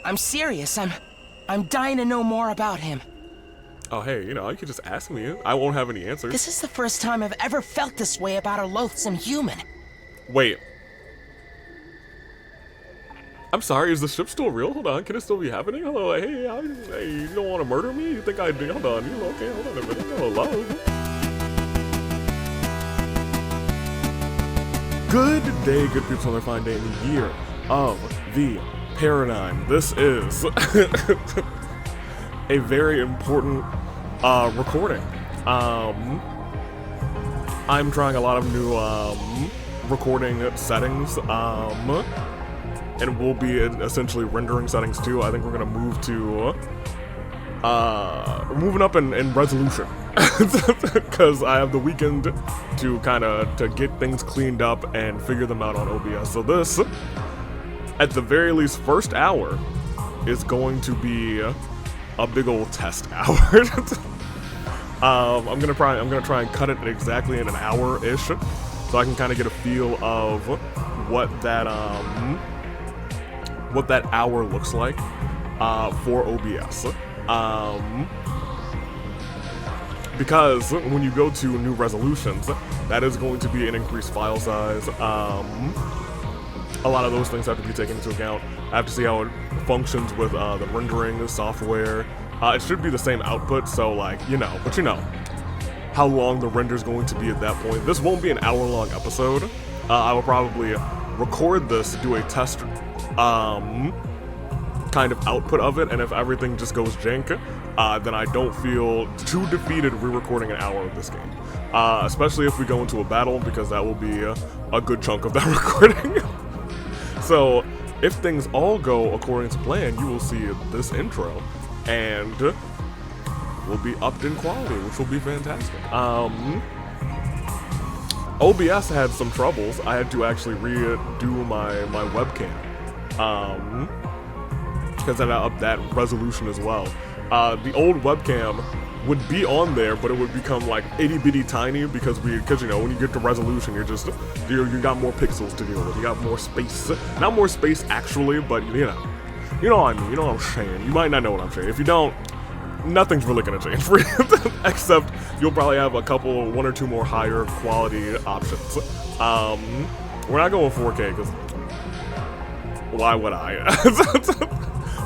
I'm serious. I'm dying to know more about him. Oh, hey, you could just ask me. I won't have any answers. This is the first time I've ever felt this way about a loathsome human. Wait. I'm sorry, is the ship still real? Hold on, can it still be happening? Hello, hey, you don't want to murder me? You think I do? Hold on, okay, hold on a minute. Hello. Good day, good people, on their fine day in the year of the paradigm. This is a very important recording. I'm trying a lot of new recording settings, and we'll be essentially rendering settings too. I think we're gonna move to moving up in resolution because I have the weekend to get things cleaned up and figure them out on OBS. So this, at the very least, first hour is going to be a big old test hour. I'm gonna try and cut it exactly in an hour-ish, so I can kind of get a feel of what that hour looks like for OBS. Because when you go to new resolutions, that is going to be an increased file size. A lot of those things have to be taken into account. I have to see how it functions with the rendering software. It should be the same output, so but how long the render's going to be at that point. This won't be an hour-long episode. I will probably record this, do a test kind of output of it, and if everything just goes jank, then I don't feel too defeated re-recording an hour of this game. Especially if we go into a battle, because that will be a good chunk of that recording. So, if things all go according to plan, you will see this intro, and will be upped in quality, which will be fantastic. OBS had some troubles. I had to actually redo my webcam, because I upped that resolution as well. The old webcam would be on there, but it would become like itty bitty tiny because when you get to resolution, you got more pixels to deal with. You got more space, not more space actually, but you know what I mean. You know what I'm saying. You might not know what I'm saying. If you don't, nothing's really gonna change for you, except you'll probably have one or two more higher quality options. We're not going 4K because why would I?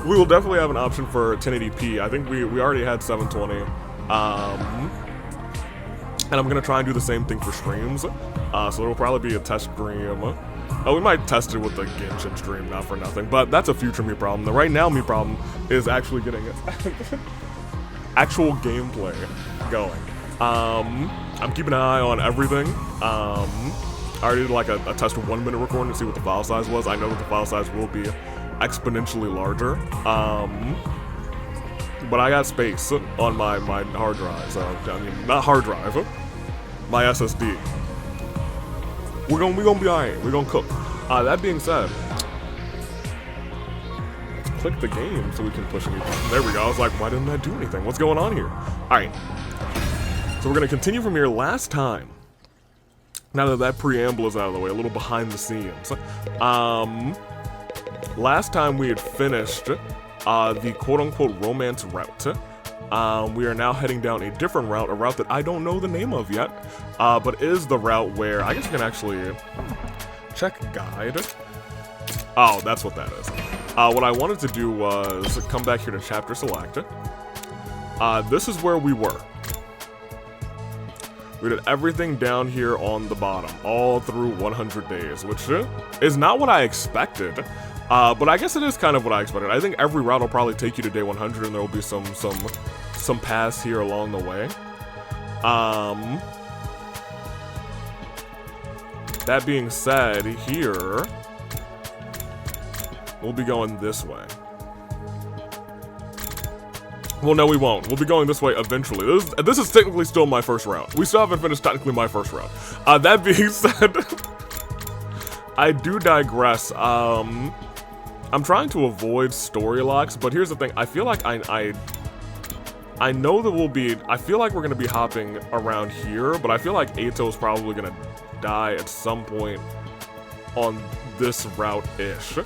We will definitely have an option for 1080p. I think we already had 720. And I'm gonna try and do the same thing for streams. So it'll probably be a test stream. We might test it with the Genshin stream, not for nothing, but that's a future me problem. The right now me problem is actually getting actual gameplay going. I'm keeping an eye on everything. I already did like a test 1 minute recording to see what the file size was. I know that the file size will be exponentially larger. But I got space on my hard drive, so not hard drive, my SSD. We're gonna be alright. We're gonna cook. That being said, let's click the game so we can push any button. There we go. I was like, why didn't that do anything? What's going on here? Alright. So we're gonna continue from here. Last time, now that preamble is out of the way, a little behind the scenes. Last time we had finished the quote-unquote romance route. We are now heading down a different route, a route that I don't know the name of yet, but is the route where, I guess we can actually check guide. Oh, that's what that is. What I wanted to do was come back here to chapter select. This is where we were. We did everything down here on the bottom, all through 100 days, which is not what I expected. But I guess it is kind of what I expected. I think every route will probably take you to day 100, and there will be some paths here along the way. That being said, here we'll be going this way. Well, no, we won't. We'll be going this way eventually. This is technically still my first route. We still haven't finished technically my first route. That being said, I do digress. I'm trying to avoid story locks, but here's the thing. I feel like I know that I feel like we're gonna be hopping around here, but I feel like Ato's probably gonna die at some point on this route-ish.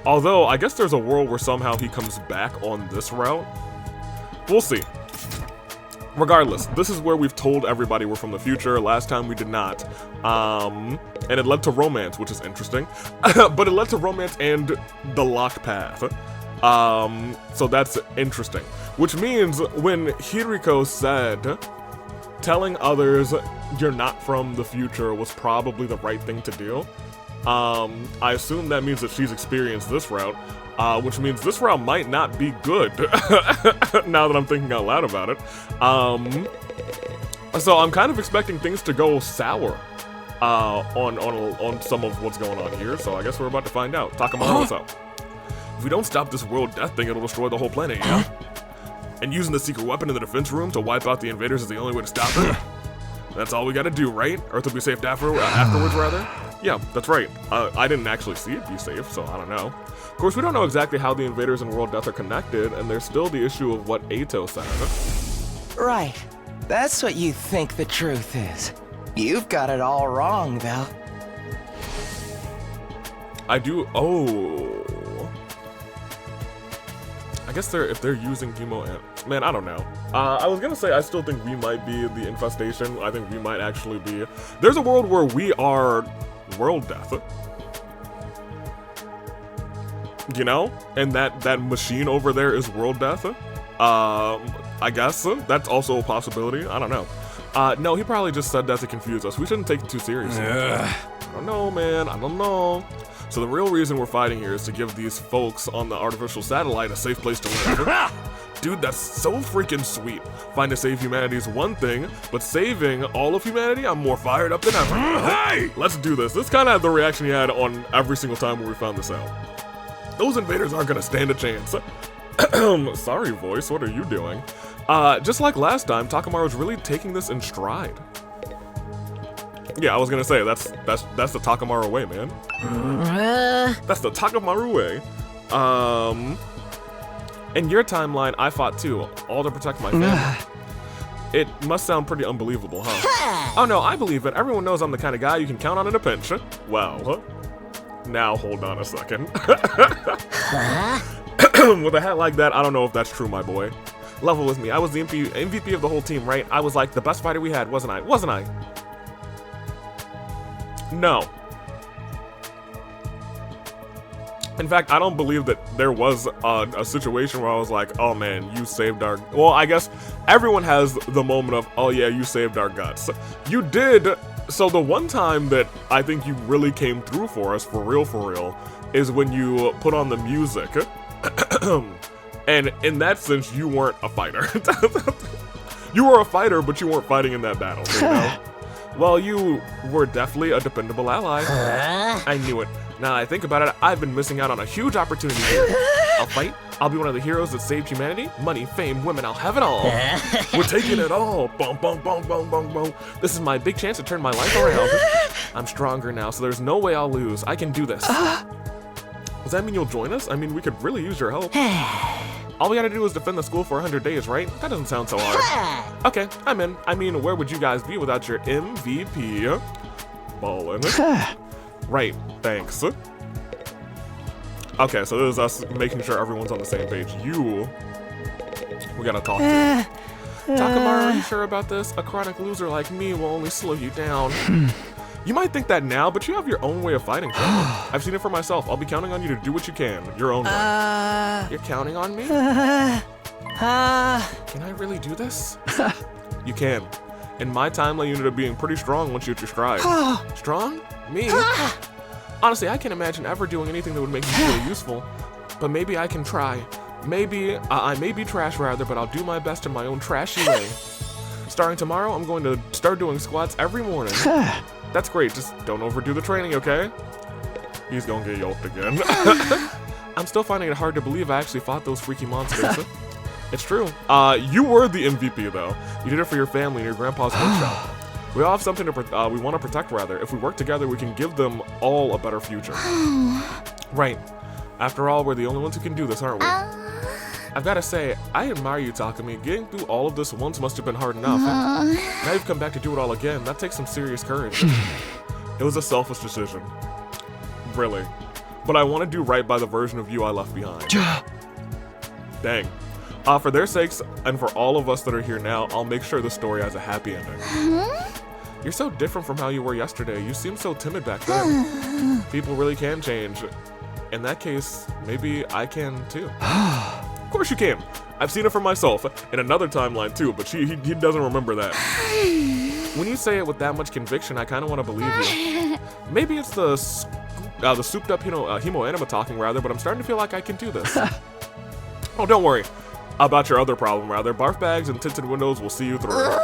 Although, I guess there's a world where somehow he comes back on this route. We'll see. Regardless, this is where we've told everybody we're from the future. Last time we did not. And it led to romance, which is interesting. But it led to romance and the locked path. So that's interesting. Which means when Hiriko said telling others you're not from the future was probably the right thing to do, I assume that means that she's experienced this route. Which means this route might not be good, now that I'm thinking out loud about it. So I'm kind of expecting things to go sour on some of what's going on here, so I guess we're about to find out. Takamaru, what's up? If we don't stop this world death thing, it'll destroy the whole planet, yeah? And using the secret weapon in the defense room to wipe out the invaders is the only way to stop it? That's all we gotta do, right? Earth will be safe afterwards, rather? Yeah, that's right. I didn't actually see it be safe, so I don't know. Of course, we don't know exactly how the invaders and world death are connected, and there's still the issue of what Ato said. Right. That's what you think the truth is. You've got it all wrong, though. I do. Oh. I guess if they're using Gimo, man, I don't know. I was gonna say I still think we might be the infestation. I think we might actually be. There's a world where we are world death. You know, and that machine over there is world death. I guess that's also a possibility. I don't know. No, he probably just said that to confuse us. We shouldn't take it too seriously. I don't know, man. I don't know. So the real reason we're fighting here is to give these folks on the artificial satellite a safe place to live. Dude, that's so freaking sweet. Find to save humanity is one thing, but saving all of humanity, I'm more fired up than ever. Hey! Let's do this. This kind of the reaction he had on every single time when we found this out. Those invaders aren't gonna stand a chance. Sorry, voice, what are you doing? Just like last time, Takamaru's really taking this in stride. Yeah, I was gonna say, that's the Takamaru way, man. That's the Takamaru way. In your timeline, I fought too, all to protect my family. It must sound pretty unbelievable, huh? Oh no, I believe it. Everyone knows I'm the kind of guy you can count on in a pinch. Well, now hold on a second. With a hat like that, I don't know if that's true, my boy. Level with me. I was the MVP of the whole team, right? I was like the best fighter we had, wasn't I? Wasn't I? No. In fact, I don't believe that there was a situation where I was like, oh man, you saved our... Well, I guess everyone has the moment of, oh yeah, you saved our guts. You did. So the one time that I think you really came through for us, for real, is when you put on the music. And in that sense, you weren't a fighter. You were a fighter, but you weren't fighting in that battle, you know? Well, you were definitely a dependable ally. I knew it. Now I think about it, I've been missing out on a huge opportunity here. I'll fight. I'll be one of the heroes that saved humanity. Money, fame, women, I'll have it all. We're taking it all. Boom, boom, boom, boom, boom, boom. This is my big chance to turn my life around. I'm stronger now, so there's no way I'll lose. I can do this. Does that mean you'll join us? I mean, we could really use your help. All we gotta do is defend the school for 100 days, right? That doesn't sound so hard. Okay, I'm in. I mean, where would you guys be without your MVP? Ballin'. Right, thanks. Okay, so this is us making sure everyone's on the same page. We gotta talk to. Takamaru, are you sure about this? A chronic loser like me will only slow you down. You might think that now, but you have your own way of fighting. I've seen it for myself. I'll be counting on you to do what you can. Your own way. You're counting on me? Can I really do this? You can. In my timeline, you ended up being pretty strong once you hit your stride. Strong? Me? Honestly, I can't imagine ever doing anything that would make me feel useful. But maybe I can try. Maybe, I may be trash rather, but I'll do my best in my own trashy way. Starting tomorrow, I'm going to start doing squats every morning. That's great, just don't overdo the training, okay? He's gonna get yelped again. I'm still finding it hard to believe I actually fought those freaky monsters. It's true. You were the MVP though. You did it for your family and your grandpa's workshop. We all have something to we want to protect rather. If we work together, we can give them all a better future. Right. After all, we're the only ones who can do this, aren't we? I've got to say, I admire you, Takumi. Getting through all of this once must have been hard enough. Now you've come back to do it all again. That takes some serious courage. It was a selfish decision. Really. but I want to do right by the version of you I left behind. Dang. For their sakes, and for all of us that are here now, I'll make sure the story has a happy ending. You're so different from how you were yesterday. You seemed so timid back then. People really can change. In that case, maybe I can too. Of course you can. I've seen it for myself, in another timeline too, but he doesn't remember that. When you say it with that much conviction, I kind of want to believe you. Maybe it's the souped up hemo anima talking rather, but I'm starting to feel like I can do this. Oh, don't worry. About your other problem rather. Barf bags and tinted windows will see you through.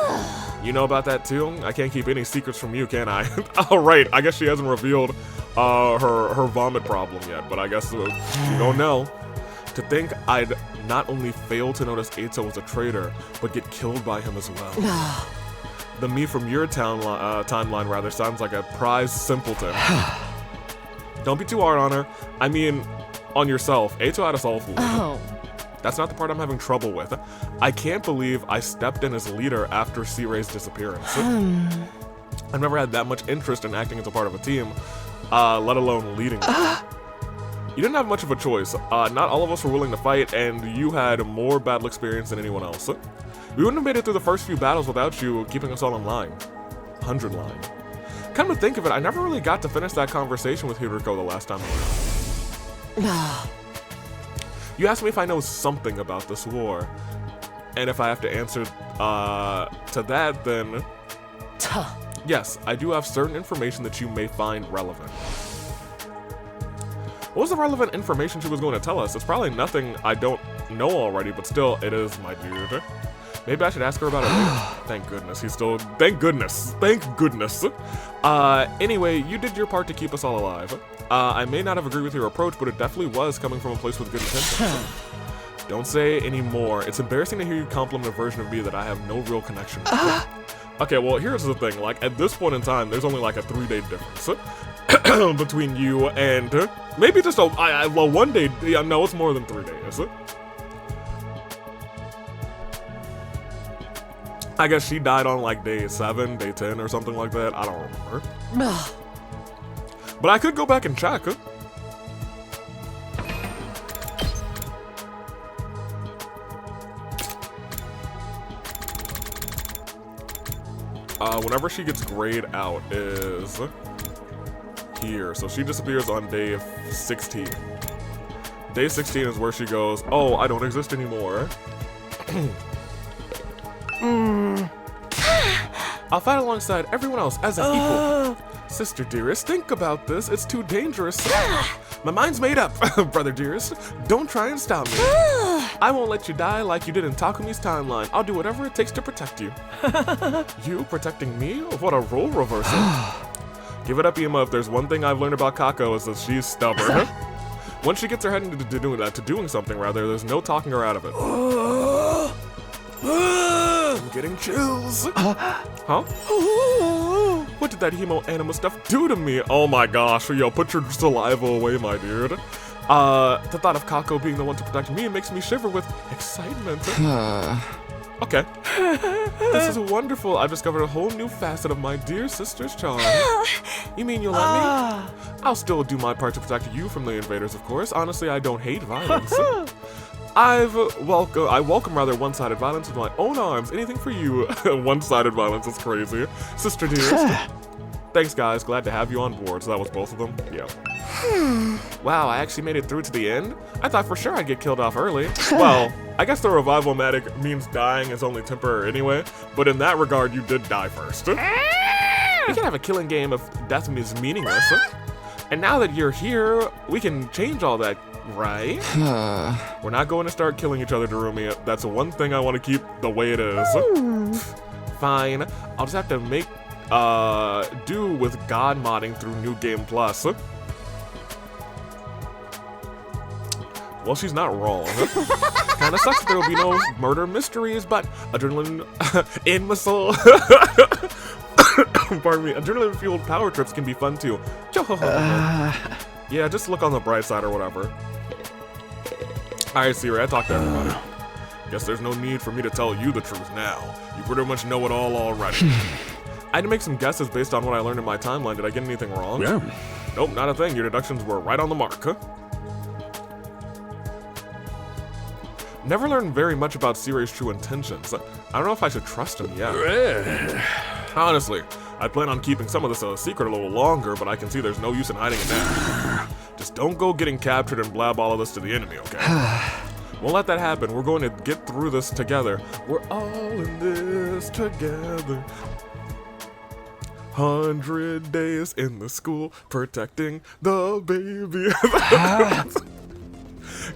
You know about that too? I can't keep any secrets from you, can I? Oh, right. I guess she hasn't revealed her vomit problem yet, but I guess you don't know. To think I'd not only fail to notice Eito was a traitor, but get killed by him as well. The me from your timeline rather sounds like a prize simpleton. Don't be too hard on her. I mean, on yourself. Eito had us all fooled. Oh. That's not the part I'm having trouble with. I can't believe I stepped in as leader after C-Ray's disappearance. I've never had that much interest in acting as a part of a team, let alone leading them. You didn't have much of a choice. Not all of us were willing to fight, and you had more battle experience than anyone else. We wouldn't have made it through the first few battles without you keeping us all in line. 100 line. Come to think of it, I never really got to finish that conversation with Hiriko the last time around. You asked me if I know something about this war, and if I have to answer to that, then yes, I do have certain information that you may find relevant. What was the relevant information she was going to tell us? It's probably nothing I don't know already, but still, it is my dude. Maybe I should ask her about it later. Thank goodness, thank goodness. Anyway, you did your part to keep us all alive. I may not have agreed with your approach, but it definitely was coming from a place with good intentions. Don't say any more. It's embarrassing to hear you compliment a version of me that I have no real connection with. Okay, well, here's the thing. Like, at this point in time, there's only like a 3-day difference between you and maybe just a 1 day. Yeah, no, it's more than 3 days. I guess she died on like day 7, day 10, or something like that. I don't remember. But I could go back and check. Whenever she gets grayed out is here. So she disappears on day 16. Day 16 is where she goes, oh, I don't exist anymore. I'll fight alongside everyone else as an equal. Sister dearest, think about this. It's too dangerous. My mind's made up, brother dearest. Don't try and stop me. I won't let you die like you did in Takumi's timeline. I'll do whatever it takes to protect you. You protecting me? What a role reversal. Give it up, Ima. If there's one thing I've learned about Kako is that she's stubborn. Once she gets her head into doing something, rather, there's no talking her out of it. I'm getting chills. Huh? What did that hemo anima stuff do to me? Oh my gosh, yo, put your saliva away, my dude. The thought of Kako being the one to protect me makes me shiver with excitement. Okay. This is wonderful. I've discovered a whole new facet of my dear sister's charm. You mean you'll let me? I'll still do my part to protect you from the invaders, of course. Honestly, I don't hate violence. I welcome rather one-sided violence with my own arms. Anything for you. One-sided violence is crazy. Sister dearest. Thanks, guys. Glad to have you on board. So that was both of them? Yeah. Wow, I actually made it through to the end? I thought for sure I'd get killed off early. Well, I guess the revival-matic means dying is only temporary anyway, but in that regard, you did die first. We can have a killing game if death is meaningless. And now that you're here, we can change all that, right? We're not going to start killing each other, Darumi. That's the one thing I want to keep the way it is. Fine. I'll just have to make do with God modding through New Game Plus. Well, she's not wrong. Kinda sucks that there will be no murder mysteries, but adrenaline imbecile. Pardon me. Adrenaline-fueled power trips can be fun too. Yeah, just look on the bright side or whatever. Alright, Siri, I talked to everybody. Guess there's no need for me to tell you the truth now. You pretty much know it all already. I had to make some guesses based on what I learned in my timeline. Did I get anything wrong? Yeah. Nope, not a thing. Your deductions were right on the mark, huh? Never learned very much about Sirei's true intentions. I don't know if I should trust him yet. Honestly, I plan on keeping some of this a secret a little longer, but I can see there's no use in hiding it now. Just don't go getting captured and blab all of this to the enemy, okay? Won't let that happen. We're going to get through this together. We're all in this together. 100 days in the school, protecting the baby.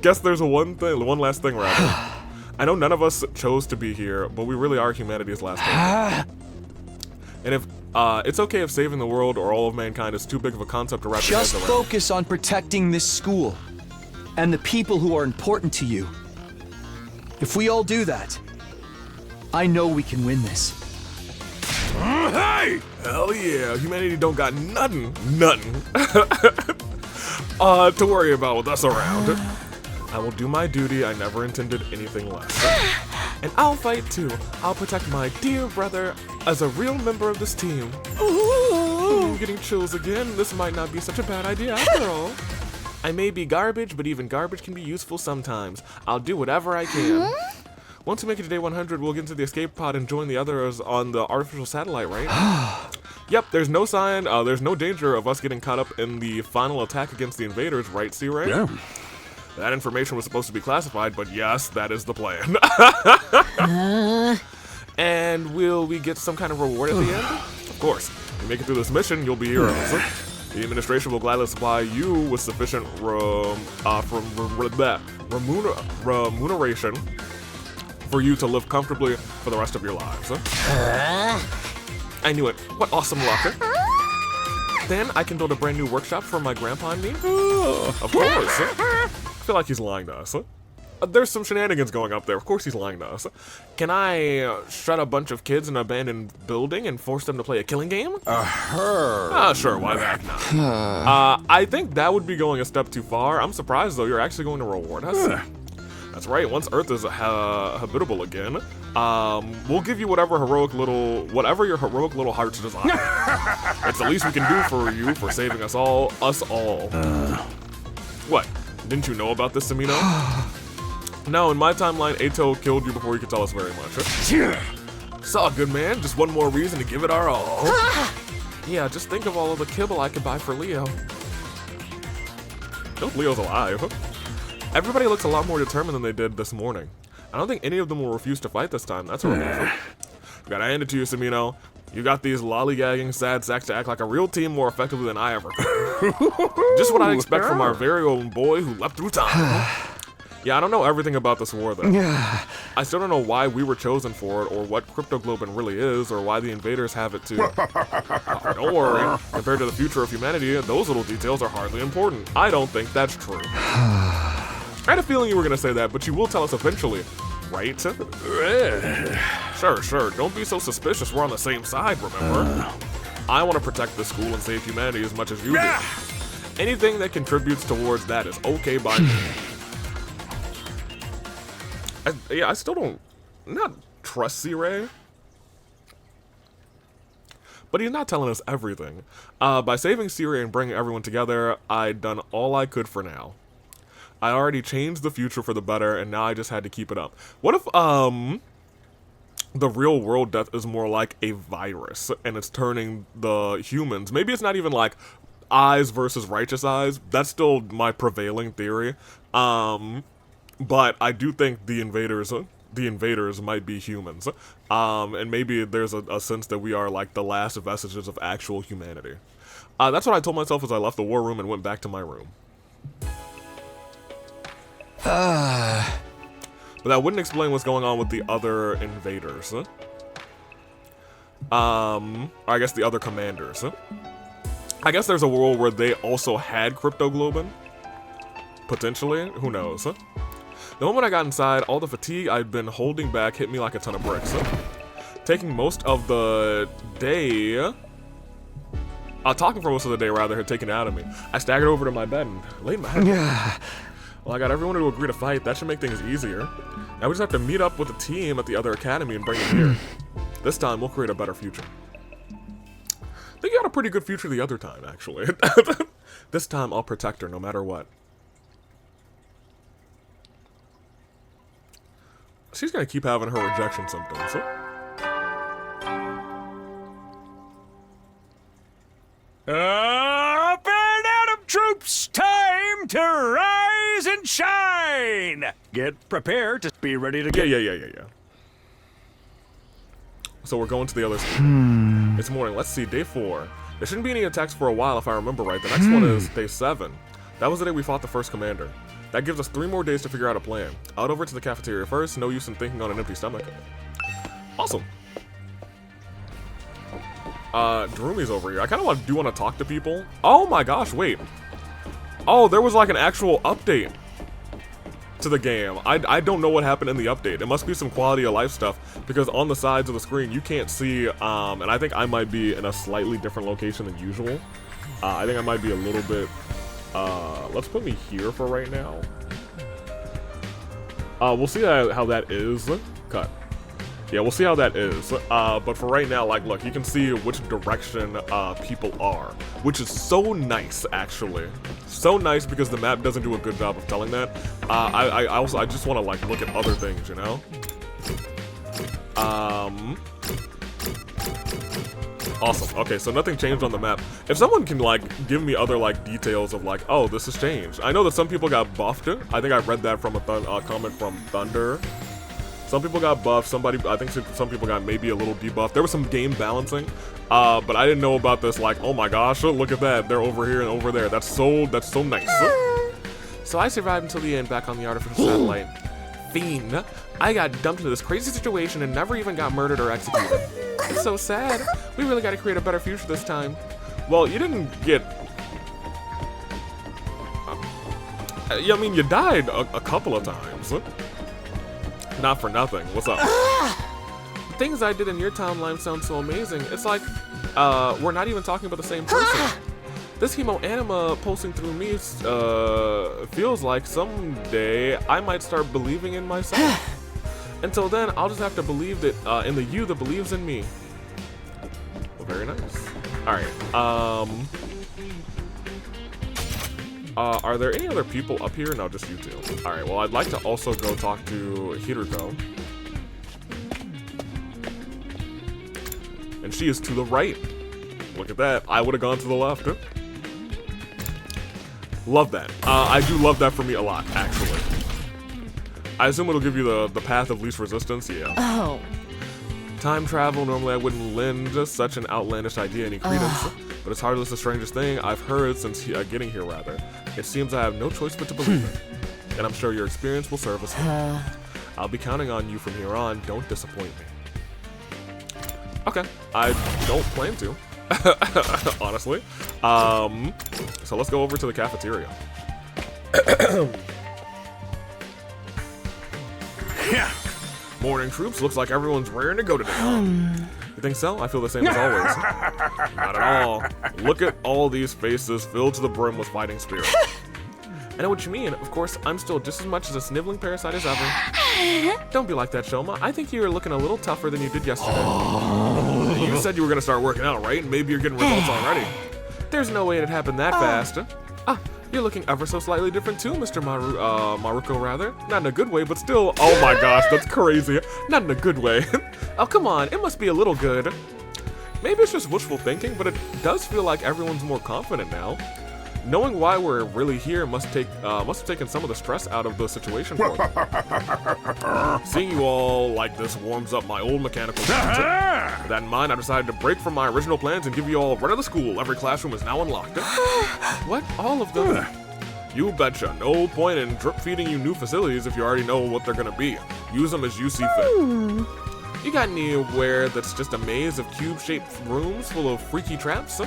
Guess there's one last thing, rather. I know none of us chose to be here, but we really are humanity's last hope. And if it's okay if saving the world or all of mankind is too big of a concept to wrap your heads around. Just focus on protecting this school and the people who are important to you. If we all do that, I know we can win this. Hey! Hell yeah, humanity don't got nothing to worry about with us around. I will do my duty, I never intended anything less. And I'll fight too. I'll protect my dear brother as a real member of this team. Ooh, getting chills again. This might not be such a bad idea after all. I may be garbage, but even garbage can be useful sometimes. I'll do whatever I can. Once we make it to day 100, we'll get into the escape pod and join the others on the artificial satellite, right? Yep, there's no sign, there's no danger of us getting caught up in the final attack against the invaders, right, C-Ray? Yeah. That information was supposed to be classified, but yes, that is the plan. And will we get some kind of reward at the end? Of course. If you make it through this mission, you'll be heroes. The administration will gladly supply you with sufficient remuneration for you to live comfortably for the rest of your lives. I knew it. What awesome luck. Then I can build a brand new workshop for my grandpa and me? Of course. I feel like he's lying to us. There's some shenanigans going up there. Of course he's lying to us. Can I shut a bunch of kids in an abandoned building and force them to play a killing game? Sure, why the heck not? I think that would be going a step too far. I'm surprised, though, you're actually going to reward us. That's right, once Earth is habitable again, we'll give you whatever your heroic little hearts desire. It's the least we can do for you for saving us all. What? Didn't you know about this, Samino? No, in my timeline, Ato killed you before you could tell us very much. Saw good man, just one more reason to give it our all. Yeah, just think of all of the kibble I could buy for Leo. Hope Leo's alive. Everybody looks a lot more determined than they did this morning. I don't think any of them will refuse to fight this time, that's a relief. Gotta hand it to you, Samino. You got these lollygagging sad sacks to act like a real team more effectively than I ever could. Just what I expect from our very own boy who leapt through time. Yeah, I don't know everything about this war, though. I still don't know why we were chosen for it, or what cryptoglobin really is, or why the invaders have it too. Don't worry, compared to the future of humanity, those little details are hardly important. I don't think that's true. I had a feeling you were gonna say that, but you will tell us eventually, right? Sure, don't be so suspicious, we're on the same side, remember? I want to protect the school and save humanity as much as you do. Anything that contributes towards that is okay by me. I still don't not trust C-Ray. But he's not telling us everything. By saving C-Ray and bringing everyone together, I'd done all I could for now. I already changed the future for the better, and now I just had to keep it up. What if, the real world death is more like a virus, and it's turning the humans, maybe it's not even like eyes versus righteous eyes, that's still my prevailing theory, but I do think the invaders might be humans, and maybe there's a sense that we are like the last vestiges of actual humanity. That's what I told myself as I left the war room and went back to my room. But that wouldn't explain what's going on with the other invaders. Or I guess the other commanders. I guess there's a world where they also had cryptoglobin. Potentially, who knows? The moment I got inside, all the fatigue I'd been holding back hit me like a ton of bricks. Taking most of the day... talking for most of the day, rather, had taken it out of me. I staggered over to my bed and laid my head. Well, I got everyone to agree to fight. That should make things easier. Now we just have to meet up with the team at the other academy and bring them here. This time, we'll create a better future. I think you had a pretty good future the other time, actually. This time I'll protect her no matter what. She's gonna keep having her rejection symptoms. Up and at 'em, troops! Time to rise and shine! Get prepared to be ready to go. Yeah. So we're going to the other school. It's morning. Let's see, day 4. There shouldn't be any attacks for a while if I remember right. The next one is day 7. That was the day we fought the first commander. That gives us 3 more days to figure out a plan. Out over to the cafeteria first. No use in thinking on an empty stomach. Awesome. Darumi's over here. I kind of do want to talk to people. Oh my gosh, wait. Oh, there was like an actual update to the game. I don't know what happened in the update. It must be some quality of life stuff because on the sides of the screen you can't see, and I think I might be in a slightly different location than usual. I think I might be a little bit, let's put me here for right now. We'll see how that is. Cut. Yeah, we'll see how that is. But for right now, like, look, you can see which direction people are, which is so nice, actually. So nice because the map doesn't do a good job of telling that. I just want to like look at other things, you know. Awesome. Okay, so nothing changed on the map. If someone can like give me other like details of like, oh, this has changed. I know that some people got buffed. I think I read that from a comment from Thunder. Some people got buffed, I think some people got maybe a little debuffed. There was some game balancing, but I didn't know about this, like, oh my gosh, look at that, they're over here and over there. That's so nice. So I survived until the end back on the artificial satellite. Fiend, I got dumped into this crazy situation and never even got murdered or executed. It's so sad. We really gotta create a better future this time. Well, you didn't get... I mean, you died a couple of times. Not for nothing. What's up? The things I did in your timeline sound so amazing. It's like, we're not even talking about the same person. This hemo anima pulsing through me, feels like someday I might start believing in myself. Until then, I'll just have to believe that, in the you that believes in me. Well, very nice. Alright, are there any other people up here? No, just you two. Alright, well, I'd like to also go talk to Hiruko. And she is to the right. Look at that. I would have gone to the left. Love that. I do love that for me a lot, actually. I assume it'll give you the path of least resistance. Yeah. Oh. Time travel, normally I wouldn't lend such an outlandish idea any credence. But it's hardly the strangest thing I've heard since getting here, rather. It seems I have no choice but to believe it. And I'm sure your experience will serve us well. I'll be counting on you from here on. Don't disappoint me. Okay. I don't plan to. Honestly. So let's go over to the cafeteria. Morning, troops. Looks like everyone's raring to go today. You think so? I feel the same as always. Not at all. Look at all these faces filled to the brim with fighting spirit. I know what you mean. Of course, I'm still just as much as a sniveling parasite as ever. Don't be like that, Shoma. I think you're looking a little tougher than you did yesterday. You said you were going to start working out, right? Maybe you're getting results already. There's no way it'd happen that fast. You're looking ever so slightly different too, Mr. Maruko, rather. Not in a good way, but still. Oh my gosh, that's crazy. Not in a good way. Oh, come on, it must be a little good. Maybe it's just wishful thinking, but it does feel like everyone's more confident now. Knowing why we're really here must have taken some of the stress out of the situation for me. Seeing you all like this warms up my old mechanical mind. With that in mind, I decided to break from my original plans and give you all run of the school. Every classroom is now unlocked. What? All of them? You betcha. No point in drip feeding you new facilities if you already know what they're gonna be. Use them as you see fit. You got anywhere that's just a maze of cube-shaped rooms full of freaky traps?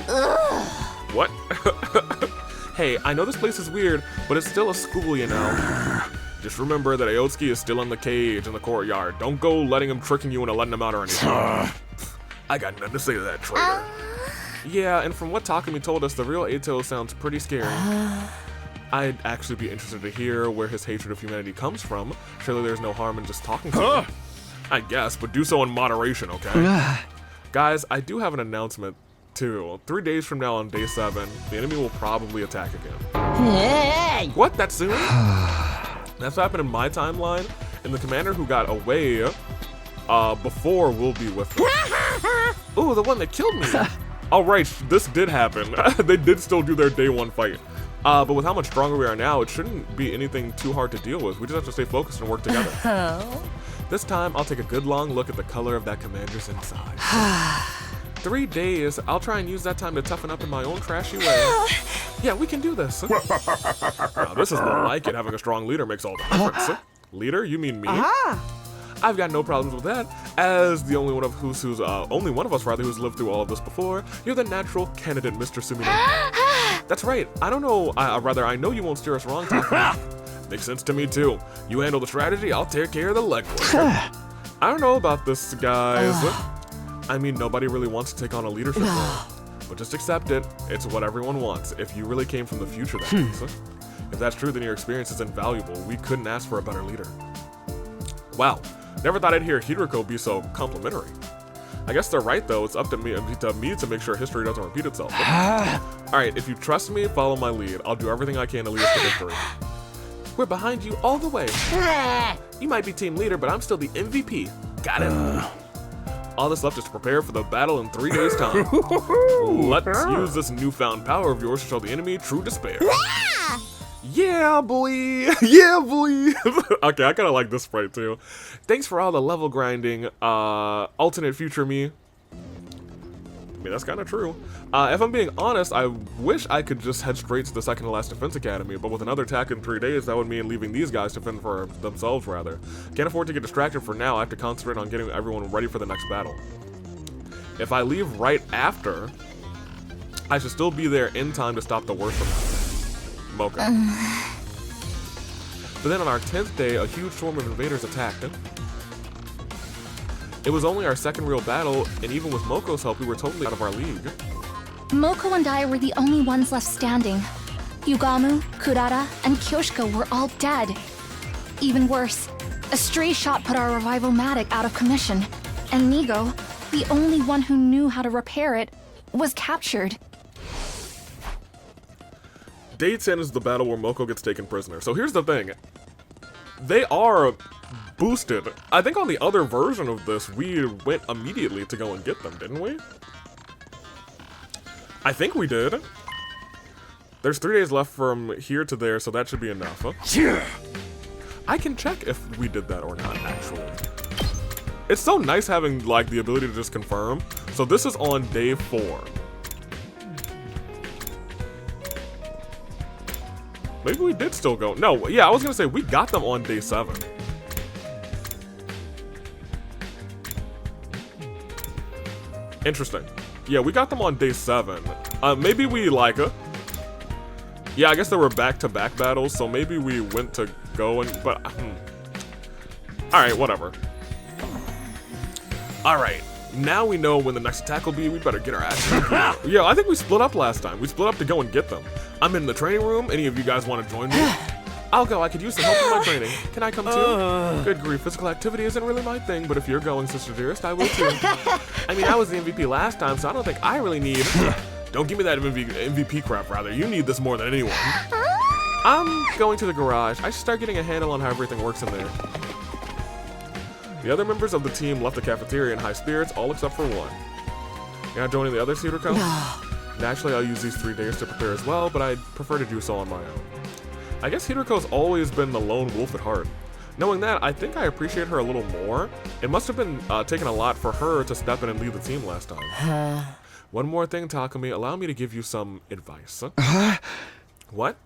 What? Hey, I know this place is weird, but it's still a school, you know. Just remember that Aotsuki is still in the cage in the courtyard. Don't go letting him tricking you into letting him out or anything. I got nothing to say to that, traitor. Yeah, and from what Takumi told us, the real Ato sounds pretty scary. I'd actually be interested to hear where his hatred of humanity comes from. Surely there's no harm in just talking to him. I guess, but do so in moderation, okay? Guys, I do have an announcement. 2. 3 days from now on day 7, the enemy will probably attack again. What? That soon? That's happened in my timeline, and the commander who got away before will be with them. Ooh, the one that killed me. Oh, right, this did happen. They did still do their day 1 fight. But with how much stronger we are now, it shouldn't be anything too hard to deal with. We just have to stay focused and work together. This time, I'll take a good long look at the color of that commander's inside. 3 days, I'll try and use that time to toughen up in my own trashy way. Yeah, we can do this. Now, this is more like it. Having a strong leader makes all the difference. Leader? You mean me? I've got no problems with that. As the only one of us who's lived through all of this before, you're the natural candidate, Mr. Sumino. That's right. I don't know. I know you won't steer us wrong, Takumi. Makes sense to me too. You handle the strategy, I'll take care of the legwork. I don't know about this, guys. I mean, nobody really wants to take on a leadership role. But just accept it. It's what everyone wants. If you really came from the future, that means. If that's true, then your experience is invaluable. We couldn't ask for a better leader. Wow. Never thought I'd hear Hiroko be so complimentary. I guess they're right, though. It's up to me to make sure history doesn't repeat itself. Alright, if you trust me, follow my lead. I'll do everything I can to lead us to victory. We're behind you all the way. You might be team leader, but I'm still the MVP. Got it. All that's left is to prepare for the battle in 3 days' time. Let's use this newfound power of yours to show the enemy true despair. Yeah, boy. Yeah, boy. Okay, I kind of like this sprite, too. Thanks for all the level grinding, alternate future me. I mean, that's kind of true. If I'm being honest, I wish I could just head straight to the second to last defense academy, but with another attack in 3 days, that would mean leaving these guys to fend for themselves, rather. Can't afford to get distracted for now. I have to concentrate on getting everyone ready for the next battle. If I leave right after, I should still be there in time to stop the worst from happening. Mocha. But then on our 10th day, a huge swarm of invaders attacked. It was only our second real battle, and even with Moko's help, we were totally out of our league. Moko and I were the only ones left standing. Yugamu, Kurara, and Kyoshika were all dead. Even worse, a stray shot put our revival-matic out of commission, and Nigo, the only one who knew how to repair it, was captured. Day 10 is the battle where Moko gets taken prisoner. So here's the thing. They are boosted. I think on the other version of this, we went immediately to go and get them, didn't we? I think we did. There's 3 days left from here to there, so that should be enough. Huh? I can check if we did that or not, actually. It's so nice having, like, the ability to just confirm. So this is on day 4. Maybe we did still go. No, yeah, I was gonna say we got them on day 7. Interesting. Yeah, we got them on day 7. Maybe we like yeah, I guess there were back-to-back battles, so maybe we went to go and but alright, whatever. Alright. Now we know when the next attack will be, we better get our ass. Yeah, I think we split up last time. We split up to go and get them. I'm in the training room. Any of you guys want to join me? I'll go. I could use some help in my training. Can I come too? Good grief, physical activity isn't really my thing, but if you're going, Sister Dearest, I will too. I mean, I was the MVP last time, so I don't think I really need... Don't give me that MVP crap, rather. You need this more than anyone. I'm going to the garage. I should start getting a handle on how everything works in there. The other members of the team left the cafeteria in high spirits, all except for one. You're not joining the others, Hiroko? Naturally, I'll use these 3 days to prepare as well, but I'd prefer to do so on my own. I guess Hiroko's always been the lone wolf at heart. Knowing that, I think I appreciate her a little more. It must have been taking a lot for her to step in and lead the team last time. One more thing, Takumi, allow me to give you some advice. What?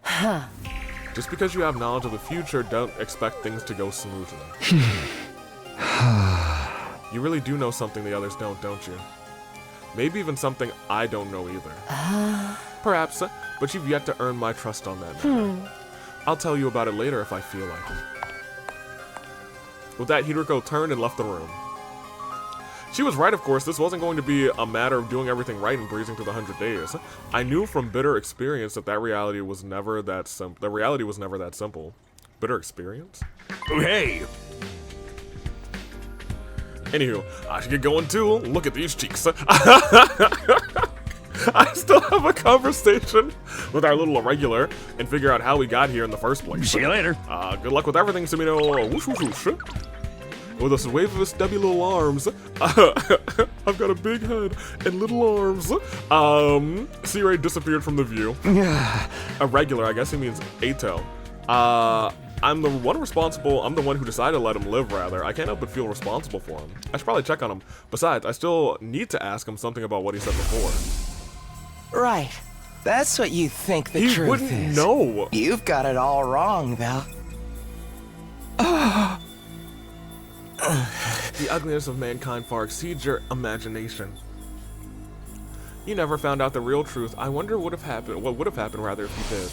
Just because you have knowledge of the future, don't expect things to go smoothly. You really do know something the others don't you? Maybe even something I don't know either. Perhaps, but you've yet to earn my trust on that matter. I'll tell you about it later if I feel like it. With that, Hiroko turned and left the room. She was right, of course. This wasn't going to be a matter of doing everything right and breezing through the 100 days. I knew from bitter experience that reality was never that simple. The reality was never that simple. Bitter experience? Hey! Anywho, I should get going too. Look at these cheeks. I still have a conversation with our little irregular and figure out how we got here in the first place. See you later. Good luck with everything, Samino. Whoosh, whoosh, whoosh. With a wave of his stubby little arms. I've got a big head and little arms. C-Ray disappeared from the view. Irregular, I guess he means Ato. I'm the one who decided to let him live, rather. I can't help but feel responsible for him. I should probably check on him. Besides, I still need to ask him something about what he said before. Right. That's what you think the truth is. He wouldn't know. You've got it all wrong, Val. The ugliness of mankind far exceeds your imagination. You never found out the real truth. I wonder what would have happened rather if you did.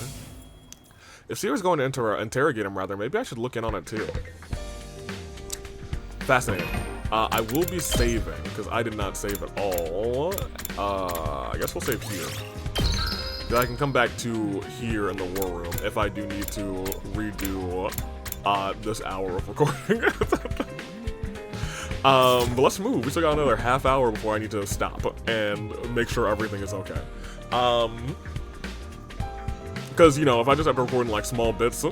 If she was going to interrogate him, rather, maybe I should look in on it too. Fascinating. I will be saving because I did not save at all. I guess we'll save here. Then I can come back to here in the war room if I do need to redo this hour of recording. But let's move. We still got another half hour before I need to stop and make sure everything is okay. Because, you know, if I just have to record in like small bits,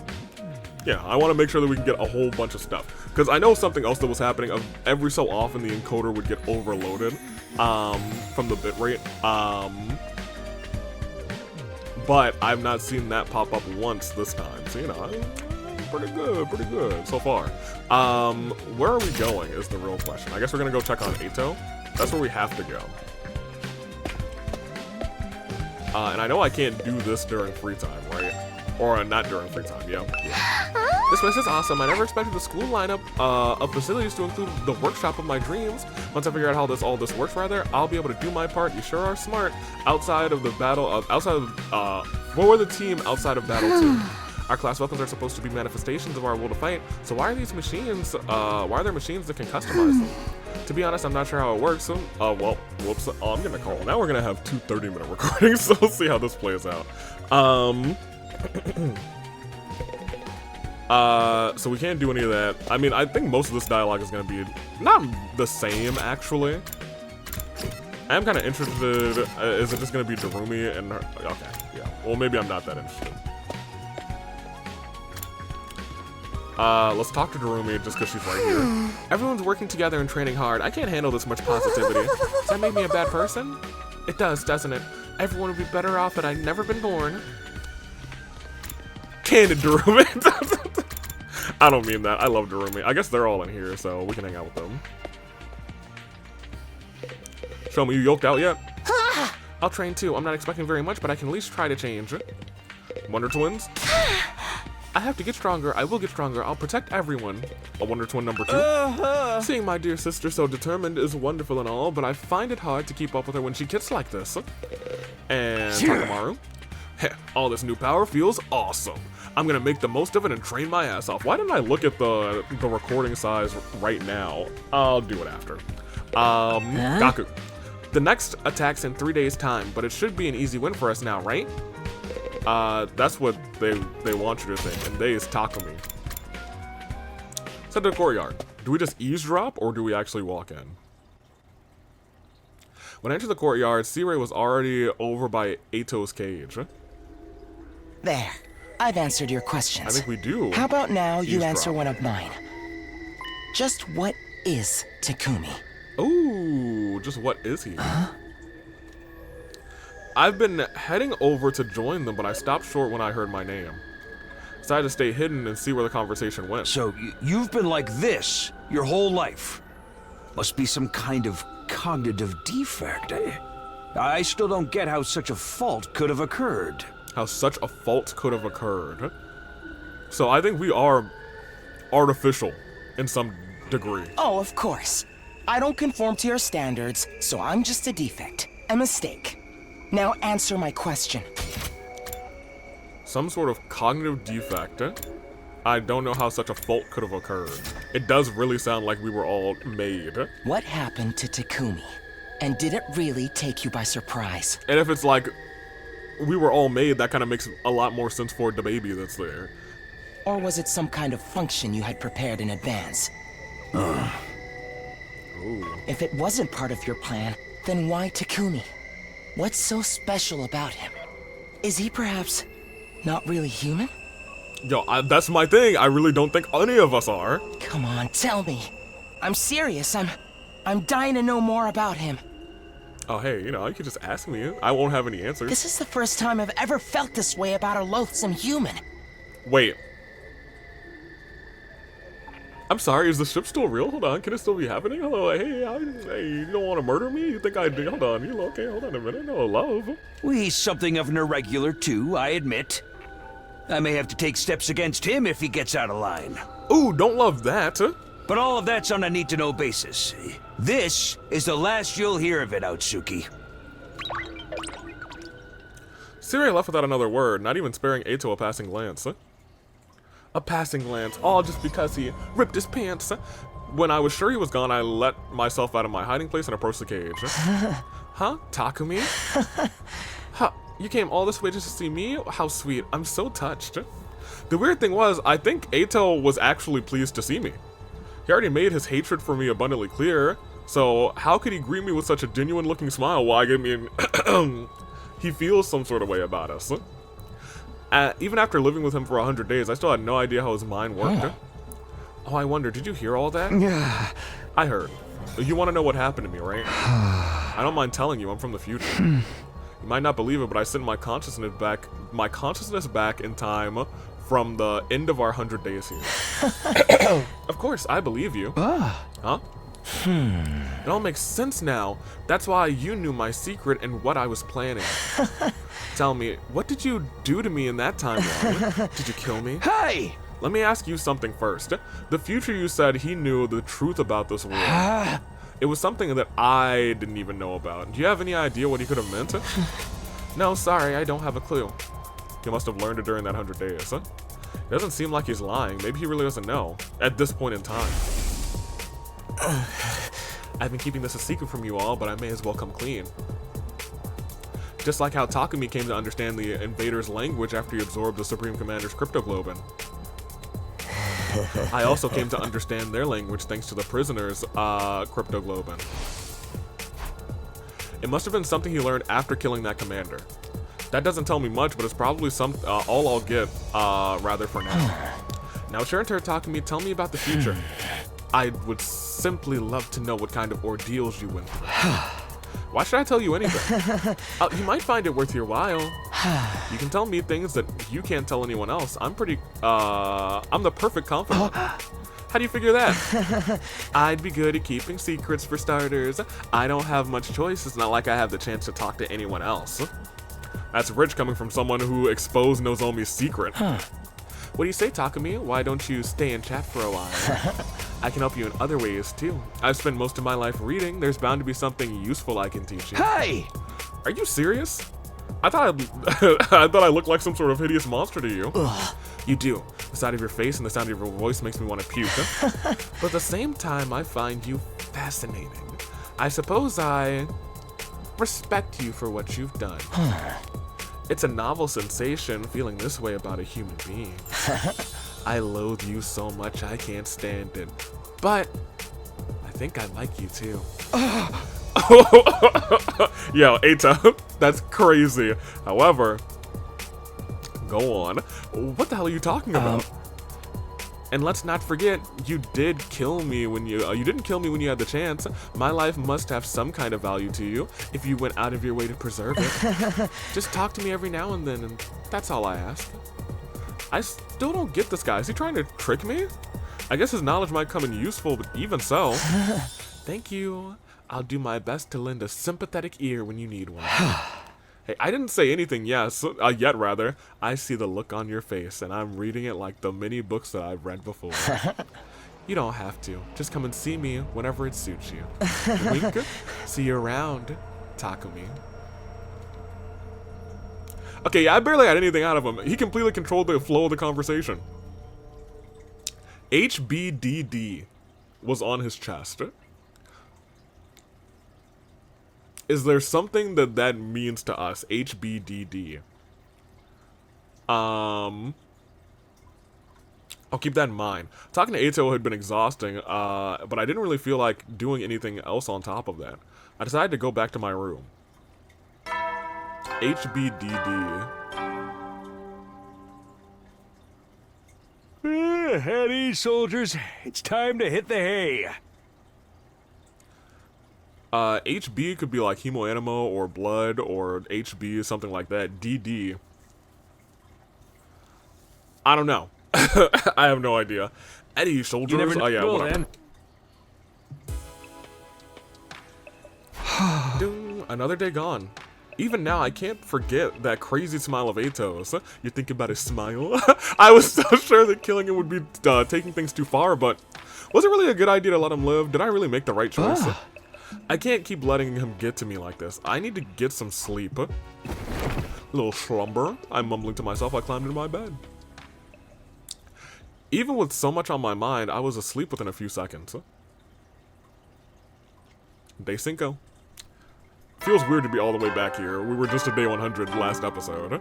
yeah, I want to make sure that we can get a whole bunch of stuff. Because I know something else that was happening. Every so often the encoder would get overloaded from the bitrate. But I've not seen that pop up once this time. So, you know, pretty good so far. Where are we going is the real question. I guess we're gonna go check on Ato. That's where we have to go. And I know I can't do this during free time, right? Or not during free time, yeah. This place is awesome. I never expected the school lineup of facilities to include the workshop of my dreams. Once I figure out how all this works, rather, I'll be able to do my part. You sure are smart. Outside of the battle, for the team outside of battle 2. Our class weapons are supposed to be manifestations of our will to fight, so why are these machines, why are there machines that can customize them? To be honest, I'm not sure how it works, so, well, whoops, I'm gonna call. Now we're gonna have 2 30-minute recordings, so we'll see how this plays out. So we can't do any of that. I mean, I think most of this dialogue is gonna be not the same, actually. I am kind of interested, is it just gonna be Darumi and her? Okay, yeah, well, maybe I'm not that interested. Let's talk to Darumi just because she's right here. Everyone's working together and training hard. I can't handle this much positivity. Does that make me a bad person? It does, doesn't it? Everyone would be better off had I never been born. Candid Darumi. I don't mean that. I love Darumi. I guess they're all in here, so we can hang out with them. Show me, you yoked out yet? I'll train too. I'm not expecting very much, but I can at least try to change. Wonder Twins? I have to get stronger. I will get stronger. I'll protect everyone. A Wonder Twin number 2. Seeing my dear sister so determined is wonderful and all, but I find it hard to keep up with her when she gets like this. And Takamaru. Heh, all this new power feels awesome. I'm gonna make the most of it and train my ass off. Why didn't I look at the recording size right now? I'll do it after. Gaku. The next attack's in 3 days' time, but it should be an easy win for us now, right? That's what they want you to think, and they is Takumi. Let's head to the courtyard. Do we just eavesdrop, or do we actually walk in? When I entered the courtyard, C-Ray was already over by Ato's cage. There. I've answered your questions. I think we do. How about now you eavesdrop. answer one of mine? Just what is Takumi? Ooh, just what is he? I've been heading over to join them, but I stopped short when I heard my name. Decided to stay hidden and see where the conversation went. So, you've been like this your whole life? Must be some kind of cognitive defect, eh? I still don't get how such a fault could have occurred. How such a fault could have occurred. So I think we are artificial in some degree. Oh, of course. I don't conform to your standards, so I'm just a defect. A mistake. Now answer my question. Some sort of cognitive defect. I don't know how such a fault could have occurred. It does really sound like we were all made. What happened to Takumi? And did it really take you by surprise? And if it's like we were all made, that kind of makes a lot more sense for the baby that's there. Or was it some kind of function you had prepared in advance? Ooh. If it wasn't part of your plan, then why Takumi? What's so special about him? Is he perhaps not really human? Yo, that's my thing. I really don't think any of us are. Come on, tell me. I'm serious. I'm dying to know more about him. Oh, hey, you know, you could just ask me. I won't have any answers. This is the first time I've ever felt this way about a loathsome human. Wait. I'm sorry, is the ship still real? Hold on, can it still be happening? Hello, hey, hey, you don't want to murder me? You think I do? Hold on, you okay, hold on a minute. No, love. Well, he's something of an irregular, too, I admit. I may have to take steps against him if he gets out of line. Ooh, don't love that. But all of that's on a need-to-know basis. This is the last you'll hear of it, Outsuki. Siri left without another word, not even sparing Eito a passing glance. A passing glance, all just because he ripped his pants. When I was sure he was gone, I let myself out of my hiding place and approached the cage. Huh? Takumi? Huh? You came all this way just to see me? How sweet. I'm so touched. The weird thing was, I think Eito was actually pleased to see me. He already made his hatred for me abundantly clear, so how could he greet me with such a genuine-looking smile while I mean, he feels some sort of way about us. Even after living with him for 100 days, I still had no idea how his mind worked. Oh, I wonder, did you hear all that? Yeah. I heard. You want to know what happened to me, right? I don't mind telling you, I'm from the future. You might not believe it, but I sent my consciousness back in time from the end of our 100 days here. Of course, I believe you. Huh? It all makes sense now. That's why you knew my secret and what I was planning. Tell me, what did you do to me in that timeline? Did you kill me? Hey! Let me ask you something first. The future you said he knew the truth about this world. It was something that I didn't even know about. Do you have any idea what he could have meant? No, sorry, I don't have a clue. He must have learned it during that 100 days. It doesn't seem like he's lying. Maybe he really doesn't know at this point in time. I've been keeping this a secret from you all, but I may as well come clean. Just like how Takumi came to understand the invaders' language after he absorbed the Supreme Commander's cryptoglobin. I also came to understand their language thanks to the prisoners' cryptoglobin. It must have been something he learned after killing that commander. That doesn't tell me much, but it's probably all I'll get, rather, for now. Now, it's your turn, Takumi. Tell me about the future. I would simply love to know what kind of ordeals you went through. Why should I tell you anything? You might find it worth your while. You can tell me things that you can't tell anyone else. I'm the perfect confidant. How do you figure that? I'd be good at keeping secrets for starters. I don't have much choice. It's not like I have the chance to talk to anyone else. That's rich coming from someone who exposed Nozomi's secret. What do you say, Takumi? Why don't you stay and chat for a while? I can help you in other ways, too. I've spent most of my life reading. There's bound to be something useful I can teach you. Hey! Are you serious? I thought I looked like some sort of hideous monster to you. Ugh. You do. The side of your face and the sound of your voice makes me want to puke. But at the same time, I find you fascinating. I suppose I respect you for what you've done. It's a novel sensation feeling this way about a human being. I loathe you so much I can't stand it. But I think I like you too. Yo, Eita, that's crazy. However, go on. What the hell are you talking about? And let's not forget, you did kill me when you didn't kill me when you had the chance. My life must have some kind of value to you if you went out of your way to preserve it. Just talk to me every now and then, and that's all I ask. I still don't get this guy. Is he trying to trick me? I guess his knowledge might come in useful, but even so. Thank you. I'll do my best to lend a sympathetic ear when you need one. Hey, I didn't say anything yet, rather. I see the look on your face, and I'm reading it like the many books that I've read before. You don't have to. Just come and see me whenever it suits you. Wink. See you around, Takumi. Okay, yeah, I barely had anything out of him. He completely controlled the flow of the conversation. HBDD was on his chest. Is there something that means to us? HBDD. I'll keep that in mind. Talking to Eito had been exhausting, but I didn't really feel like doing anything else on top of that. I decided to go back to my room. HBDD. At ease, soldiers. It's time to hit the hay. HB could be like hemoanimo or blood, or HB, something like that. DD. I don't know. I have no idea. Eddie, soldiers. You never know. Oh, yeah, Well, whatever. then. Ding, another day gone. Even now, I can't forget that crazy smile of Atos. You think about his smile? I was so sure that killing him would be taking things too far, but was it really a good idea to let him live? Did I really make the right choice? I can't keep letting him get to me like this. I need to get some sleep. Little slumber. I'm mumbling to myself. I climbed into my bed. Even with so much on my mind, I was asleep within a few seconds. Day 5. Feels weird to be all the way back here. We were just at day 100 last episode. Up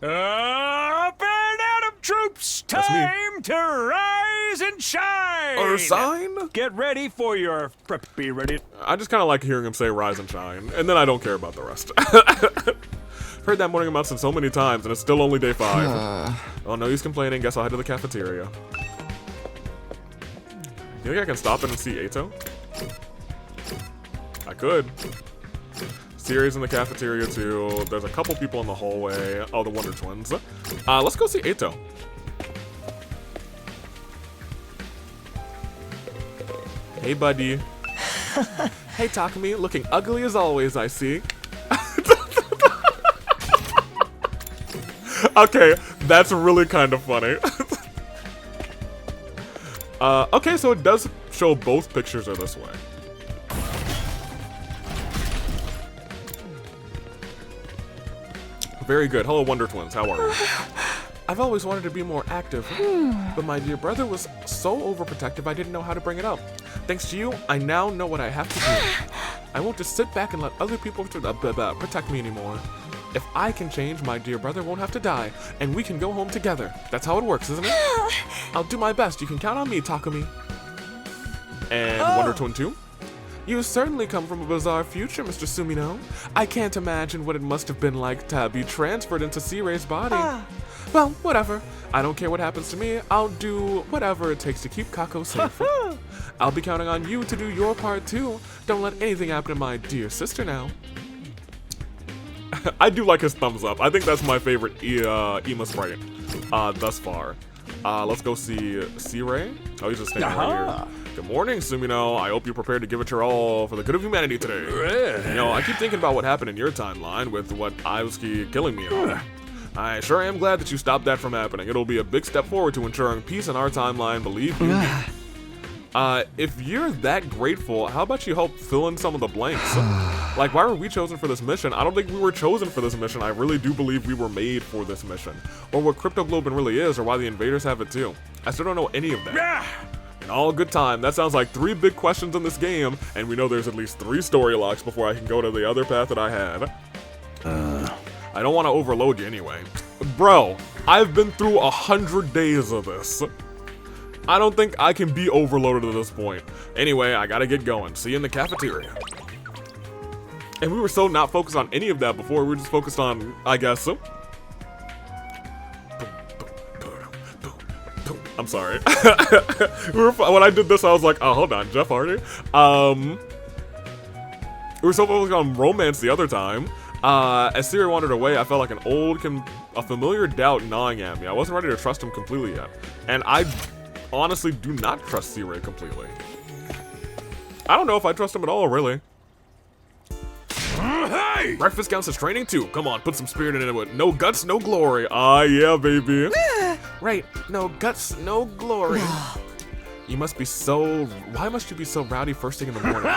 and out of troops! That's me. Time to rise and shine! Or sign? Get ready for your be ready. I just kind of like hearing him say rise and shine, and then I don't care about the rest. Heard that morning announcement so many times, and it's still only day 5. Oh, no use complaining. Guess I'll head to the cafeteria. You think I can stop in and see Ato? I could. Siri's in the cafeteria too. There's a couple people in the hallway. Oh, the Wonder Twins. Let's go see Ato. Hey, buddy. Hey, Takumi. Looking ugly as always, I see. Okay, that's really kind of funny. Okay, so it does show both pictures are this way. Very good. Hello, Wonder Twins. How are you? I've always wanted to be more active, but my dear brother was so overprotective I didn't know how to bring it up. Thanks to you, I now know what I have to do. I won't just sit back and let other people protect me anymore. If I can change, my dear brother won't have to die, and we can go home together. That's how it works, isn't it? I'll do my best. You can count on me, Takumi. And Wonder Twin 2? You certainly come from a bizarre future, Mr. Sumino. I can't imagine what it must have been like to be transferred into C-Ray's body. Well, whatever. I don't care what happens to me. I'll do whatever it takes to keep Kako safe. I'll be counting on you to do your part too. Don't let anything happen to my dear sister now. I do like his thumbs up. I think that's my favorite Ema sprite thus far. Let's go see C-Ray. Oh, he's just standing right here. Good morning, Sumino. I hope you're prepared to give it your all for the good of humanity today. You know, I keep thinking about what happened in your timeline with what Ivsky killing me on. I sure am glad that you stopped that from happening. It'll be a big step forward to ensuring peace in our timeline, believe you me. If you're that grateful, how about you help fill in some of the blanks? Like, why were we chosen for this mission? I don't think we were chosen for this mission. I really do believe we were made for this mission. Or what Cryptoglobin really is, or why the invaders have it too. I still don't know any of that. In all good time, that sounds like 3 big questions in this game, and we know there's at least 3 story locks before I can go to the other path that I had. I don't want to overload you anyway. Bro, I've been through 100 days of this. I don't think I can be overloaded at this point. Anyway, I gotta get going. See you in the cafeteria. And we were so not focused on any of that before. We were just focused on, I guess. I'm sorry. When I did this, I was like, oh, hold on, Jeff Hardy. We were so focused on romance the other time. As Siri wandered away, I felt like a familiar doubt gnawing at me. I wasn't ready to trust him completely yet. And I honestly do not trust C-Ray completely. I don't know if I trust him at all, really. Hey! Breakfast counts as training too. Come on, put some spirit into it. No guts, no glory. Ah, yeah, baby. Right, no guts, no glory. You must be so... Why must you be so rowdy first thing in the morning?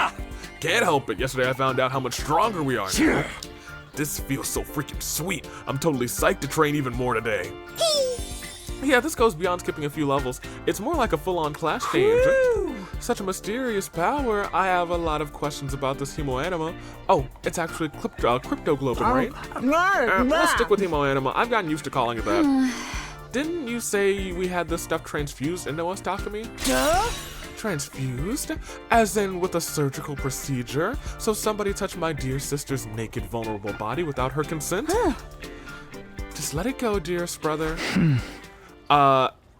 Can't help it. Yesterday I found out how much stronger we are now. This feels so freaking sweet. I'm totally psyched to train even more today. Yeah, this goes beyond skipping a few levels. It's more like a full-on class change. Such a mysterious power. I have a lot of questions about this hemoanima. Oh, it's actually Cryptoglobin, right? Let's stick with hemoanima. I've gotten used to calling it that. didn't you say we had this stuff transfused into us, Takumi? Duh? Transfused? As in with a surgical procedure? So somebody touched my dear sister's naked, vulnerable body without her consent? Just let it go, dearest brother.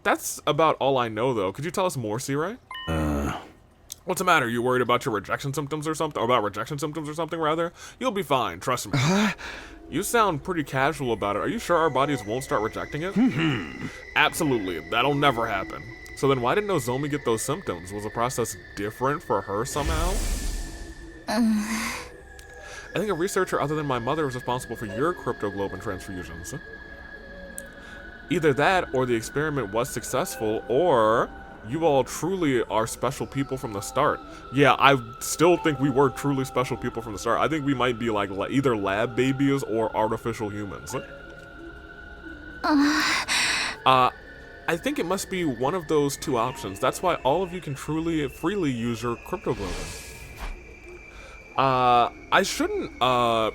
That's about all I know, though. Could you tell us more, C-Ray? What's the matter? You worried about your rejection symptoms or something? Or about rejection symptoms or something, rather? You'll be fine, trust me. You sound pretty casual about it. Are you sure our bodies won't start rejecting it? Absolutely. That'll never happen. So then why didn't Nozomi get those symptoms? Was the process different for her somehow? I think a researcher other than my mother was responsible for your cryptoglobin transfusions. Either that, or the experiment was successful, or you all truly are special people from the start. Yeah, I still think we were truly special people from the start. I think we might be like either lab babies or artificial humans. I think it must be one of those two options. That's why all of you can freely use your cryptoglobin. I shouldn't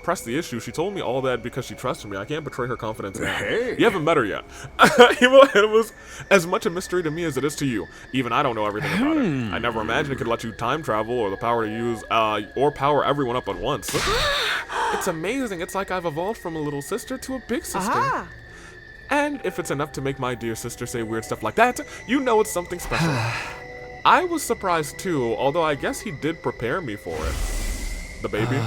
press the issue. She told me all that because she trusted me. I can't betray her confidence now. Hey. You haven't met her yet. Evil Animus, as much a mystery to me as it is to you. Even I don't know everything about it. I never imagined it could let you time travel or the power to use, or power everyone up at once. It's amazing. It's like I've evolved from a little sister to a big sister. And if it's enough to make my dear sister say weird stuff like that, you know it's something special. I was surprised too, although I guess he did prepare me for it. The baby.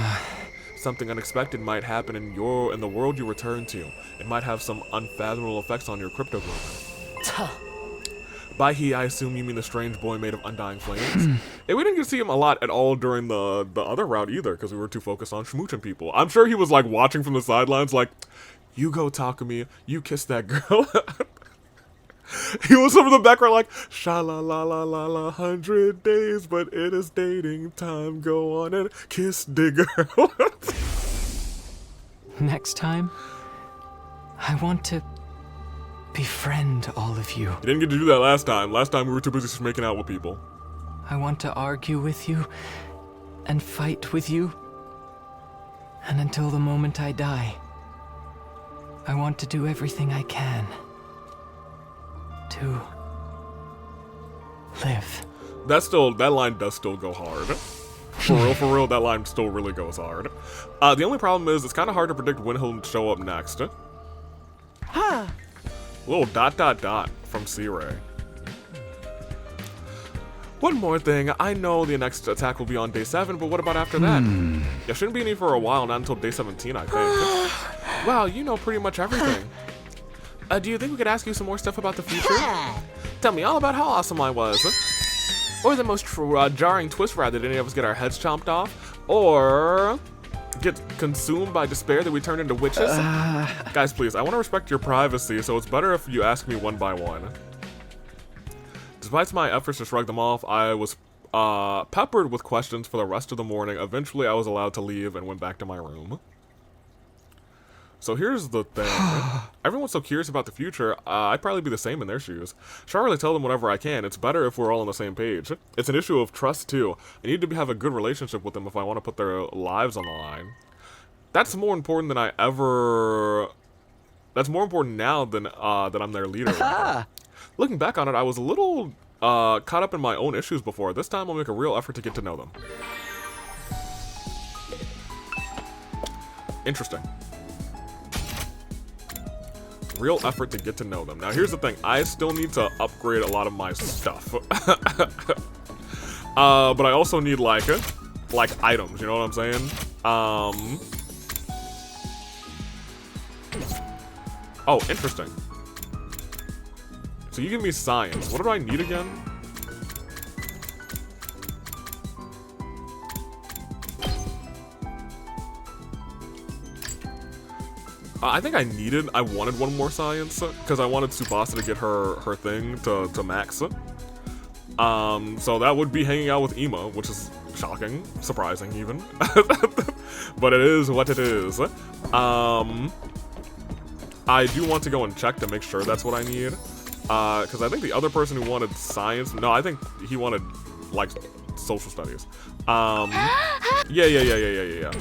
Something unexpected might happen in the world you return to. It might have some unfathomable effects on your cryptoglobin. By he, I assume you mean the strange boy made of undying flames. And we didn't get to see him a lot at all during the other route either, because we were too focused on schmooching people. I'm sure he was like watching from the sidelines, like, you go Takumi, you kiss that girl. He was over the background like, sha-la-la-la-la-la, 100 days, but it is dating time. Go on and kiss the girl. Next time, I want to befriend all of you. You didn't get to do that last time. Last time we were too busy just making out with people. I want to argue with you and fight with you. And until the moment I die, I want to do everything I can to live. That line does still go hard. For real, that line still really goes hard. The only problem is it's kind of hard to predict when he'll show up next. Little ... from C-Ray. One more thing, I know the next attack will be on day 7, but what about after that? There shouldn't be any for a while, not until day 17, I think. Wow, you know pretty much everything. Do you think we could ask you some more stuff about the future? Tell me all about how awesome I was. Or the most jarring twist ride that any of us get our heads chomped off. Or get consumed by despair that we turn into witches. Guys, please, I want to respect your privacy, so it's better if you ask me one by one. Despite my efforts to shrug them off, I was peppered with questions for the rest of the morning. Eventually, I was allowed to leave and went back to my room. So here's the thing. Everyone's so curious about the future, I'd probably be the same in their shoes. Sure, I really tell them whatever I can. It's better if we're all on the same page. It's an issue of trust, too. I need to have a good relationship with them if I want to put their lives on the line. That's more important than I ever... That's more important now than that I'm their leader. Looking back on it, I was a little caught up in my own issues before. This time, I'll make a real effort to get to know them. Interesting. Real effort to get to know them. Now, here's the thing. I still need to upgrade a lot of my stuff. But I also need, like items, you know what I'm saying? Oh, interesting. So you give me science. What do I need again? I think I wanted one more science, because I wanted Tsubasa to get her thing to max. So that would be hanging out with Ima, which is shocking, surprising even. But it is what it is. I do want to go and check to make sure that's what I need. Because I think the other person who wanted science, no, I think he wanted, like, social studies. Yeah.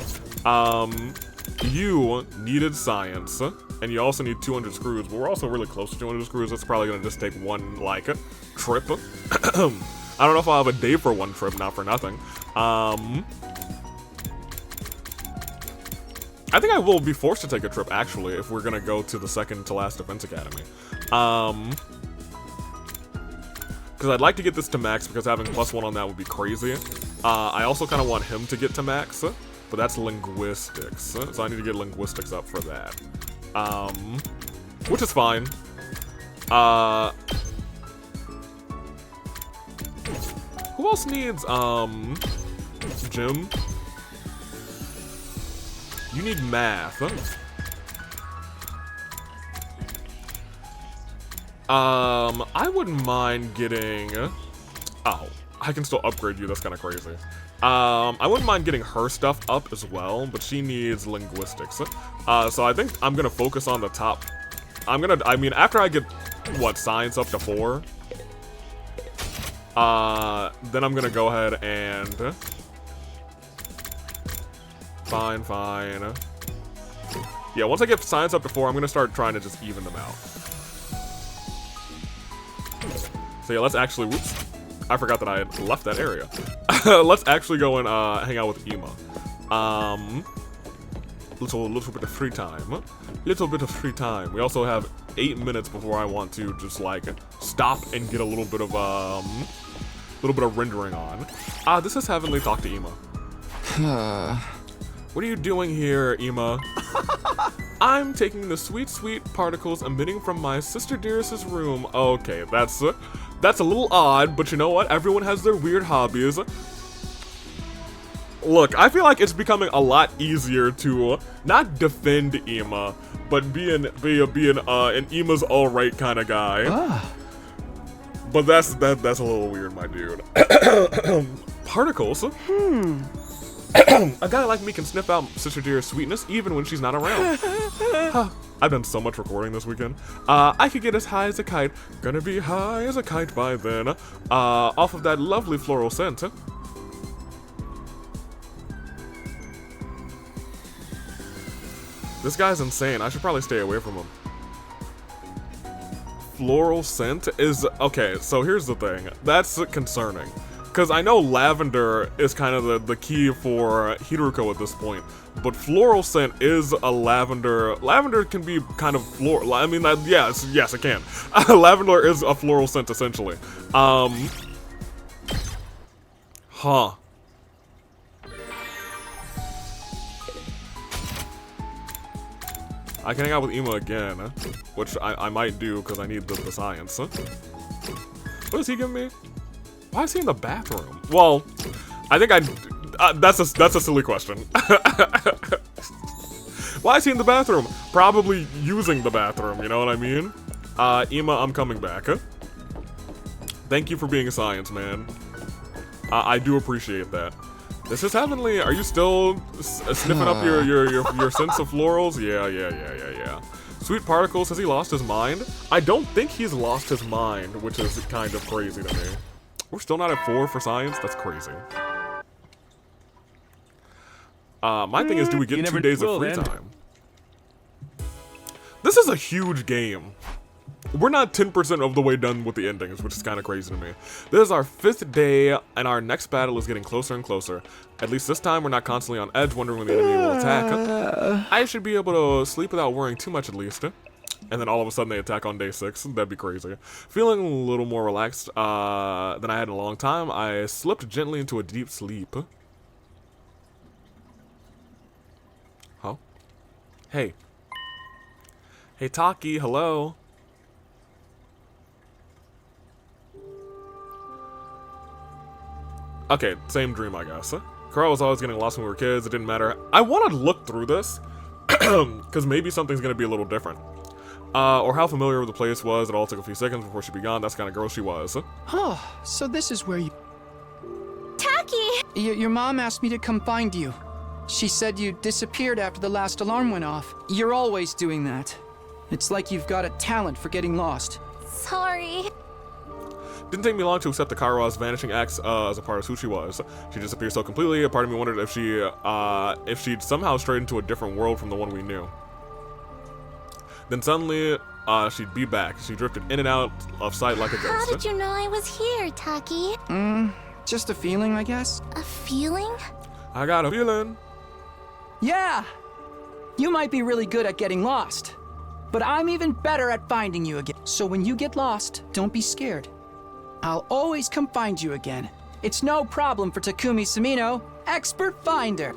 You needed science. And you also need 200 screws, but we're also really close to 200 screws. That's probably gonna just take one, like, trip. I don't know if I'll have a day for one trip, not for nothing. I think I will be forced to take a trip, actually, if we're gonna go to the second to last Defense Academy. Because I'd like to get this to max, because having +1 on that would be crazy. I also kind of want him to get to max, but that's linguistics. So I need to get linguistics up for that. Which is fine. Who else needs, gym? You need math. I wouldn't mind getting... Oh, I can still upgrade you, that's kind of crazy. I wouldn't mind getting her stuff up as well, but she needs linguistics. So I think I'm gonna focus on the top. I mean, after I get, what, science up to 4? Then I'm gonna go ahead and... Fine. Yeah, once I get science up to 4, I'm gonna start trying to just even them out. So yeah, let's actually, whoops. I forgot that I had left that area. Let's actually go and hang out with Ema. Little bit of free time. Little bit of free time. We also have 8 minutes before I want to just like stop and get a little bit of rendering on. This is Heavenly. Talk to Ema. What are you doing here, Ema? I'm taking the sweet, sweet particles emitting from my sister Dearest's room. Okay, that's a little odd, but you know what? Everyone has their weird hobbies. Look, I feel like it's becoming a lot easier to not defend Ema, but be an Ema's alright kind of guy. But that's a little weird, my dude. Particles? A guy like me can sniff out Sister Dearest's sweetness even when she's not around. I've done so much recording this weekend. I could get as high as a kite. Gonna be high as a kite by then. Off of that lovely floral scent. This guy's insane. I should probably stay away from him. Floral scent is... Okay, so here's the thing. That's concerning. Because I know lavender is kind of the key for Hiruko at this point, but floral scent is a lavender. Lavender can be kind of floral. I mean, yes, it can. Lavender is a floral scent essentially. Huh. I can hang out with Ema again, which I might do because I need the science. What does he give me? Why is he in the bathroom? Well, I think that's a silly question. Why is he in the bathroom? Probably using the bathroom, you know what I mean? Ema, I'm coming back. Thank you for being a science man. I do appreciate that. This is Heavenly. Are you still sniffing up your sense of florals? Yeah. Sweet particles. Has he lost his mind? I don't think he's lost his mind, which is kind of crazy to me. We're still not at 4 for science? That's crazy. My thing is, do we get 2 days of free time? This is a huge game. We're not 10% of the way done with the endings, which is kind of crazy to me. This is our 5th day, and our next battle is getting closer and closer. At least this time, we're not constantly on edge, wondering when the enemy will attack. I should be able to sleep without worrying too much, at least. And then all of a sudden they attack on day 6. That'd be crazy. Feeling a little more relaxed than I had in a long time, I slipped gently into a deep sleep. Huh? Hey. Hey, Taki, hello? Okay, same dream, I guess. Carl was always getting lost when we were kids. It didn't matter. I want to look through this, because maybe something's going to be a little different. Or how familiar the place was. It all took a few seconds before she'd be gone. That's the kind of girl she was. Huh, so this is where you... Taki! Your mom asked me to come find you. She said you disappeared after the last alarm went off. You're always doing that. It's like you've got a talent for getting lost. Sorry. Didn't take me long to accept the Kairos vanishing acts as a part of who she was. She disappeared so completely, a part of me wondered if she'd somehow strayed into a different world from the one we knew. Then suddenly, she'd be back. She drifted in and out of sight like a How ghost. did you know I was here, Taki? Just a feeling, I guess. A feeling? I got a feeling. Yeah! You might be really good at getting lost, but I'm even better at finding you again. So when you get lost, don't be scared. I'll always come find you again. It's no problem for Takumi Sumino, expert finder.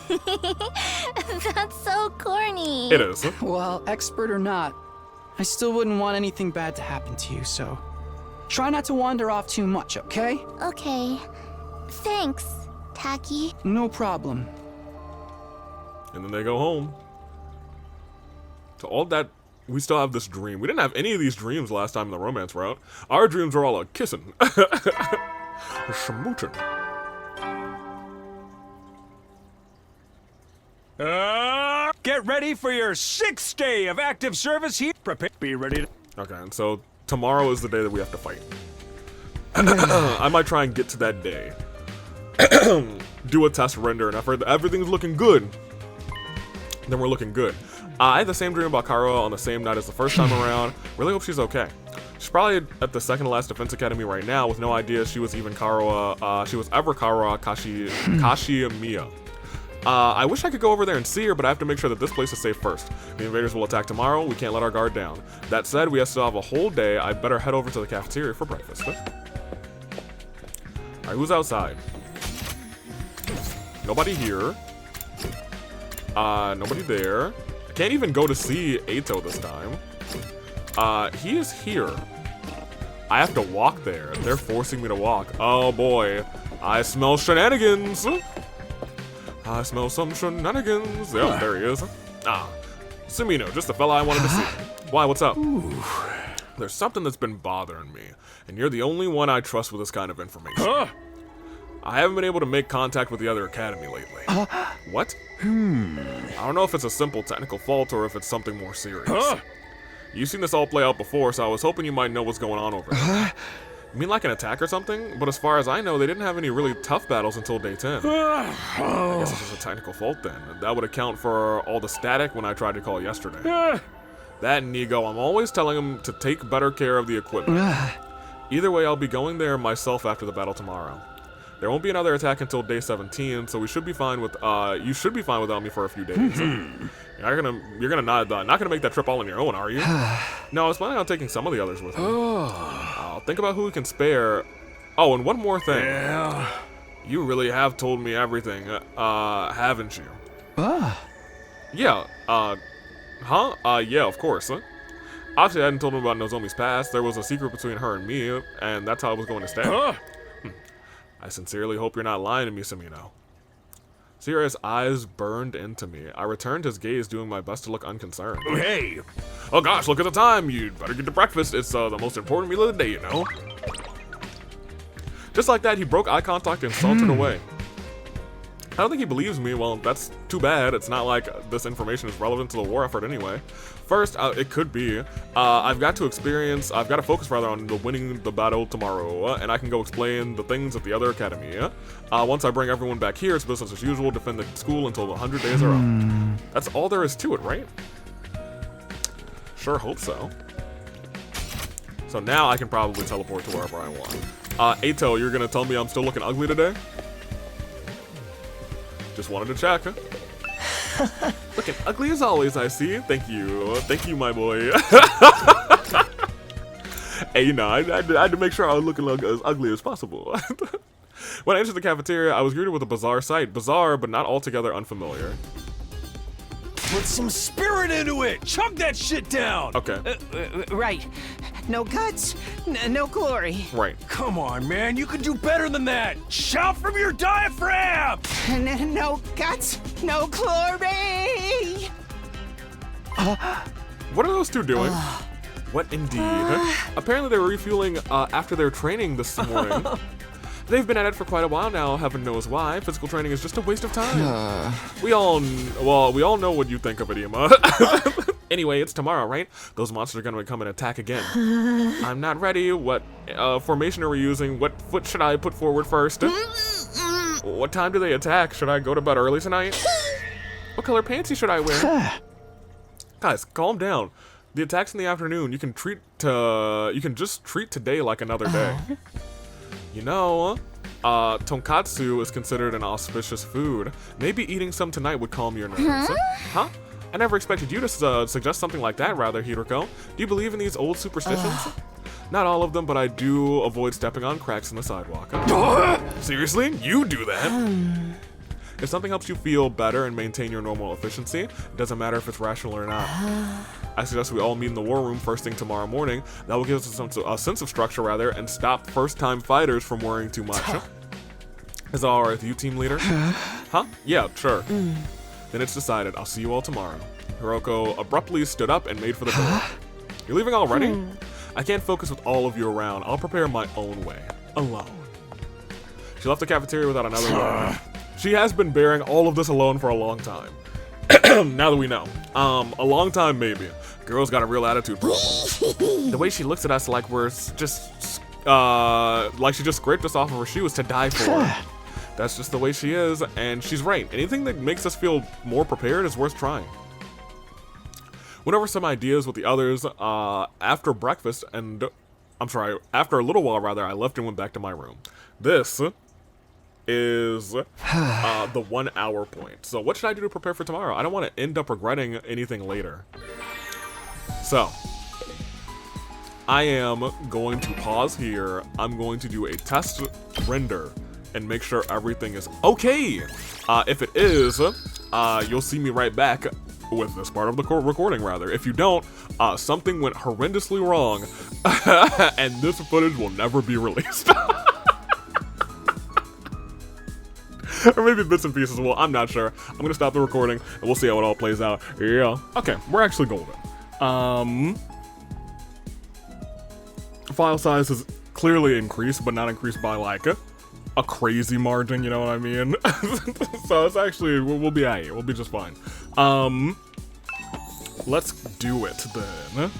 That's so corny. It is. Well, expert or not, I still wouldn't want anything bad to happen to you, so try not to wander off too much, okay? Okay. Thanks, Taki. No problem. And then they go home. So all that, we still have this dream. We didn't have any of these dreams last time in the romance route. Our dreams were all a kissing. Schmooching. Get ready for your 6th day of active service here. Prepare. Be ready to... Okay, and so tomorrow is the day that we have to fight. I might try and get to that day. Do a test render, and if everything's looking good, then we're looking good. I had the same dream about Karuha on the same night as the first time around. Really hope she's okay. She's probably at the second to last defense academy right now with no idea she was even Karuha. She was ever Karuha Kashimiya. I wish I could go over there and see her, but I have to make sure that this place is safe first. The invaders will attack tomorrow. We can't let our guard down. That said, we still have a whole day. I better head over to the cafeteria for breakfast. Alright, who's outside? Nobody here. Nobody there. I can't even go to see Eito this time. He is here. I have to walk there. They're forcing me to walk. Oh boy. I smell shenanigans. I smell some shenanigans. Yep, there he is. Ah, Sumino, just the fella I wanted to see. Why, what's up? Ooh. There's something that's been bothering me, and you're the only one I trust with this kind of information. I haven't been able to make contact with the other academy lately. What? I don't know if it's a simple technical fault or if it's something more serious. You've seen this all play out before, so I was hoping you might know what's going on over there. You mean like an attack or something? But as far as I know, they didn't have any really tough battles until day 10. I guess it's just a technical fault then. That would account for all the static when I tried to call yesterday. That and Nigo, I'm always telling him to take better care of the equipment. Either way, I'll be going there myself after the battle tomorrow. There won't be another attack until day 17, so we should be fine with, you should be fine without me for a few days. You're not gonna make that trip all on your own, are you? No, I was planning on taking some of the others with me. I'll think about who we can spare. Oh, and one more thing. Yeah. You really have told me everything, haven't you? Yeah, yeah, of course. Obviously, I hadn't told him about Nozomi's past. There was a secret between her and me, and that's how it was going to stay. I sincerely hope you're not lying to me, Sumino. Sierra's eyes burned into me. I returned his gaze, doing my best to look unconcerned. Hey! Oh gosh, look at the time. You'd better get to breakfast. It's the most important meal of the day, you know. Just like that, he broke eye contact and sauntered away. I don't think he believes me. Well, that's too bad. It's not like this information is relevant to the war effort anyway. First, it could be. I've got to focus rather on winning the battle tomorrow, and I can go explain the things at the other academy. Once I bring everyone back here, it's business as usual, defend the school until the 100 days are up. That's all there is to it, right? Sure hope so. So now I can probably teleport to wherever I want. Eito, you're gonna tell me I'm still looking ugly today? Just wanted to check. Looking ugly as always, I see. Thank you, my boy. Hey, you know, I had to make sure I was looking as ugly as possible. When I entered the cafeteria, I was greeted with a bizarre sight. Bizarre, but not altogether unfamiliar. Put some spirit into it! Chug that shit down! Okay. Right. No guts, no glory. Right. Come on, man, you can do better than that! Shout from your diaphragm! No guts, no glory! What are those two doing? What indeed? Apparently they were refueling after their training this morning. They've been at it for quite a while now, heaven knows why. Physical training is just a waste of time. We all know what you think of it, Ima. Anyway, it's tomorrow, right? Those monsters are gonna come and attack again. I'm not ready. What formation are we using? What foot should I put forward first? What time do they attack? Should I go to bed early tonight? What color panty should I wear? Guys, calm down. The attacks in the afternoon, you can just treat today like another day. You know, tonkatsu is considered an auspicious food. Maybe eating some tonight would calm your nerves. Huh? I never expected you to suggest something like that, rather, Hiroko. Do you believe in these old superstitions? Not all of them, but I do avoid stepping on cracks in the sidewalk. Seriously? You do that? If something helps you feel better and maintain your normal efficiency, it doesn't matter if it's rational or not. I suggest we all meet in the war room first thing tomorrow morning. That will give us a sense of structure, rather, and stop first-time fighters from worrying too much. Is that alright with you, team leader? Huh? Yeah, sure. Then it's decided. I'll see you all tomorrow. Hiroko abruptly stood up and made for the door. You're leaving already? I can't focus with all of you around. I'll prepare my own way. Alone. She left the cafeteria without another word. She has been bearing all of this alone for a long time. Now that we know. A long time maybe. Girl's got a real attitude problem. The way she looks at us like we're just, like she just scraped us off of her shoes to die for. That's just the way she is, and she's right. Anything that makes us feel more prepared is worth trying. Went over some ideas with the others after breakfast, and after a little while rather, I left and went back to my room. This is the 1 hour point. So what should I do to prepare for tomorrow? I don't want to end up regretting anything later. So I am going to pause here. I'm going to do a test render and make sure everything is okay. If it is, you'll see me right back with this part of the recording, rather. If you don't, something went horrendously wrong, and this footage will never be released. Or maybe bits and pieces will, I'm not sure. I'm gonna stop the recording, and we'll see how it all plays out. Yeah. Okay, we're actually golden. File size is clearly increased, but not increased by, like, a crazy margin, you know what I mean? So it's actually, we'll be alright, we'll be just fine. Let's do it then.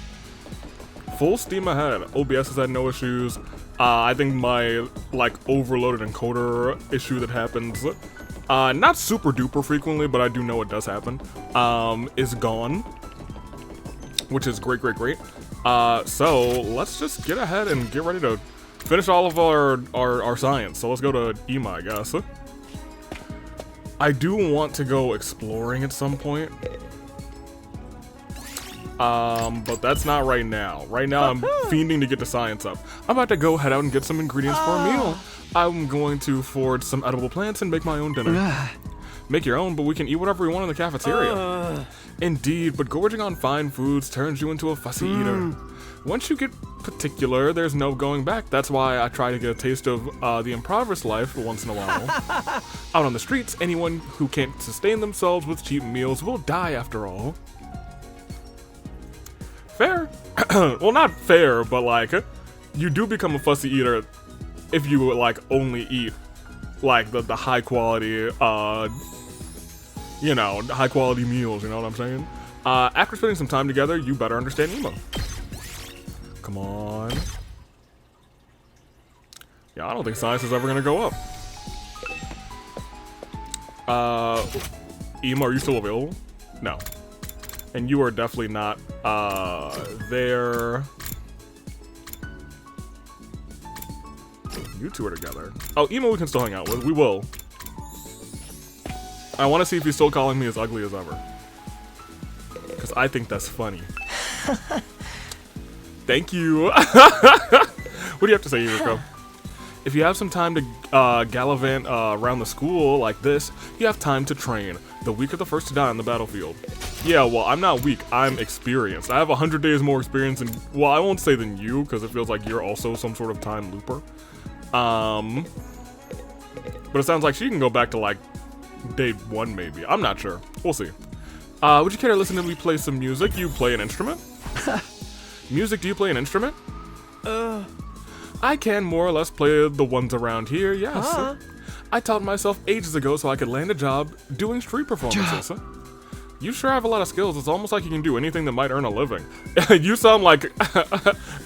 Full steam ahead. OBS has had no issues. I think my, like, overloaded encoder issue that happens, not super duper frequently, but I do know it does happen, is gone. Which is great, great, great. So let's just get ahead and get ready to finish all of our science. So let's go to EMA, I guess. I do want to go exploring at some point. But that's not right now. Right now, I'm fiending to get the science up. I'm about to go head out and get some ingredients for a meal. I'm going to forage some edible plants and make my own dinner. Make your own, but we can eat whatever we want in the cafeteria. Indeed, but gorging on fine foods turns you into a fussy eater. Once you get particular, there's no going back. That's why I try to get a taste of the impoverished life once in a while. Out on the streets, anyone who can't sustain themselves with cheap meals will die after all. Fair. Well, not fair, but like, you do become a fussy eater if you like only eat like the high quality, you know, high quality meals, you know what I'm saying? After spending some time together, you better understand emo. Come on. Yeah, I don't think science is ever gonna go up. Emo, are you still available? No. And you are definitely not, there. You two are together. Oh, Emo we can still hang out with. We will. I want to see if he's still calling me as ugly as ever. Because I think that's funny. Thank you. What do you have to say, Yuriko? If you have some time to gallivant around the school like this, you have time to train. The weak are the first to die on the battlefield. Yeah, well, I'm not weak. I'm experienced. I have 100 days more experience than, well, I won't say than you, because it feels like you're also some sort of time looper. But it sounds like she can go back to, like, day 1, maybe. I'm not sure. We'll see. Would you care to listen to me play some music? You play an instrument? Music, do you play an instrument? I can more or less play the ones around here, yes. I taught myself ages ago so I could land a job doing street performances. You sure have a lot of skills. It's almost like you can do anything that might earn a living. You sound like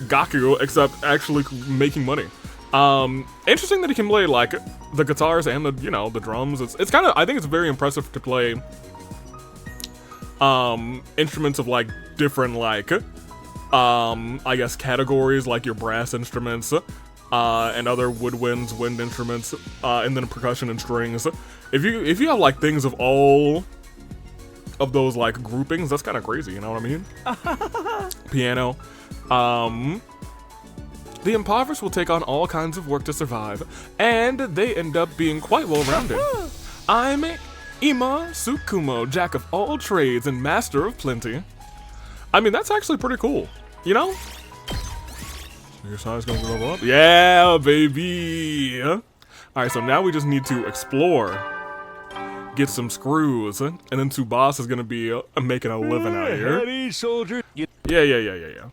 Gaku, except actually making money. Interesting that he can play like the guitars and the, you know, the drums. It's kind of, I think it's very impressive to play instruments of like different like I guess categories, like your brass instruments and other woodwinds, wind instruments, and then percussion and strings. If you have like things of all of those like groupings, that's kind of crazy, you know what I mean? Piano. The impoverished will take on all kinds of work to survive, and they end up being quite well-rounded. I'm Ima Tsukumo, jack of all trades and master of plenty. I mean, that's actually pretty cool, you know? Your size gonna go up? Yeah, baby! Alright, so now we just need to explore, get some screws, and then Tsubasa is gonna be making a living out here. Heady, soldier. Yeah.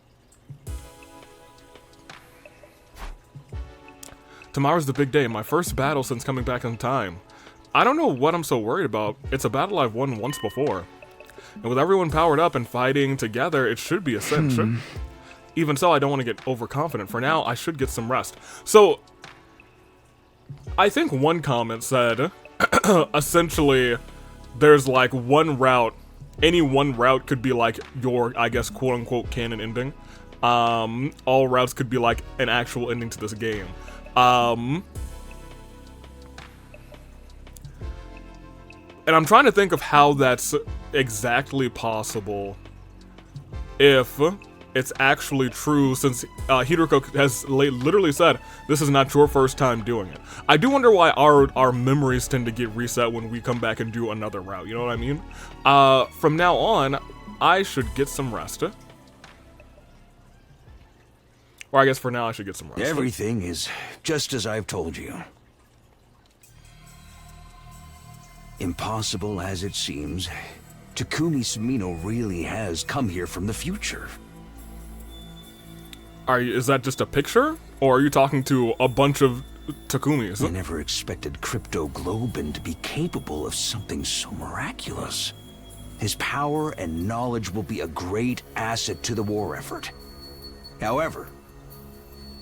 Tomorrow's the big day, my first battle since coming back in time. I don't know what I'm so worried about. It's a battle I've won once before. And with everyone powered up and fighting together, it should be a cinch. Even so, I don't want to get overconfident. For now, I should get some rest. So, I think one comment said, essentially, there's like one route. Any one route could be like your, I guess, quote-unquote canon ending. All routes could be like an actual ending to this game. And I'm trying to think of how that's exactly possible if it's actually true, since Hideko has literally said this is not your first time doing it. I do wonder why our memories tend to get reset when we come back and do another route, you know what I mean? From now on, I should get some rest. Or I guess for now I should get some rest. Everything is just as I've told you. Impossible as it seems, Takumi Sumino really has come here from the future. Is that just a picture? Or are you talking to a bunch of Takumis? I never expected Crypto Globin to be capable of something so miraculous. His power and knowledge will be a great asset to the war effort. However,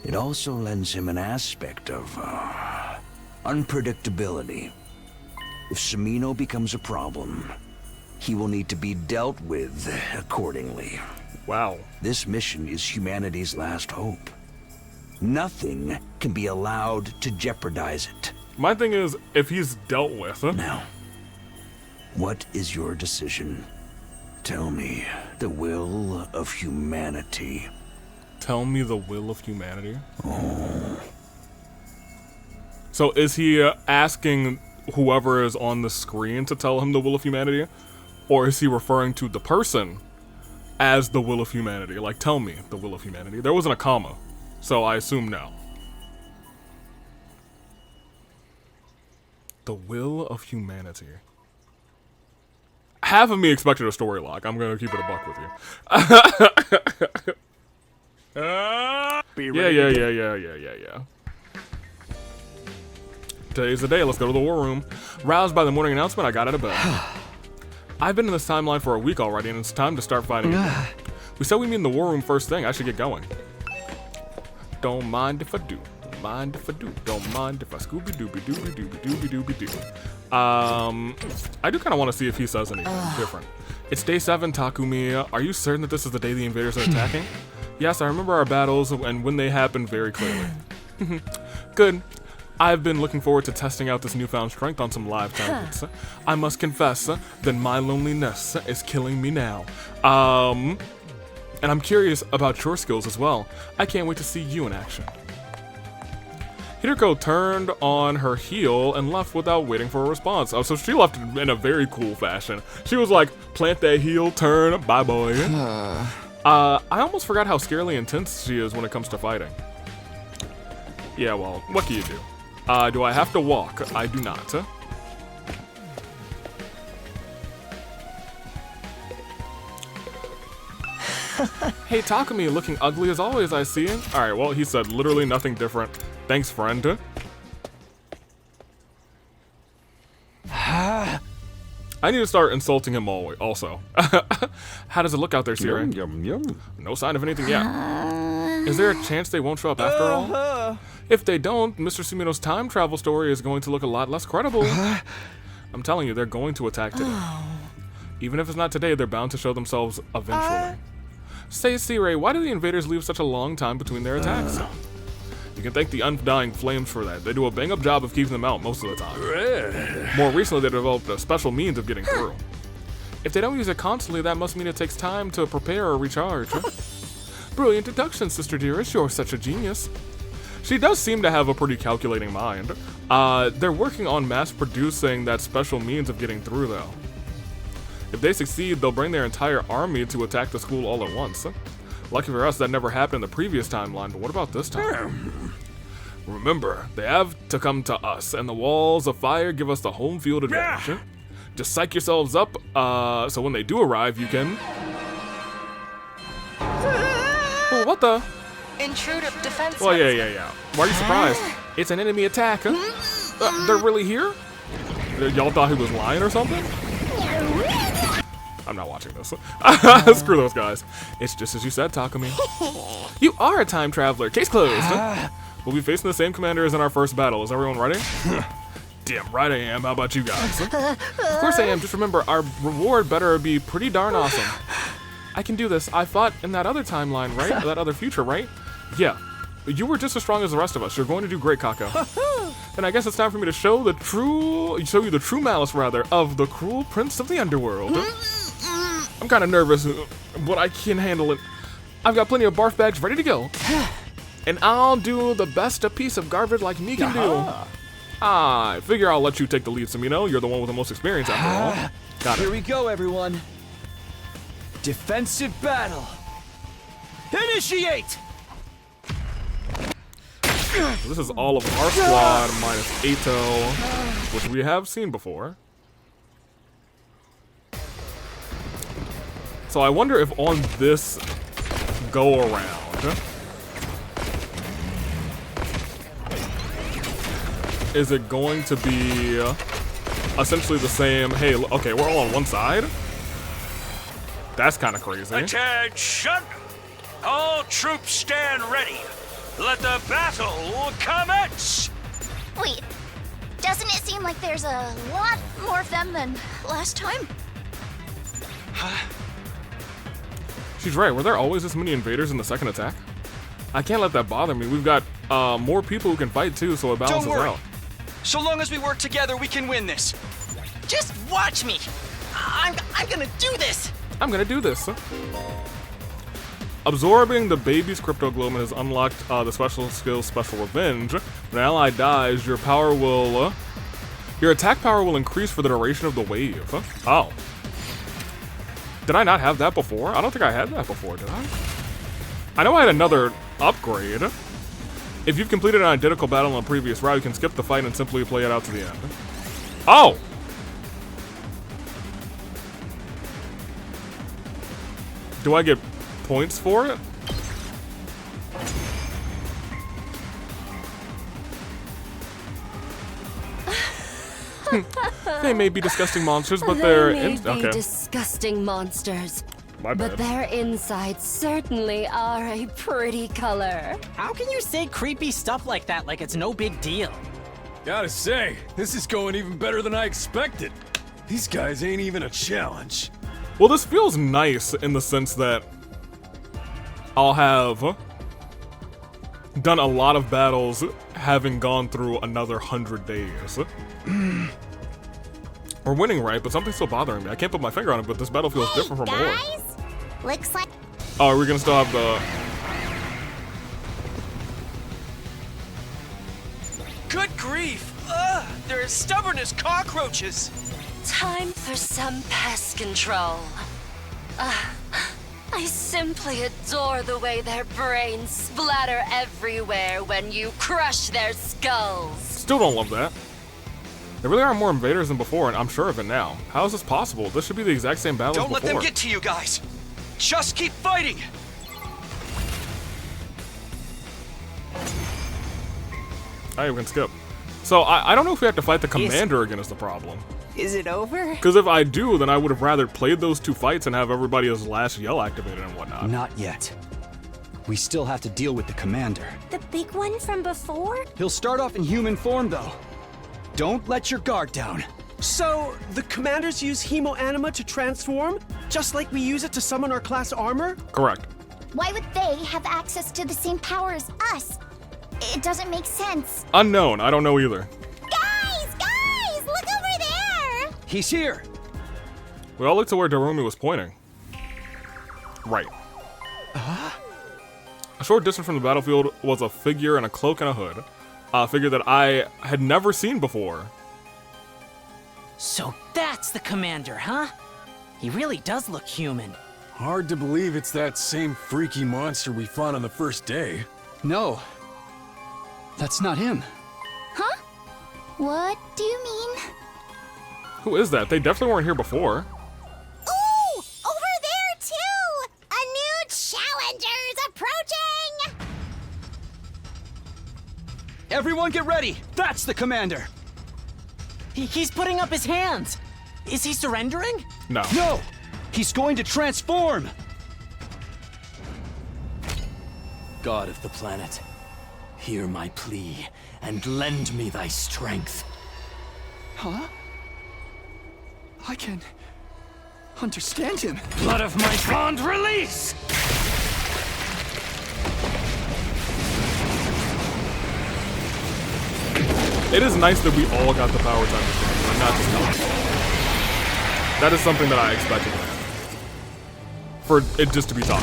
it also lends him an aspect of unpredictability. If Sumino becomes a problem, he will need to be dealt with accordingly. Wow. This mission is humanity's last hope. Nothing can be allowed to jeopardize it. My thing is, if he's dealt with... Now, what is your decision? Tell me the will of humanity. Tell me the will of humanity? Oh. So is he asking whoever is on the screen to tell him the will of humanity? Or is he referring to the person as the will of humanity? Like, tell me the will of humanity. There wasn't a comma, so I assume no. The will of humanity. Half of me expected a story lock. I'm gonna keep it a buck with you. Yeah. Today's the day. Let's go to the war room. Roused by the morning announcement, I got out of bed. I've been in this timeline for a week already, and it's time to start fighting again. We said we meet in the war room first thing. I should get going. Don't mind if I do. Don't mind if I do. Don't mind if I Scooby-Dooby-Dooby-Dooby-Dooby-Dooby-Doo. I do kind of want to see if he says anything different. It's day 7, Takumi. Are you certain that this is the day the invaders are attacking? Yes, I remember our battles and when they happened very clearly. Good. I've been looking forward to testing out this newfound strength on some live targets. I must confess that my loneliness is killing me now. And I'm curious about your skills as well. I can't wait to see you in action. Hideko turned on her heel and left without waiting for a response. Oh, so she left in a very cool fashion. She was like, plant that heel, turn, bye boy. I almost forgot how scarily intense she is when it comes to fighting. Yeah, well, what can you do? Do I have to walk? I do not. Hey, Takumi, looking ugly as always, I see. Alright, well, he said literally nothing different. Thanks, friend. I need to start insulting him also. How does it look out there, Siri? No sign of anything yet. Is there a chance they won't show up after all? If they don't, Mr. Sumino's time travel story is going to look a lot less credible. I'm telling you, they're going to attack today. Even if it's not today, they're bound to show themselves eventually. Say, C-Ray, why do the invaders leave such a long time between their attacks? You can thank the Undying Flames for that. They do a bang-up job of keeping them out most of the time. More recently, they developed a special means of getting through. If they don't use it constantly, that must mean it takes time to prepare or recharge. Brilliant deduction, Sister Dearest. You're such a genius. She does seem to have a pretty calculating mind. They're working on mass-producing that special means of getting through, though. If they succeed, they'll bring their entire army to attack the school all at once. Lucky for us, that never happened in the previous timeline, but what about this time? Remember, they have to come to us, and the walls of fire give us the home field advantage. Just psych yourselves up, so when they do arrive, you can... Oh, what the? Intruder defense. Well, yeah. Why are you surprised? It's an enemy attack, huh? They're really here? Y'all thought he was lying or something? I'm not watching this. Screw those guys. It's just as you said, Takumi. You are a time traveler. Case closed. We'll be facing the same commander as in our first battle. Is everyone ready? Damn right I am. How about you guys? Of course I am. Just remember, our reward better be pretty darn awesome. I can do this. I fought in that other timeline, right? That other future, right? Yeah. You were just as strong as the rest of us. You're going to do great, Kako. And I guess it's time for me to show you the true malice, rather, of the cruel prince of the underworld. I'm kind of nervous, but I can handle it. I've got plenty of barf bags ready to go. And I'll do the best a piece of garbage like me can do. I figure I'll let you take the lead, so you know you're the one with the most experience after all. Got it. Here we go, everyone. Defensive battle. Initiate! This is all of our squad minus Ato, which we have seen before. So I wonder if on this go around, is it going to be essentially the same? Hey, okay, we're all on one side. That's kind of crazy. Attention! All troops stand ready. Let the battle commence! Wait, doesn't it seem like there's a lot more of them than last time? She's right. Were there always this many invaders in the second attack? I can't let that bother me. We've got more people who can fight too, so it balances Don't worry. out. So long as we work together, we can win this. Just watch me. I'm gonna do this. I'm gonna do this. Absorbing the baby's crypto globin has unlocked the special skill Special Revenge. When an ally dies, your attack power will increase for the duration of the wave. Oh. Did I not have that before? I don't think I had that before, did I? I know I had another upgrade. If you've completed an identical battle on a previous route, you can skip the fight and simply play it out to the end. Oh! Do I get points for it? They may be disgusting monsters, but they're okay. Disgusting monsters. My bad. But their insides certainly are a pretty color. How can you say creepy stuff like that like it's no big deal? Gotta say, this is going even better than I expected. These guys ain't even a challenge. Well, this feels nice in the sense that I'll have done a lot of battles having gone through another 100 days. We're winning, right? But something's still bothering me. I can't put my finger on it, but this battle feels different from before. Looks like... Oh, are we gonna still have the... Good grief! Ugh, they're as stubborn as cockroaches. Time for some pest control. I simply adore the way their brains splatter everywhere when you crush their skulls. Still don't love that. There really are more invaders than before, and I'm sure of it now. How is this possible? This should be the exact same battle as Don't before. let them get to you guys. Just keep fighting. Alright, we can skip. So, I don't know if we have to fight the commander again is the problem. Is it over? Because if I do, then I would have rather played those two fights and have everybody's last yell activated and whatnot. Not yet. We still have to deal with the commander. The big one from before? He'll start off in human form, though. Don't let your guard down. So, the commanders use Hemo Anima to transform, just like we use it to summon our class armor? Correct. Why would they have access to the same power as us? It doesn't make sense. Unknown. I don't know either. Guys, look over there! He's here. We all looked to where Darumi was pointing. Right. A short distance from the battlefield was a figure in a cloak and a hood. A figure that I had never seen before. So that's the commander, huh? He really does look human. Hard to believe it's that same freaky monster we fought on the first day. No. That's not him. Huh? What do you mean? Who is that? They definitely weren't here before. Ooh! Over there, too! A new challenger's approaching! Everyone get ready! That's the commander! He's putting up his hands! Is he surrendering? No. No! He's going to transform! God of the planet, hear my plea and lend me thy strength. Huh? I can understand him. Blood of my fond release! It is nice that we all got the power to understand, like not just Helen. That is something that I expected. For it just to be taught.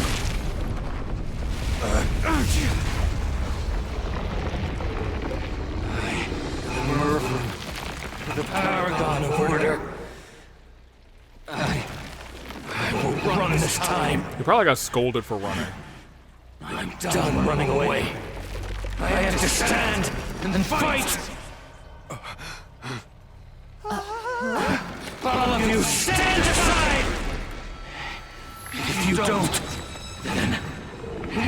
The paragon of order. I will run this time. He probably got scolded for running. I'm done running away. I have to stand and then fight. All of you, stand aside! If you don't, then,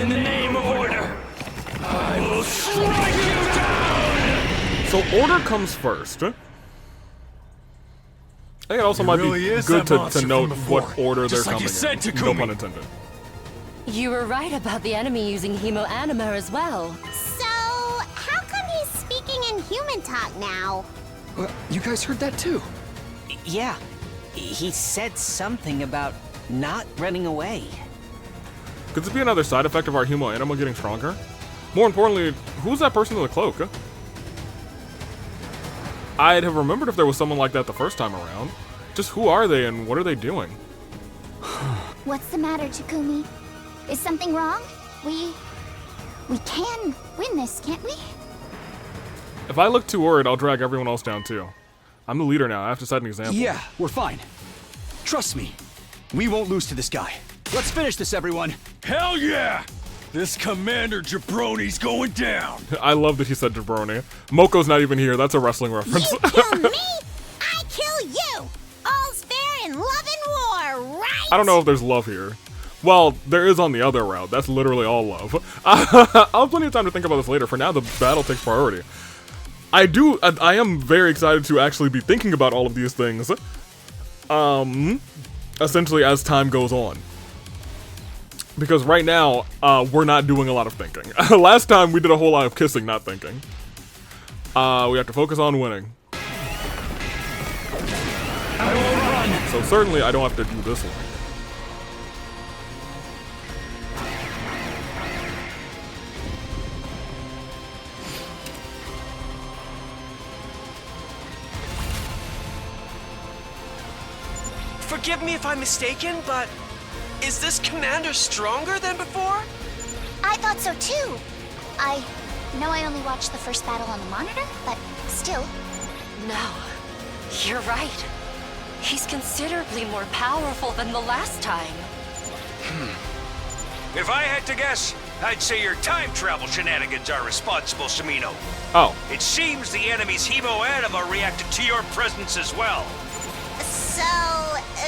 in the name of order, I will strike you down! So order comes first. I think it also It might really be is good that to monster note from before, what order they're just like coming you said, in. No Takumi. pun intended. You were right about the enemy using Hemo Anima as well. So, how come he's speaking in human talk now? You guys heard that too? Yeah. He said something about not running away. Could this be another side effect of our Hemo Anima getting stronger? More importantly, who's that person in the cloak? I'd have remembered if there was someone like that the first time around. Just who are they and what are they doing? What's the matter, Takumi? Is something wrong? We can win this, can't we? If I look too worried, I'll drag everyone else down too. I'm the leader now, I have to set an example. Yeah, we're fine. Trust me. We won't lose to this guy. Let's finish this, everyone. Hell yeah! This Commander Jabroni's going down! I love that he said jabroni. Moko's not even here, that's a wrestling reference. You kill me, I kill you! All's fair in love and war, right? I don't know if there's love here. Well, there is on the other route. That's literally all love. I'll have plenty of time to think about this later. For now, the battle takes priority. I am very excited to actually be thinking about all of these things. Essentially as time goes on. Because right now, we're not doing a lot of thinking. Last time, we did a whole lot of kissing, not thinking. We have to focus on winning. I will run! So certainly, I don't have to do this one. Forgive me if I'm mistaken, but is this commander stronger than before? I thought so too. I know I only watched the first battle on the monitor, but still. No, you're right. He's considerably more powerful than the last time. If I had to guess, I'd say your time travel shenanigans are responsible, Samino. Oh. It seems the enemy's Hemo Anima reacted to your presence as well. So,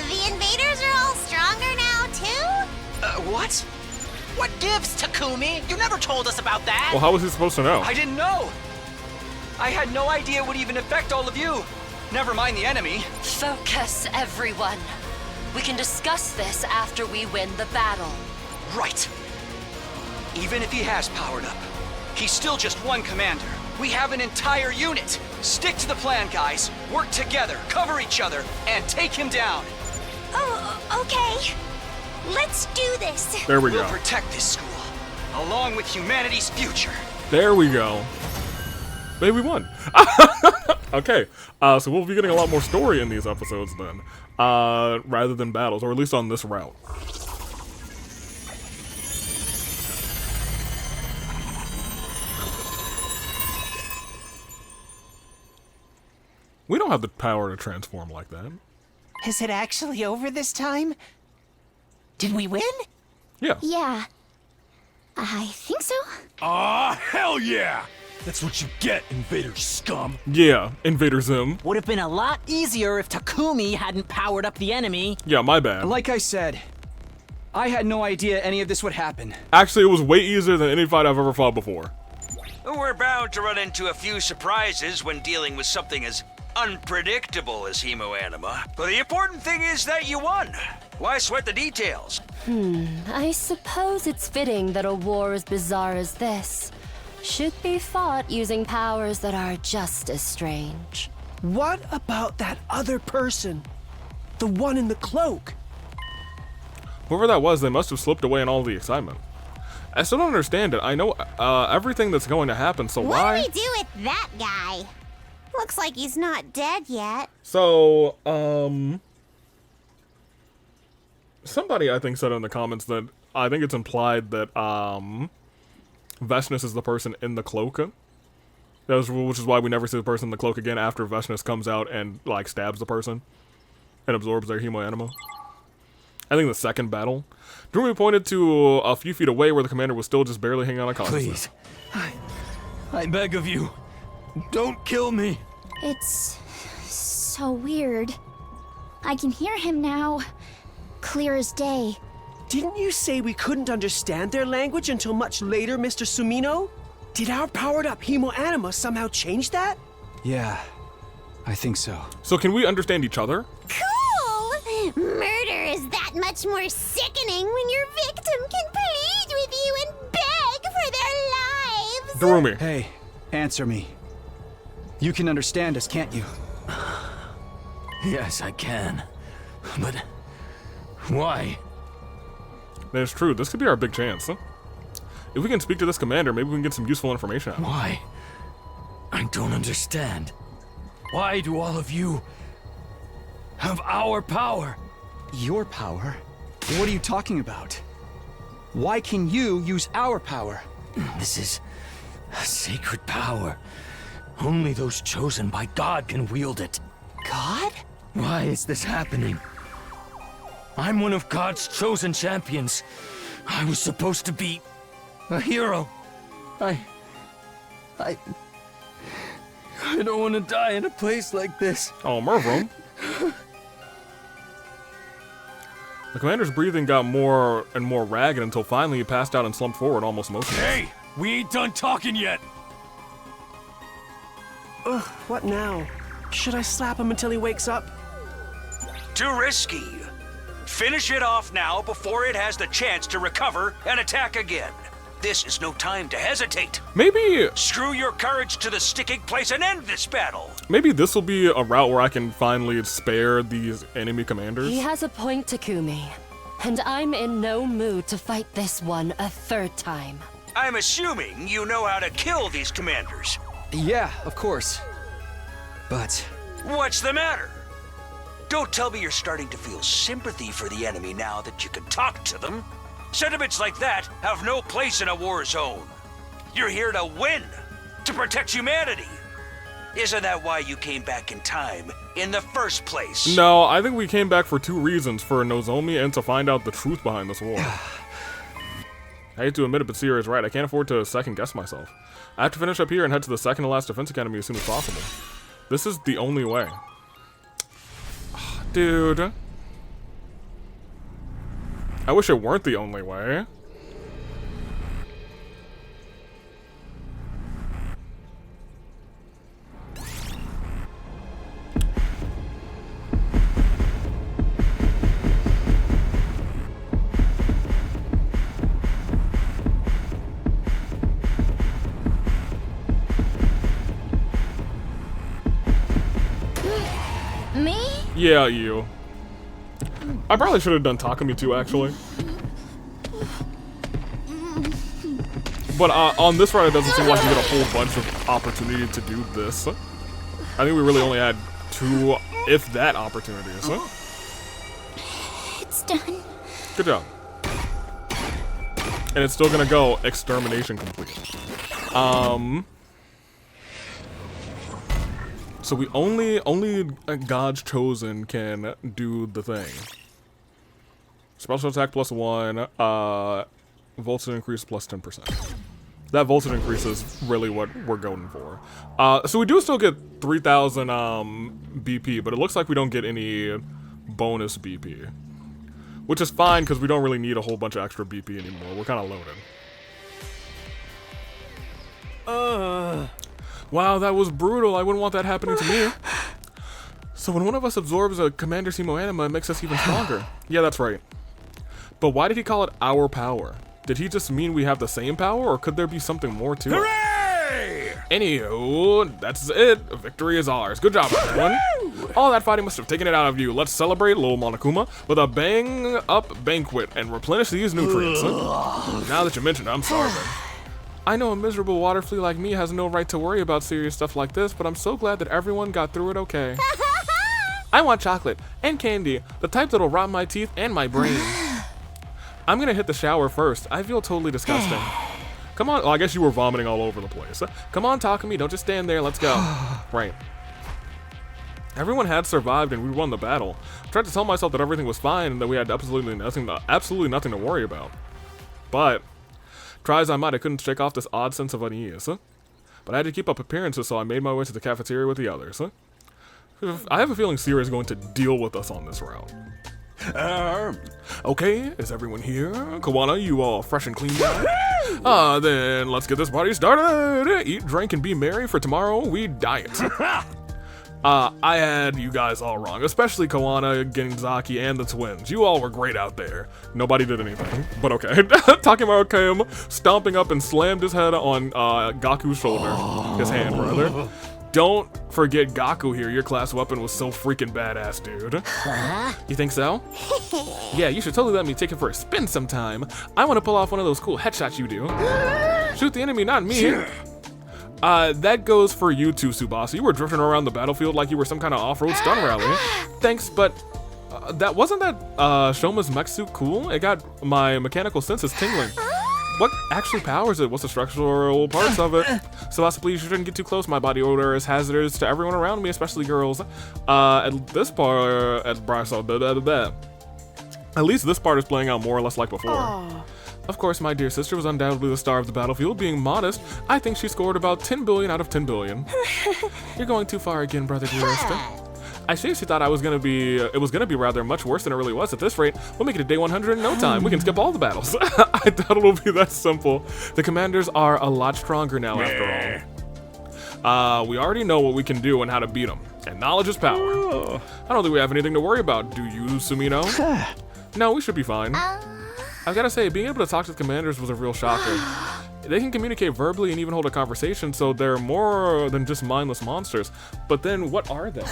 the invaders are all stronger now too? What? What gives, Takumi? You never told us about that! Well, how was he supposed to know? I didn't know! I had no idea it would even affect all of you. Never mind the enemy. Focus, everyone. We can discuss this after we win the battle. Right. Even if he has powered up, he's still just one commander. We have an entire unit. Stick to the plan, guys. Work together, cover each other, and take him down. Oh, okay. Let's do this. There we We'll go. protect this school, along with humanity's future. There we go. Maybe we won. Okay, so we'll be getting a lot more story in these episodes then, rather than battles, or at least on this route. We don't have the power to transform like that. Is it actually over this time? Did we win? Yeah. Yeah. I think so. Aw, hell yeah! That's what you get, Invader scum. Yeah, Invader Zim. Would have been a lot easier if Takumi hadn't powered up the enemy. Yeah, my bad. Like I said, I had no idea any of this would happen. Actually, it was way easier than any fight I've ever fought before. We're bound to run into a few surprises when dealing with something as unpredictable as Hemoanima. But the important thing is that you won. Why sweat the details? I suppose it's fitting that a war as bizarre as this should be fought using powers that are just as strange. What about that other person? The one in the cloak? Whoever that was, they must have slipped away in all the excitement. I still don't understand it. I know everything that's going to happen, so why? What do we do with that guy? Looks like he's not dead yet. So, somebody I think said in the comments that I think it's implied that Veshnus is the person in the cloak. Which is why we never see the person in the cloak again after Veshnus comes out and like stabs the person and absorbs their Hemoanima. I think the second battle. Drumi pointed to a few feet away where the commander was still just barely hanging on a consciousness. Please. I beg of you. Don't kill me. It's so weird. I can hear him now. Clear as day. Didn't you say we couldn't understand their language until much later, Mr. Sumino? Did our powered-up Hemoanima somehow change that? Yeah, I think so. So can we understand each other? Cool! Murder is that much more sickening when your victim can plead with you and beg for their lives! Drumi. Hey, answer me. You can understand us, can't you? Yes, I can. But why? That is true. This could be our big chance. Huh? If we can speak to this commander, maybe we can get some useful information out of him. Why? I don't understand. Why do all of you have our power? Your power? What are you talking about? Why can you use our power? This is a sacred power. Only those chosen by God can wield it. God? Why is this happening? I'm one of God's chosen champions. I was supposed to be a hero. I don't want to die in a place like this. Oh, Mervrum. The commander's breathing got more and more ragged until finally he passed out and slumped forward, almost motionless. Hey, we ain't done talking yet. Ugh, what now? Should I slap him until he wakes up? Too risky. Finish it off now before it has the chance to recover and attack again. This is no time to hesitate. Maybe... Screw your courage to the sticking place and end this battle. Maybe this will be a route where I can finally spare these enemy commanders. He has a point, Takumi. And I'm in no mood to fight this one a third time. I'm assuming you know how to kill these commanders. Yeah, of course. But... What's the matter? Don't tell me you're starting to feel sympathy for the enemy now that you can talk to them. Sentiments like that have no place in a war zone. You're here to win, to protect humanity. Isn't that why you came back in time in the first place? No, I think we came back for two reasons, for Nozomi and to find out the truth behind this war. I hate to admit it, but Sierra is right. I can't afford to second-guess myself. I have to finish up here and head to the second-to-last defense academy as soon as possible. This is the only way. Dude. I wish it weren't the only way. Yeah, you. I probably should have done Takumi too, actually. But on this run, it doesn't seem like we get a whole bunch of opportunity to do this. I think we really only had 2, if that, opportunities. It's done. Good job. And it's still gonna go extermination complete. So we only God's Chosen can do the thing. Special attack +1, voltage increase plus 10%. That voltage increase is really what we're going for. So we do still get 3,000 BP, but it looks like we don't get any bonus BP. Which is fine, because we don't really need a whole bunch of extra BP anymore. We're kind of loaded. Wow, that was brutal. I wouldn't want that happening to me. So when one of us absorbs a Commander's Hemoanima, it makes us even stronger. Yeah, that's right. But why did he call it our power? Did he just mean we have the same power, or could there be something more to it? Hooray! Anywho, that's it. Victory is ours. Good job, everyone. All that fighting must have taken it out of you. Let's celebrate, little Monokuma, with a bang-up banquet and replenish these nutrients. Now that you mentioned it, I'm sorry, man. I know a miserable water flea like me has no right to worry about serious stuff like this, but I'm so glad that everyone got through it okay. I want chocolate and candy, the type that'll rot my teeth and my brain. I'm gonna hit the shower first. I feel totally disgusting. Come on. Oh, I guess you were vomiting all over the place. Come on, Takumi. Don't just stand there. Let's go. Right. Everyone had survived and we won the battle. I tried to tell myself that everything was fine and that we had absolutely nothing to worry about. But try as I might, I couldn't shake off this odd sense of unease. But I had to keep up appearances, so I made my way to the cafeteria with the others. I have a feeling Sierra is going to deal with us on this route. Okay, is everyone here? Kawana, you all fresh and clean now? Then let's get this party started. Eat, drink, and be merry, for tomorrow we diet. I had you guys all wrong, especially Kawana, Genzaki, and the twins. You all were great out there. Nobody did anything, but okay. Takemaru came stomping up and slammed his head on Gaku's shoulder. His hand, rather. Don't forget Gaku here. Your class weapon was so freaking badass, dude. You think so? Yeah, you should totally let me take it for a spin sometime. I want to pull off one of those cool headshots you do. Shoot the enemy, not me. That goes for you too, Tsubasa. You were drifting around the battlefield like you were some kind of off-road stun rally. Thanks, but wasn't that Shoma's mech suit cool? It got my mechanical senses tingling. What actually powers it? What's the structural parts of it? Tsubasa, please, you shouldn't get too close. My body odor is hazardous to everyone around me, especially girls. At least this part is playing out more or less like before. Of course, my dear sister was undoubtedly the star of the battlefield. Being modest, I think she scored about 10 billion out of 10 billion. You're going too far again, brother dearest. I seriously thought it was gonna be rather much worse than it really was. At this rate, we'll make it to day 100 in no time. We can skip all the battles. I thought it'll be that simple. The commanders are a lot stronger now, after all. We already know what we can do and how to beat them. And knowledge is power. I don't think we have anything to worry about. Do you, Sumino? No, we should be fine. I've gotta say, being able to talk to the commanders was a real shocker. They can communicate verbally and even hold a conversation, so they're more than just mindless monsters. But then, what are they?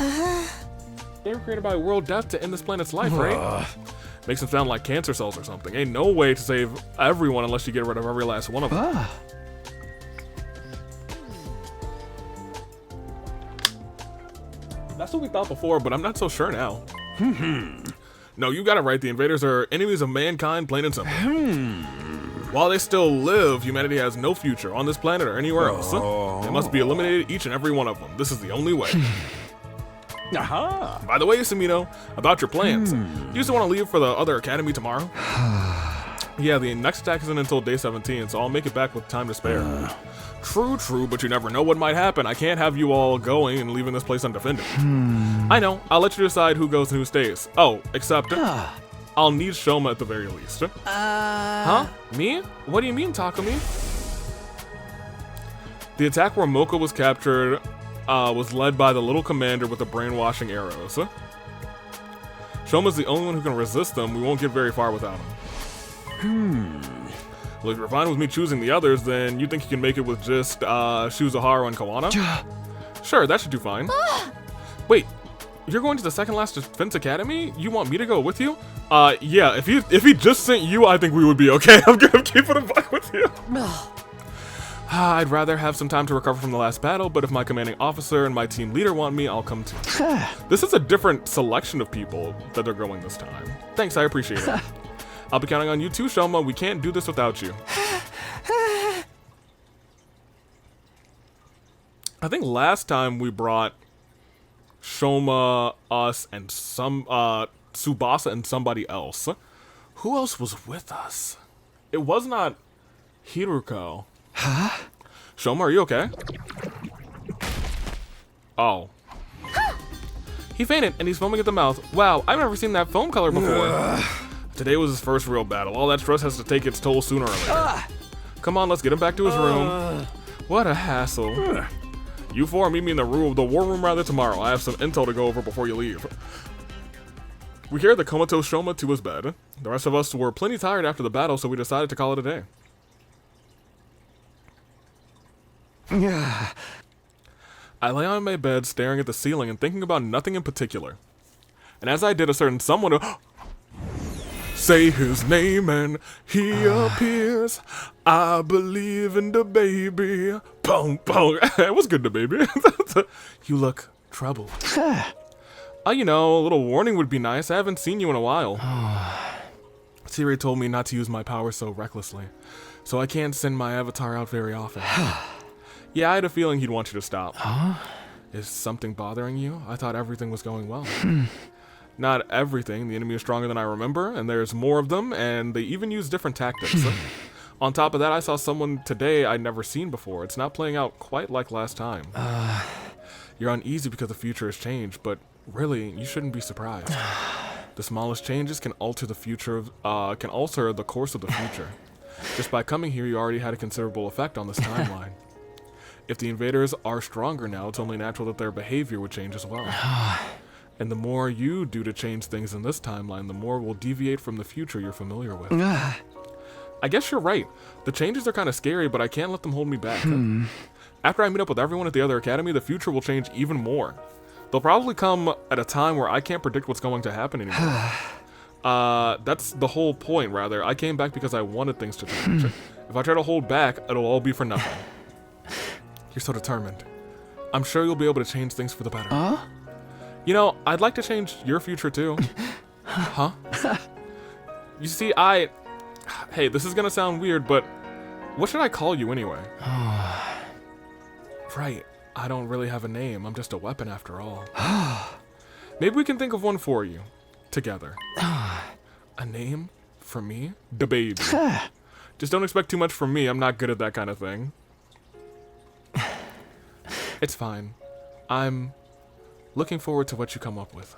They were created by world death to end this planet's life, right? Makes them sound like cancer cells or something. Ain't no way to save everyone unless you get rid of every last one of them. That's what we thought before, but I'm not so sure now. No, you got it right. The invaders are enemies of mankind, plain and simple. While they still live, humanity has no future on this planet or anywhere else. They must be eliminated, each and every one of them. This is the only way. By the way, Sumino, about your plans. You just want to leave for the other academy tomorrow? Yeah, the next attack isn't until day 17, so I'll make it back with time to spare. True, but you never know what might happen. I can't have you all going and leaving this place undefended. I know, I'll let you decide who goes and who stays. Oh, except I'll need Shoma at the very least. Huh? Me? What do you mean, Takumi? The attack where Mocha was captured was led by the little commander with the brainwashing arrows. Shoma's the only one who can resist them. We won't get very far without him. Well, if you're fine with me choosing the others, then you think you can make it with just Shuzoharu and Kawana? Sure, that should do fine. Wait, You're going to the second last defense academy? You want me to go with you? Yeah, if he just sent you, I think we would be okay. I'm keeping a buck with you. I'd rather have some time to recover from the last battle, but if my commanding officer and my team leader want me, I'll come too. This is a different selection of people that are going this time. Thanks, I appreciate it. I'll be counting on you too, Shoma. We can't do this without you. I think last time we brought Shoma, us, and some Tsubasa and somebody else. Who else was with us? It was not Hiruko. Huh? Shoma, are you okay? Oh. He fainted and he's foaming at the mouth. Wow, I've never seen that foam color before. Today was his first real battle. All that stress has to take its toll sooner or later. Come on, let's get him back to his room. What a hassle. You four meet me in the war room rather tomorrow. I have some intel to go over before you leave. We carried the comatose Shoma to his bed. The rest of us were plenty tired after the battle, so we decided to call it a day. Yeah. I lay on my bed staring at the ceiling and thinking about nothing in particular. And as I did, a certain someone would say his name and he appears. I believe in the baby. Pong, pong. It was good, the baby. You look troubled. You know, a little warning would be nice. I haven't seen you in a while. Siri told me not to use my power so recklessly, so I can't send my avatar out very often. Yeah, I had a feeling he'd want you to stop. Huh? Is something bothering you? I thought everything was going well. Not everything. The enemy is stronger than I remember, and there's more of them, and they even use different tactics. On top of that, I saw someone today I'd never seen before. It's not playing out quite like last time. You're uneasy because the future has changed, but really, you shouldn't be surprised. The smallest changes can alter the future, can alter the course of the future. Just by coming here, you already had a considerable effect on this timeline. If the invaders are stronger now, it's only natural that their behavior would change as well. And the more you do to change things in this timeline, the more will deviate from the future you're familiar with. I guess you're right. The changes are kind of scary, but I can't let them hold me back. After I meet up with everyone at the other academy, the future will change even more. They'll probably come at a time where I can't predict what's going to happen anymore. That's the whole point, rather. I came back because I wanted things to change. If I try to hold back, it'll all be for nothing. You're so determined. I'm sure you'll be able to change things for the better. You know, I'd like to change your future too. Huh? You see, hey, this is gonna sound weird, but what should I call you anyway? Right, I don't really have a name. I'm just a weapon after all. Maybe we can think of one for you. Together. A name? For me? The baby. Just don't expect too much from me. I'm not good at that kind of thing. It's fine. I'm looking forward to what you come up with.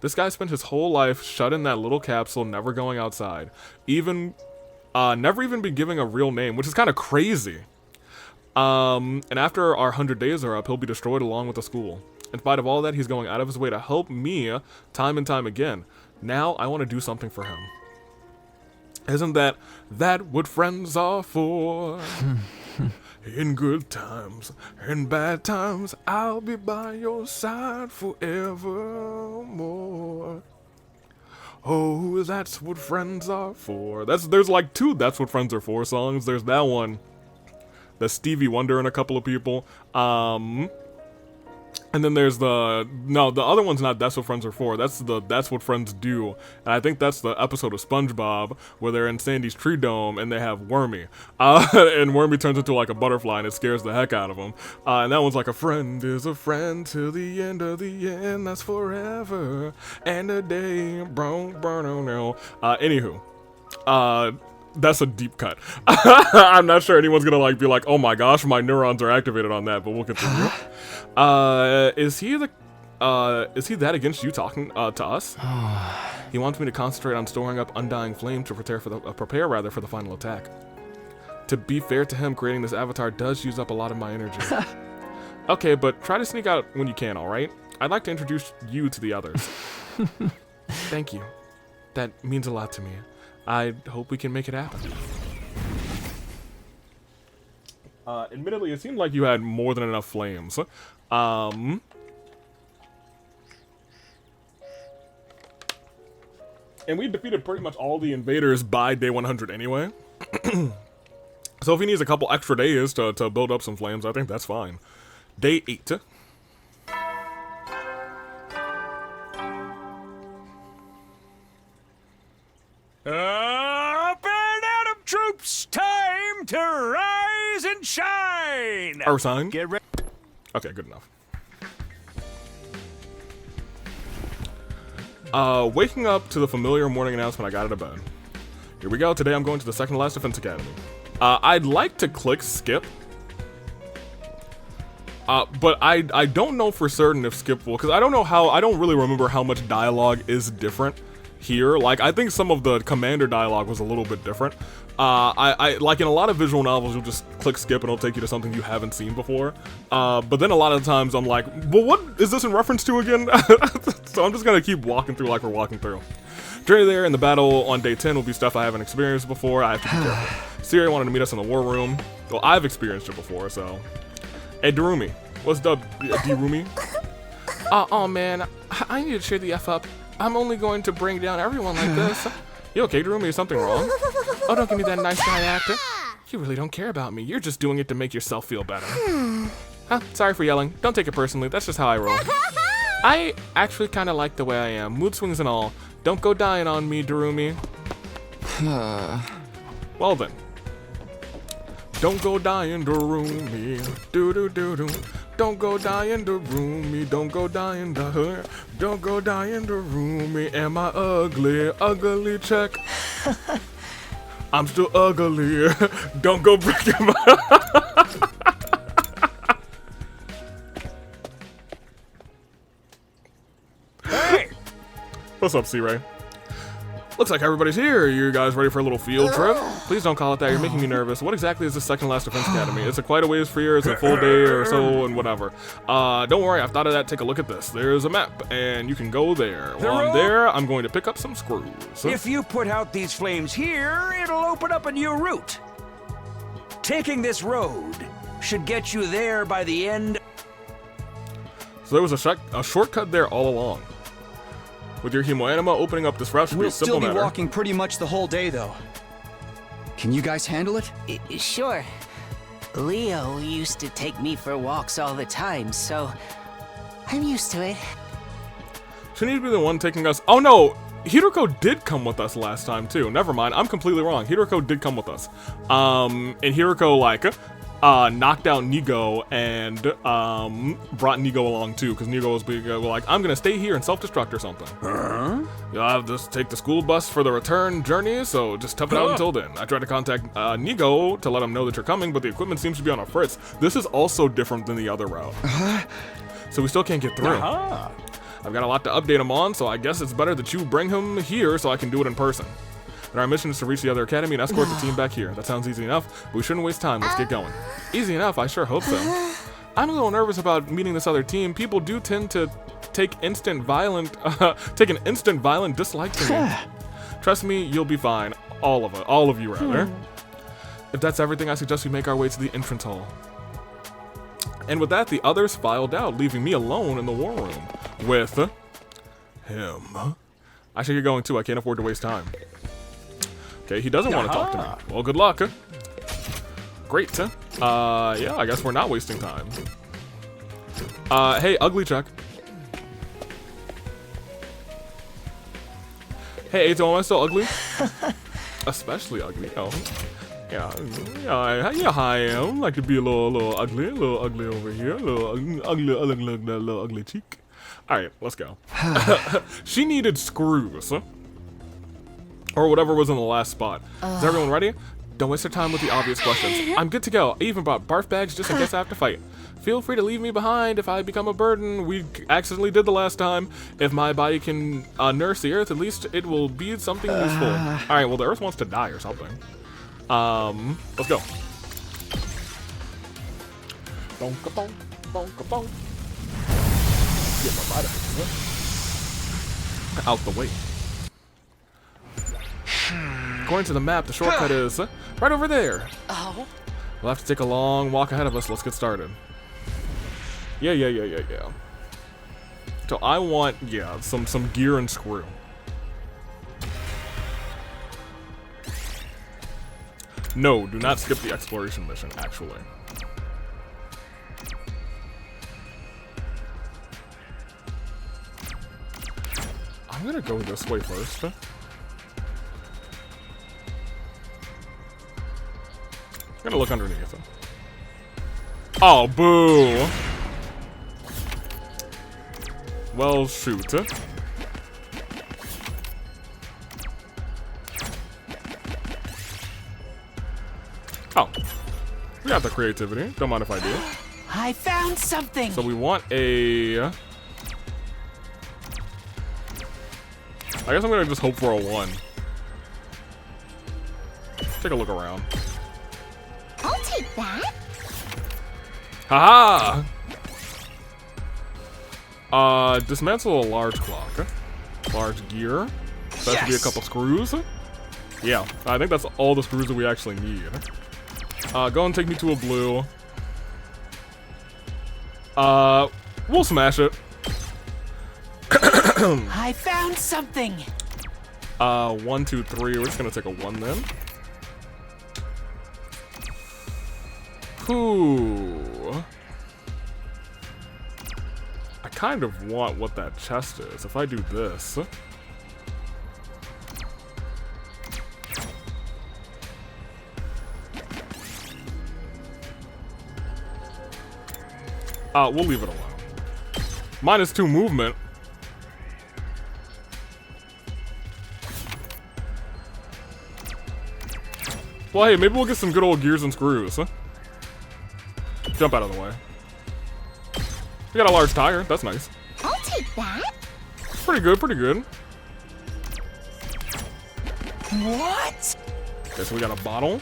This guy spent his whole life shut in that little capsule, never going outside. Never even been given a real name, which is kind of crazy. And after our 100 days are up, he'll be destroyed along with the school. In spite of all that, he's going out of his way to help me time and time again. Now, I want to do something for him. Isn't that what friends are for? In good times and bad times, I'll be by your side forevermore. Oh, that's what friends are for. There's like two That's What Friends Are For songs. There's that one. That's Stevie Wonder and a couple of people. And then there's the other one's not That's What Friends Are For. That's What Friends Do. And I think that's the episode of SpongeBob where they're in Sandy's tree dome and they have Wormy. And Wormy turns into like a butterfly and it scares the heck out of him. And that one's like, a friend is a friend till the end of the end. That's forever and a day. Anywho. That's a deep cut. I'm not sure anyone's gonna be like, oh my gosh, my neurons are activated on that, but we'll continue. Is he that against you talking to us? He wants me to concentrate on storing up undying flame to prepare for the final attack. To be fair to him, creating this avatar does use up a lot of my energy. Okay, but try to sneak out when you can, alright? I'd like to introduce you to the others. Thank you. That means a lot to me. I hope we can make it happen. Admittedly, it seemed like you had more than enough flames. And we defeated pretty much all the invaders by day 100 anyway. So if he needs a couple extra days to build up some flames, I think that's fine. Day 8. Up and out of troops! Time to rise and shine! Our sign? Get ready. Okay, good enough. Waking up to the familiar morning announcement, I got out of bed. Here we go, today I'm going to the second to last defense academy. I'd like to click skip. But I don't know for certain if skip will, because I don't really remember how much dialogue is different here. Like, I think some of the commander dialogue was a little bit different. I like in a lot of visual novels, you'll just click skip and it'll take you to something you haven't seen before. But then a lot of times I'm like, well, what is this in reference to again? So I'm just gonna keep walking through like we're walking through. During there in the battle on day 10 will be stuff I haven't experienced before. I have to be careful. Siri wanted to meet us in the war room. Well, I've experienced it before, so. Hey, Darumi. What's up, Darumi? Oh man, I need to cheer the F up. I'm only going to bring down everyone like this. You okay, Darumi? Is something wrong? Oh, don't give me that nice guy actor. You really don't care about me. You're just doing it to make yourself feel better. Huh, sorry for yelling. Don't take it personally. That's just how I roll. I actually kind of like the way I am. Mood swings and all. Don't go dying on me, Darumi. Well then. Don't go dying, Darumi. Do-do-do-do. Don't go dying, Darumi. Don't go dying, Darumi. Don't go dying, Darumi. Am I ugly? Ugly check. I'm still ugly. Don't go breaking my... Hey! What's up, C-Ray? Looks like everybody's here. You guys ready for a little field trip? Please don't call it that. You're making me nervous. What exactly is the second last defense academy? It's quite a ways for you. It's a full day or so and whatever. Don't worry. I've thought of that. Take a look at this. There's a map and you can go there. While I'm there, I'm going to pick up some screws. If you put out these flames here, it'll open up a new route. Taking this road should get you there by the end. So there was a shortcut there all along. With your hemoanima opening up this route should be a simple matter. We'll still be walking pretty much the whole day, though. Can you guys handle it? Sure. Leo used to take me for walks all the time, so I'm used to it. She needs to be the one taking us. Oh no! Hiroko did come with us last time too. Never mind, I'm completely wrong. Hiroko did come with us. And Hiroko like knocked out Nigo and brought Nigo along too, because Nigo was like, I'm gonna stay here and self-destruct or something. You'll have to take the school bus for the return journey, so just tough it out until then. I tried to contact Nigo to let him know that you're coming, but the equipment seems to be on a fritz. This is also different than the other route. So we still can't get through. I've got a lot to update him on, so I guess it's better that you bring him here so I can do it in person. And our mission is to reach the other academy and escort the team back here. That sounds easy enough, but we shouldn't waste time. Let's get going. Easy enough? I sure hope so. I'm a little nervous about meeting this other team. People do tend to take an instant violent dislike to me. Trust me, you'll be fine. All of you rather. If that's everything, I suggest we make our way to the entrance hall. And with that, the others filed out, leaving me alone in the war room with him. I should get going too. I can't afford to waste time. Okay, he doesn't want to talk to me. Well, good luck. Great. Yeah, I guess we're not wasting time. Hey, ugly check. Hey, Ato, am I still ugly? Especially ugly. Oh. Yeah, hi, I am. Like to be a little ugly over here. A little ugly cheek. Alright, let's go. She needed screws. Or whatever was in the last spot. Is everyone ready? Don't waste your time with the obvious questions. I'm good to go. I even brought barf bags just in case I have to fight. Feel free to leave me behind if I become a burden. We accidentally did the last time. If my body can nurse the earth, at least it will be something useful. Alright, well the earth wants to die or something. Let's go. Bonka-bonk, bonka-bonk. Get my body out the way. According to the map, the shortcut is right over there. Oh. We'll have to take a long walk ahead of us. Let's get started. Yeah. So I want, some gear and screw. No, do not skip the exploration mission, actually. I'm gonna go this way first. I'm gonna look underneath him. Oh, boo! Well, shoot. Oh. We got the creativity. Don't mind if I do. I found something! So we want a... I guess I'm gonna just hope for a 1. Take a look around. I'll take that. Haha! Dismantle a large clock. Large gear. That should be a couple screws. Yeah, I think that's all the screws that we actually need. Go and take me to a blue. We'll smash it. I found something! 1, 2, 3. We're just gonna take a 1 then. Ooh. I kind of want what that chest is. If I do this. We'll leave it alone. -2 movement. Well, hey, maybe we'll get some good old gears and screws. Huh? Jump out of the way. We got a large tire. That's nice. I'll take that. Pretty good, pretty good. What? Okay, so we got a bottle.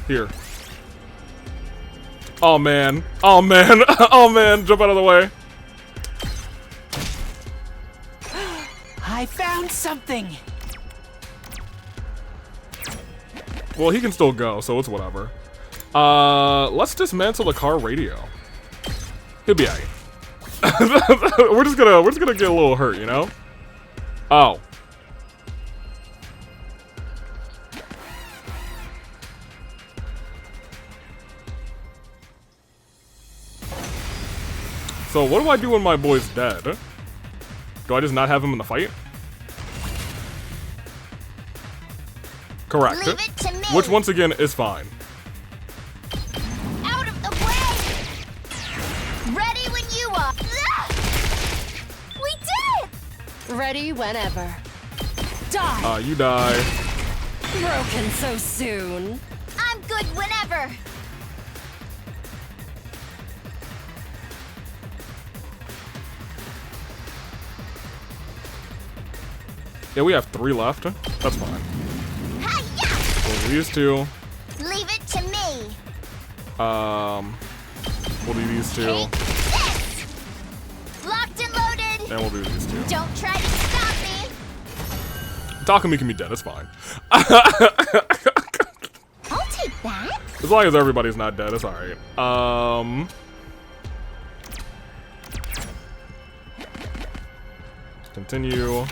Here. Oh, man. Oh, man. Oh, man. Jump out of the way. I found something! Well, he can still go, so it's whatever. Let's dismantle the car radio. He'll be alright. we're just gonna get a little hurt, you know? Oh. So what do I do when my boy's dead? Do I just not have him in the fight? Correct. Leave it to me. Which once again is fine. Out of the way! Ready when you are. We did! Ready whenever. Die! You die. Broken so soon. I'm good whenever. Yeah, we have 3 left. That's fine. We'll do these 2. Leave it to me. We'll do these 2. Take this. Locked and loaded. And we'll do these 2. Don't try to stop me. Takumi can be dead, it's fine. I'll take that. As long as everybody's not dead, it's alright. Continue.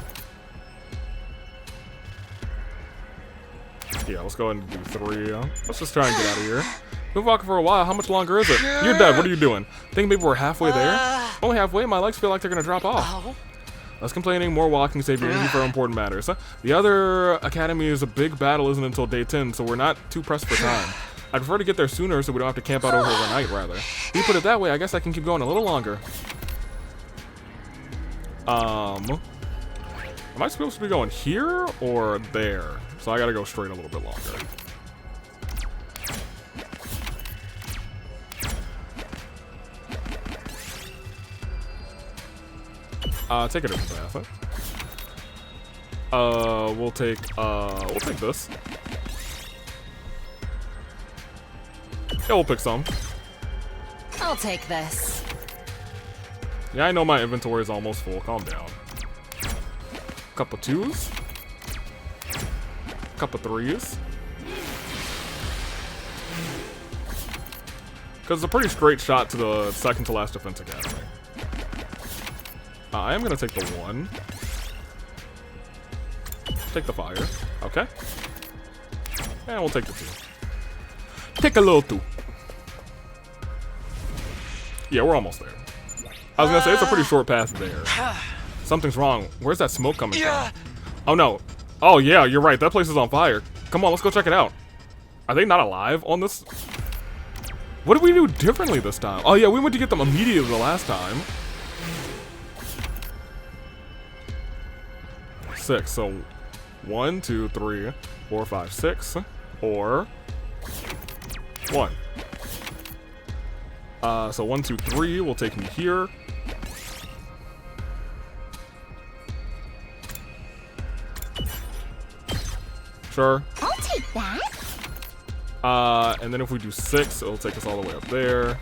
Yeah, let's go ahead and do 3. Let's just try and get out of here. Been walking for a while. How much longer is it? You're dead. What are you doing? Think maybe we're halfway there? Only halfway? My legs feel like they're gonna drop off. Less complaining, more walking, save your energy for important matters. The other academy is a big battle isn't until day 10, so we're not too pressed for time. I'd prefer to get there sooner so we don't have to camp out overnight, rather. If you put it that way, I guess I can keep going a little longer. Am I supposed to be going here or there? So I gotta go straight a little bit longer. Take a different path. We'll take this. Yeah, we'll pick some. I'll take this. Yeah, I know my inventory is almost full. Calm down. Couple 2s. Couple 3s. Because it's a pretty straight shot to the second to last defense academy. I am gonna take the 1. Take the fire. Okay. And we'll take the 2. Take a little 2. Yeah, we're almost there. I was gonna say, it's a pretty short path there. Something's wrong. Where's that smoke coming from? Oh no. Oh yeah, you're right. That place is on fire. Come on, let's go check it out. Are they not alive on this? What did we do differently this time? Oh yeah, we went to get them immediately the last time. 6, so 1, 2, 3, 4, 5, 6, or 1. So 1, 2, 3 will take me here. Sure. I'll take that. And then if we do 6, it'll take us all the way up there.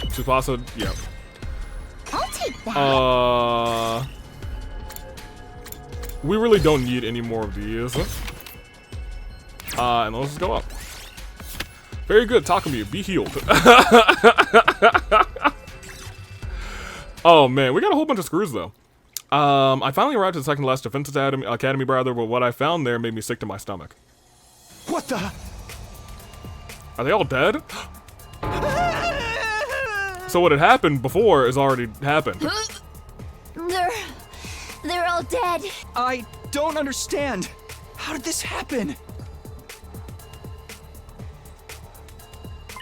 Tsubasa, yeah. I'll take that. We really don't need any more of these. And let's just go up. Very good, Takumi, be healed. Oh man, we got a whole bunch of screws though. I finally arrived at the second last defense academy, brother, but what I found there made me sick to my stomach. What the? Are they all dead? So what had happened before has already happened. They're all dead. I don't understand. How did this happen?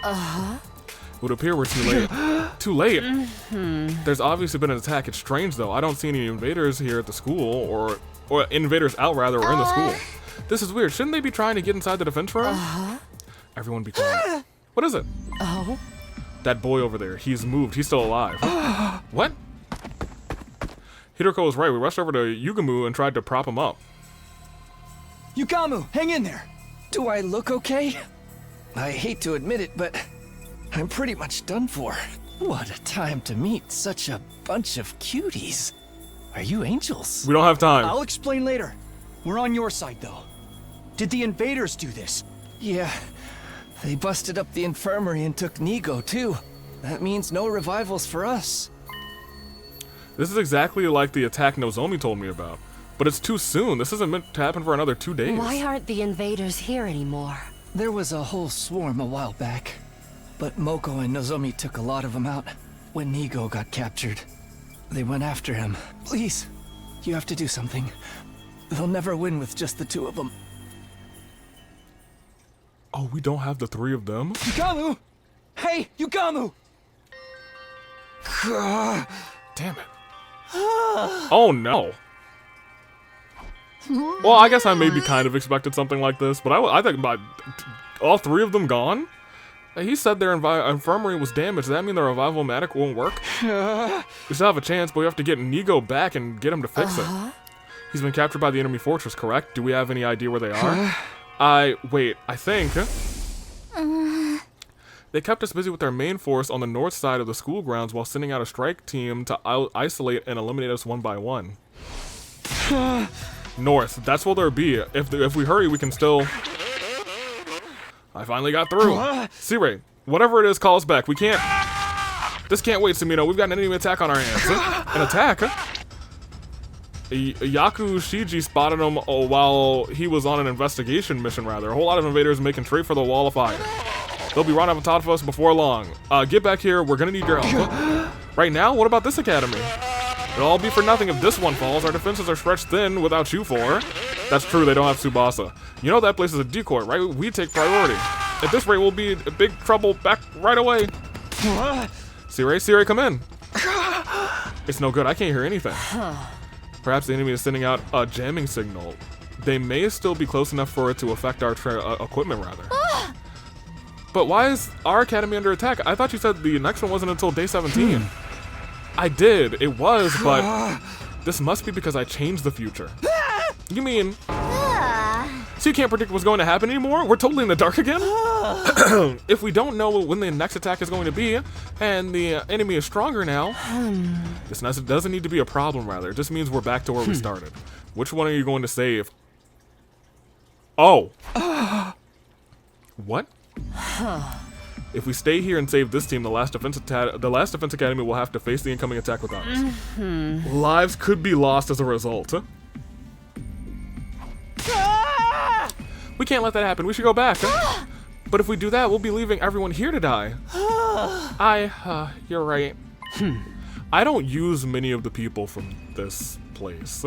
It would appear we're too late. Too late? There's obviously been an attack. It's strange, though. I don't see any invaders here at the school, or invaders out, rather, or in the school. This is weird. Shouldn't they be trying to get inside the defense room? Everyone be quiet. What is it? Oh? That boy over there. He's moved. He's still alive. What? Hideko was right. We rushed over to Yugamu and tried to prop him up. Yugamu, hang in there. Do I look okay? I hate to admit it, but I'm pretty much done for. What a time to meet such a bunch of cuties. Are you angels? We don't have time. I'll explain later. We're on your side, though. Did the invaders do this? Yeah. They busted up the infirmary and took Nigo, too. That means no revivals for us. This is exactly like the attack Nozomi told me about. But it's too soon. This isn't meant to happen for another 2 days. Why aren't the invaders here anymore? There was a whole swarm a while back. But Moko and Nozomi took a lot of them out when Nigo got captured. They went after him. Please, you have to do something. They'll never win with just the 2 of them. Oh, we don't have the 3 of them? Yugamu! Hey, Yugamu! Damn it. Oh no. Well, I guess I maybe kind of expected something like this, but I think by all 3 of them gone? He said their infirmary was damaged. Does that mean the revival matic won't work? We still have a chance, but we have to get Nigo back and get him to fix it. He's been captured by the enemy fortress, correct? Do we have any idea where they are? Wait, I think... They kept us busy with their main force on the north side of the school grounds while sending out a strike team to isolate and eliminate us one by one. North, that's where they'll be. If we hurry, we can still... I finally got through. C-Ray, whatever it is, call us back. We can't... This can't wait, Sumino. We've got an enemy attack on our hands. An attack? Yaku Shiji spotted him while he was on an investigation mission, rather. A whole lot of invaders making straight for the wall of fire. They'll be running on top of us before long. Get back here. We're gonna need your help. Right now? What about this academy? It'll all be for nothing if this one falls. Our defenses are stretched thin without you four. That's true, they don't have Tsubasa. You know that place is a decoy, right? We take priority. At this rate, we'll be in big trouble back right away. C-Ray, come in. It's no good, I can't hear anything. Perhaps the enemy is sending out a jamming signal. They may still be close enough for it to affect our equipment, rather. But why is our academy under attack? I thought you said the next one wasn't until day 17. I did, it was, but this must be because I changed the future. You mean... So you can't predict what's going to happen anymore? We're totally in the dark again? If we don't know when the next attack is going to be, and the enemy is stronger now, this doesn't need to be a problem, rather. It just means we're back to where we started. Which one are you going to save? Oh. What? If we stay here and save this team, the last defense academy will have to face the incoming attack without us. Lives could be lost as a result. We can't let that happen. We should go back. But if we do that, we'll be leaving everyone here to die. You're right. I don't use many of the people from this place.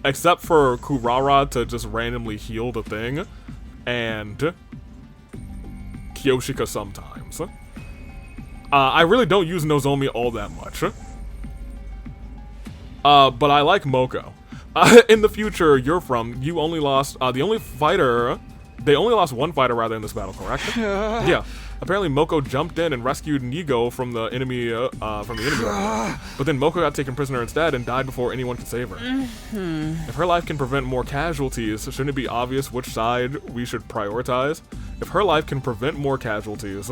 Except for Kurara to just randomly heal the thing. And Kyoshika sometimes. I really don't use Nozomi all that much. But I like Moko. In the future you're from, you only lost, they only lost one fighter rather in this battle, correct? Yeah. Apparently Moko jumped in and rescued Nigo from the enemy, line. But then Moko got taken prisoner instead and died before anyone could save her. If her life can prevent more casualties, shouldn't it be obvious which side we should prioritize? If her life can prevent more casualties,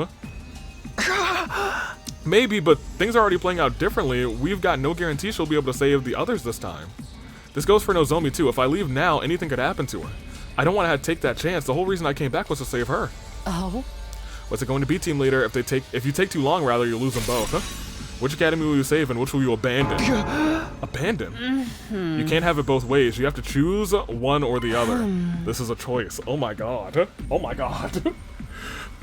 maybe, but things are already playing out differently. We've got no guarantee she'll be able to save the others this time. This goes for Nozomi too. If I leave now, anything could happen to her. I don't want to take that chance. The whole reason I came back was to save her. Oh? What's it going to be, team leader? If you take too long, rather, you'll lose them both. Which academy will you save and which will you abandon? Abandon? You can't have it both ways. You have to choose one or the other. This is a choice. Oh my god. Oh my god.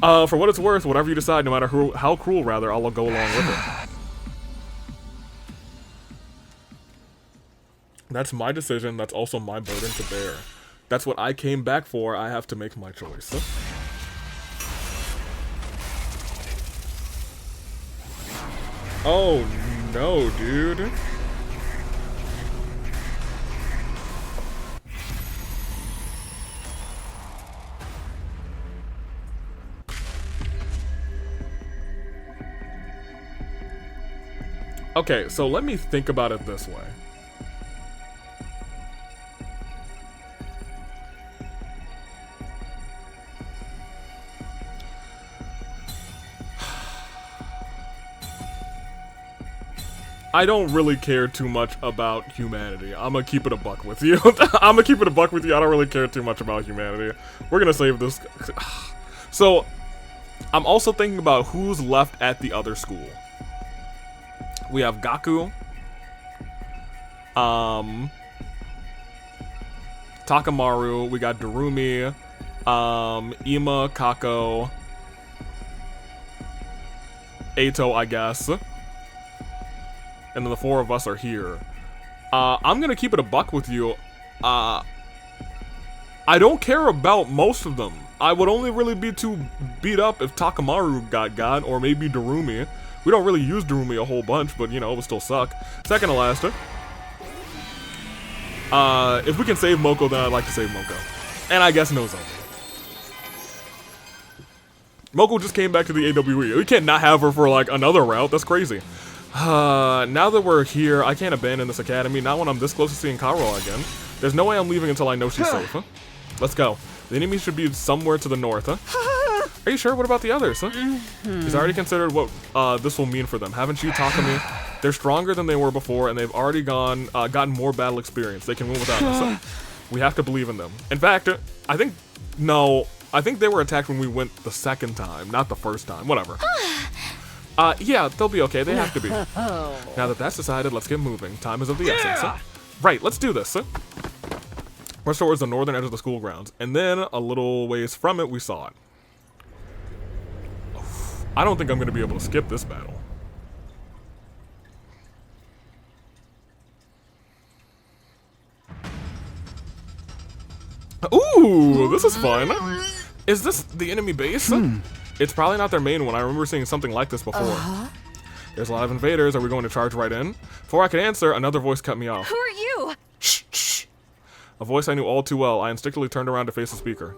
For what it's worth, whatever you decide, no matter how cruel, rather, I'll go along with it. That's my decision. That's also my burden to bear. That's what I came back for. I have to make my choice. Oh no, dude. Okay, so let me think about it this way. I don't really care too much about humanity. I'm gonna keep it a buck with you. I don't really care too much about humanity. We're gonna save this. So, I'm also thinking about who's left at the other school. We have Gaku. Takamaru. We got Darumi. Ima, Kako. Eito, I guess. And then the four of us are here. I'm gonna keep it a buck with you. I don't care about most of them. I would only really be too beat up if Takamaru got, or maybe Darumi. We don't really use Darumi a whole bunch, but you know, it would still suck. Second to last. If we can save Moko, then I'd like to save Moko. And I guess Nozomi. Moko just came back to the AWE. We can't not have her for like another route. That's crazy. Now that we're here, I can't abandon this academy, not when I'm this close to seeing Karo again. There's no way I'm leaving until I know she's safe, huh? Let's go. The enemy should be somewhere to the north, huh? Are you sure? What about the others, huh? He's already considered what this will mean for them. Haven't you, Takumi? They're stronger than they were before, and they've already gotten more battle experience. They can win without us. Huh? We have to believe in them. In fact, I think they were attacked when we went the second time, not the first time. Whatever. Yeah, they'll be okay. They have to be. Now that that's decided, let's get moving. Time is of the essence. Huh? Right, let's do this. We're towards the northern edge of the school grounds, and then a little ways from it, we saw it. I don't think I'm going to be able to skip this battle. Ooh, this is fun. Is this the enemy base? It's probably not their main one. I remember seeing something like this before. There's a lot of invaders. Are we going to charge right in? Before I could answer, another voice cut me off. Who are you? Shh, shh. A voice I knew all too well. I instinctively turned around to face the speaker.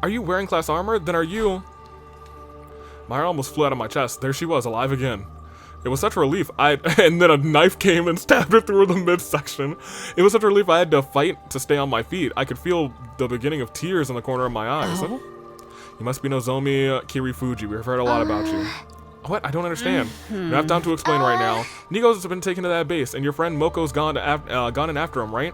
Are you wearing class armor? Then are you... My heart almost flew out of my chest. There she was, alive again. It was such a relief. And then a knife came and stabbed her through the midsection. It was such a relief I had to fight to stay on my feet. I could feel the beginning of tears in the corner of my eyes. You must be Nozomi Kirifuji. We've heard a lot about you. What? I don't understand. We don't have time to explain right now. Nigo's been taken to that base, and your friend Moko's gone in after him, right?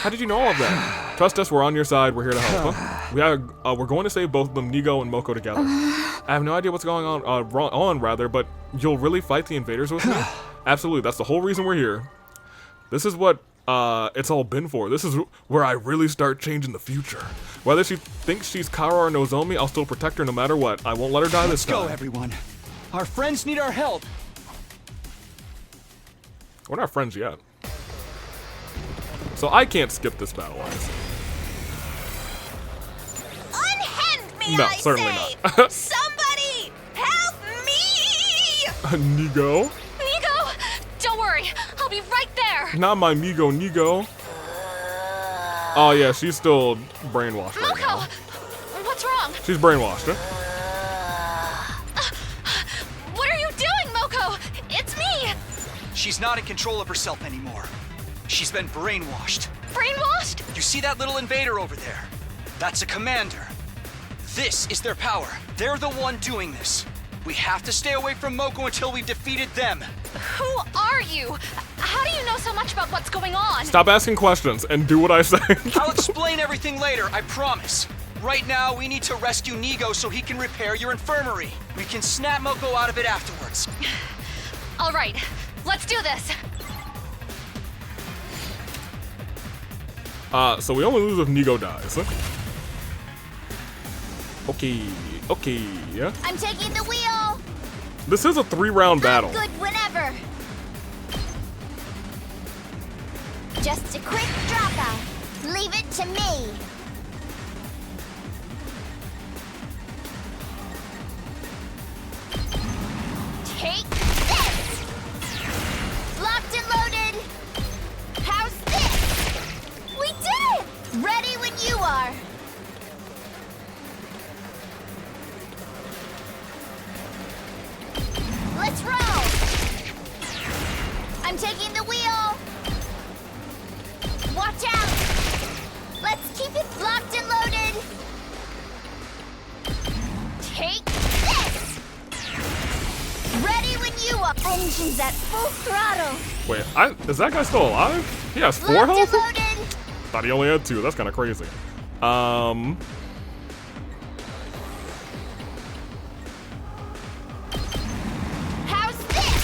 How did you know all of that? Trust us, we're on your side. We're here to help. Huh? We're going to save both of them, Nigo and Moko, together. I have no idea what's going on, but you'll really fight the invaders with me? Absolutely, that's the whole reason we're here. This is what it's all been for. This is where I really start changing the future. Whether she thinks she's Kara or Nozomi, I'll still protect her no matter what. I won't let her die this time. Let's go, everyone. Our friends need our help. We're not friends yet. So I can't skip this battle, I see. Unhand me, No, I certainly say! not. Somebody help me! Nigo? Nigo! Don't worry, I'll be right there! Not my Nigo. Oh yeah, she's still brainwashed right now. Moko! What's wrong? She's brainwashed, huh? What are you doing, Moko? It's me! She's not in control of herself anymore. She's been brainwashed. Brainwashed? You see that little invader over there? That's a commander. This is their power. They're the one doing this. We have to stay away from Moko until we've defeated them. Who are you? How do you know so much about what's going on? Stop asking questions and do what I say. I'll explain everything later, I promise. Right now, we need to rescue Nigo so he can repair your infirmary. We can snap Moko out of it afterwards. All right, let's do this. So we only lose if Nigo dies. Okay, yeah. I'm taking the wheel! This is a 3-round battle. Good whenever. Just a quick drop out. Leave it to me. Take this! Locked and loaded. How's this? We did it! Ready when you are. Let's roll! I'm taking the wheel! Watch out! Let's keep it locked and loaded! Take this! Ready when you are! Engines at full throttle! Wait, is that guy still alive? He has 4 Locked and health? loaded! Thought he only had 2, that's kind of crazy. How's this?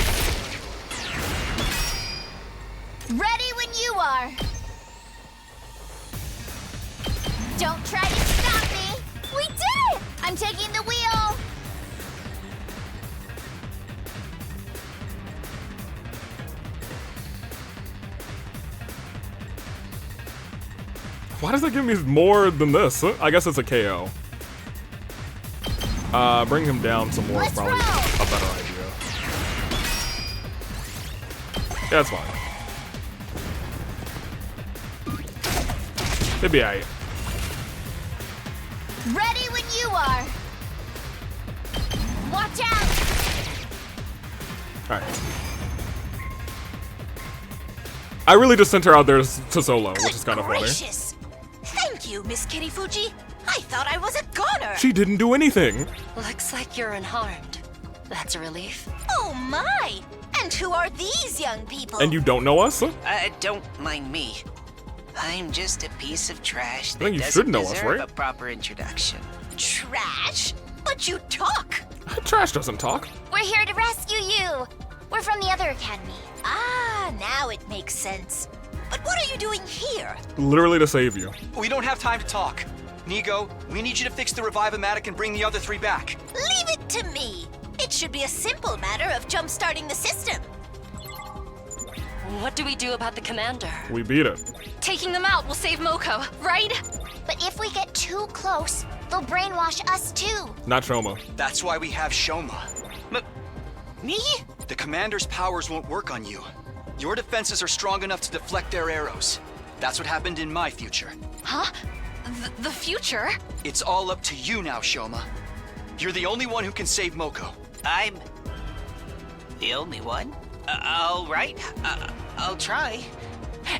Ready when you are! Don't try to stop me! We did it! I'm taking the wheel! Why does that give me more than this? I guess it's a KO. Bring him down some more is probably a better idea. Yeah, it's fine. It'd be alright. Ready when you are! Watch out! Alright. I really just sent her out there to solo, which is kind of funny. Gracious! Thank you, Miss Kirifuji. I thought I was a goner. She didn't do anything. Looks like you're unharmed. That's a relief. Oh my! And who are these young people? And you don't know us? Don't mind me. I'm just a piece of trash think that you should doesn't know us, deserve right? a proper introduction. Trash? But you talk. Trash doesn't talk. We're here to rescue you. We're from the other academy. Ah, now it makes sense. But what are you doing here? Literally to save you. We don't have time to talk. Nigo, we need you to fix the Revive-O-Matic and bring the other 3 back. Leave it to me. It should be a simple matter of jump-starting the system. What do we do about the commander? We beat it. Taking them out will save Moko, right? But if we get too close, they'll brainwash us too. Not Shoma. That's why we have Shoma. Me? The commander's powers won't work on you. Your defenses are strong enough to deflect their arrows. That's what happened in my future. Huh? The future? It's all up to you now, Shoma. You're the only one who can save Moko. I'm the only one? All right, I'll try.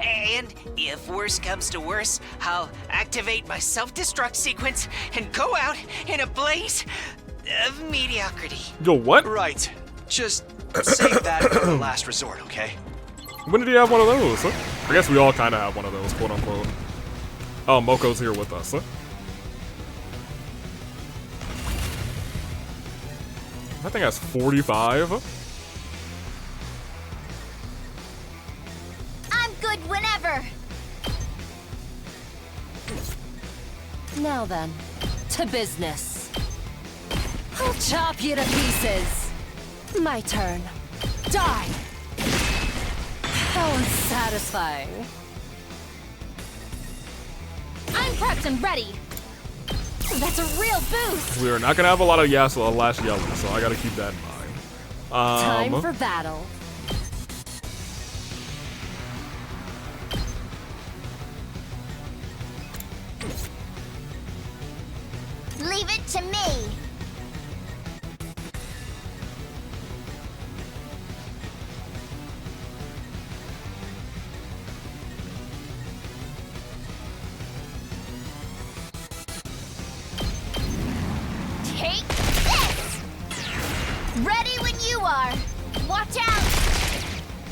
And if worse comes to worse, I'll activate my self-destruct sequence and go out in a blaze of mediocrity. Yo, what? Right. Just save that for the last resort, okay? When did he have one of those? I guess we all kind of have one of those, quote unquote. Oh, Moko's here with us. That thing has 45. I'm good whenever. Now then, to business. I'll chop you to pieces. My turn. Die! How unsatisfying. I'm prepped and ready. That's a real boost. We are not gonna have a lot of last yelling, so I gotta keep that in mind. Time for battle. Leave it to me. Take this! Ready when you are. Watch out!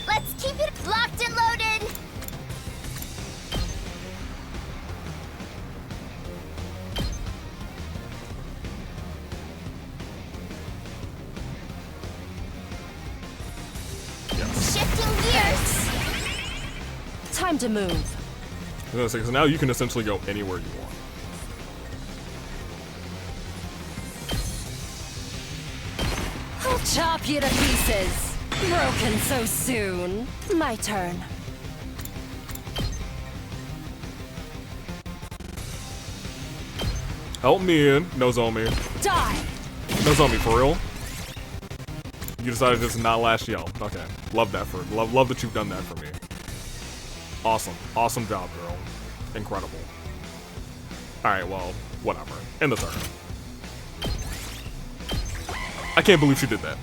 Let's keep it locked and loaded. Shifting gears. Time to move. I was gonna say, 'cause now you can essentially go anywhere you want. I'll chop you to pieces. Broken so soon. My turn. Help me in, Nozomi. Die! Nozomi, for real? You decided this is not last yell. Okay. Love that for love that you've done that for me. Awesome. Awesome job, girl. Incredible. Alright, well, whatever. End the turn. I can't believe she did that.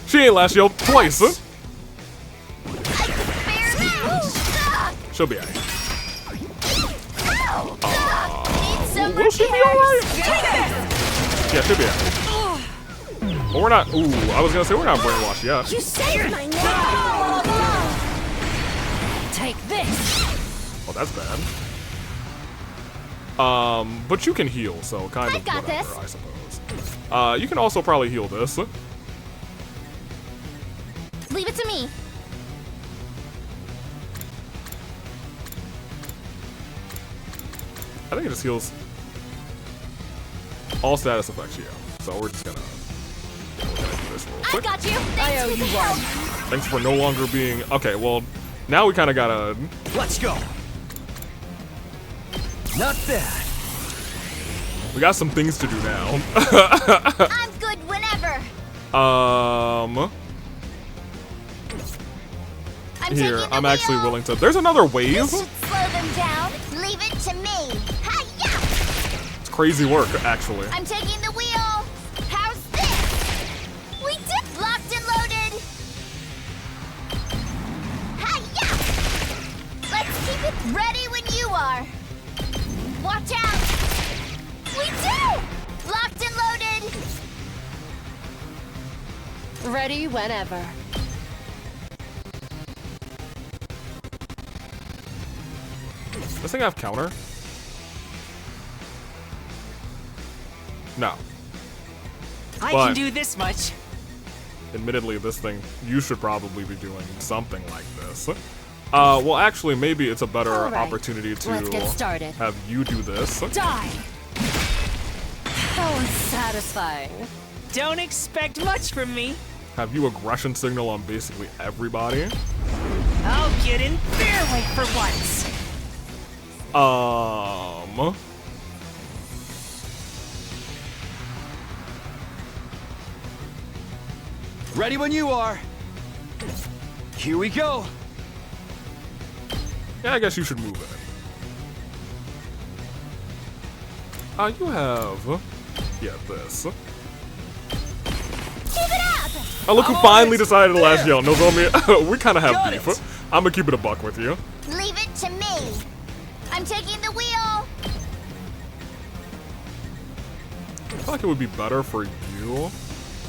She ain't last yell twice, huh? She'll be alright. Will she be alright? Yeah, she'll be alright. But we're not. Ooh, I was gonna say we're not brainwashed yet. You saved my name. Take this. Oh, that's bad. But you can heal, so kind of got whatever, this. I suppose. You can also probably heal this. Leave it to me. I think it just heals all status effects, yeah. So we're just gonna do this real I quick. got you. I owe you one. Thanks for no longer being. Okay, well, now we kind of gotta. Let's go. Not bad. We got some things to do now. I'm good whenever. Here, I'm actually willing to. There's another wave. This should slow them down. Leave it to me. Hi-ya! It's crazy work, actually. I'm taking the wheel. How's this? We did locked and loaded. Hi-ya! Let's keep it ready when you are. Watch out! We do! Locked and loaded. Ready whenever. Does this thing have counter? No. I But- can do this much. Admittedly, this thing, you should probably be doing something like this. Well, actually, maybe it's a better All right, opportunity to let's get started. have you do this. Die! How unsatisfying. Don't expect much from me. Have you aggression signal on basically everybody. I'll get in their way for once. Ready when you are. Here we go. Yeah, I guess you should move in. You have, yeah, this. Keep it up! Oh, look who finally decided to last yell. Nozomi, we kind of have beef. I'm gonna keep it a buck with you. Leave it to me. I'm taking the wheel. I feel like it would be better for you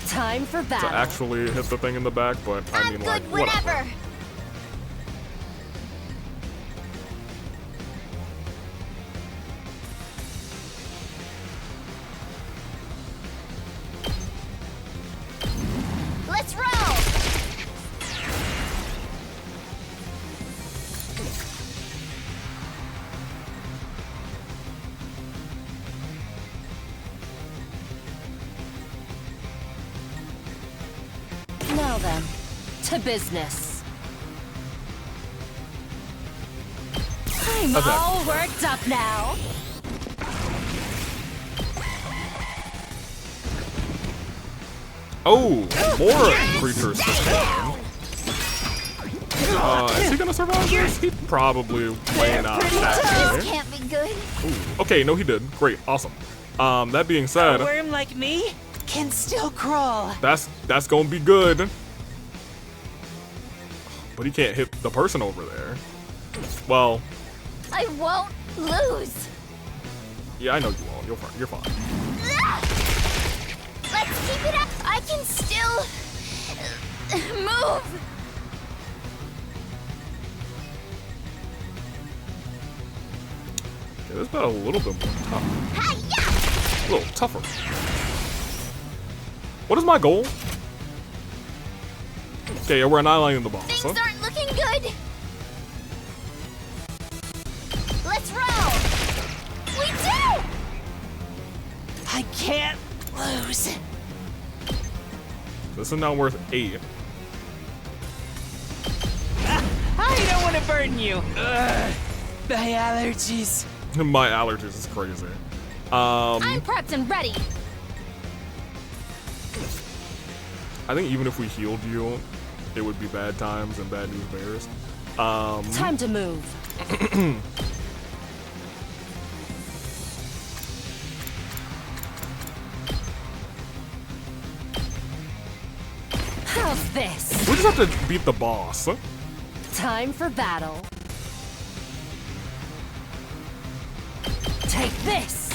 Time for to battle. actually hit the thing in the back, but I I'm mean, good like, whenever. whatever. then, to business. I'm Okay. all worked up now. Oh, more creatures to spawn. Is he gonna survive this? He probably may not. This can't be good. Okay, no, he did. Great, awesome. That being said, A worm like me can still crawl. that's gonna be good. But he can't hit the person over there. Well, I won't lose. yeah, I know you won't. You're fine. Let's keep it up. I can still move. Okay, this got a little bit more tough. Hi-ya! A little tougher. What is my goal? Okay, yeah, we're annihilating the boss. Things Huh? aren't looking good. Let's roll. We do. I can't lose. This is now worth 8. I don't want to burden you. My allergies. My allergies is crazy. I'm prepped and ready. I think even if we healed you, it would be bad times and bad news bears. Time to move. How's this? We just have to beat the boss. Time for battle. Take this.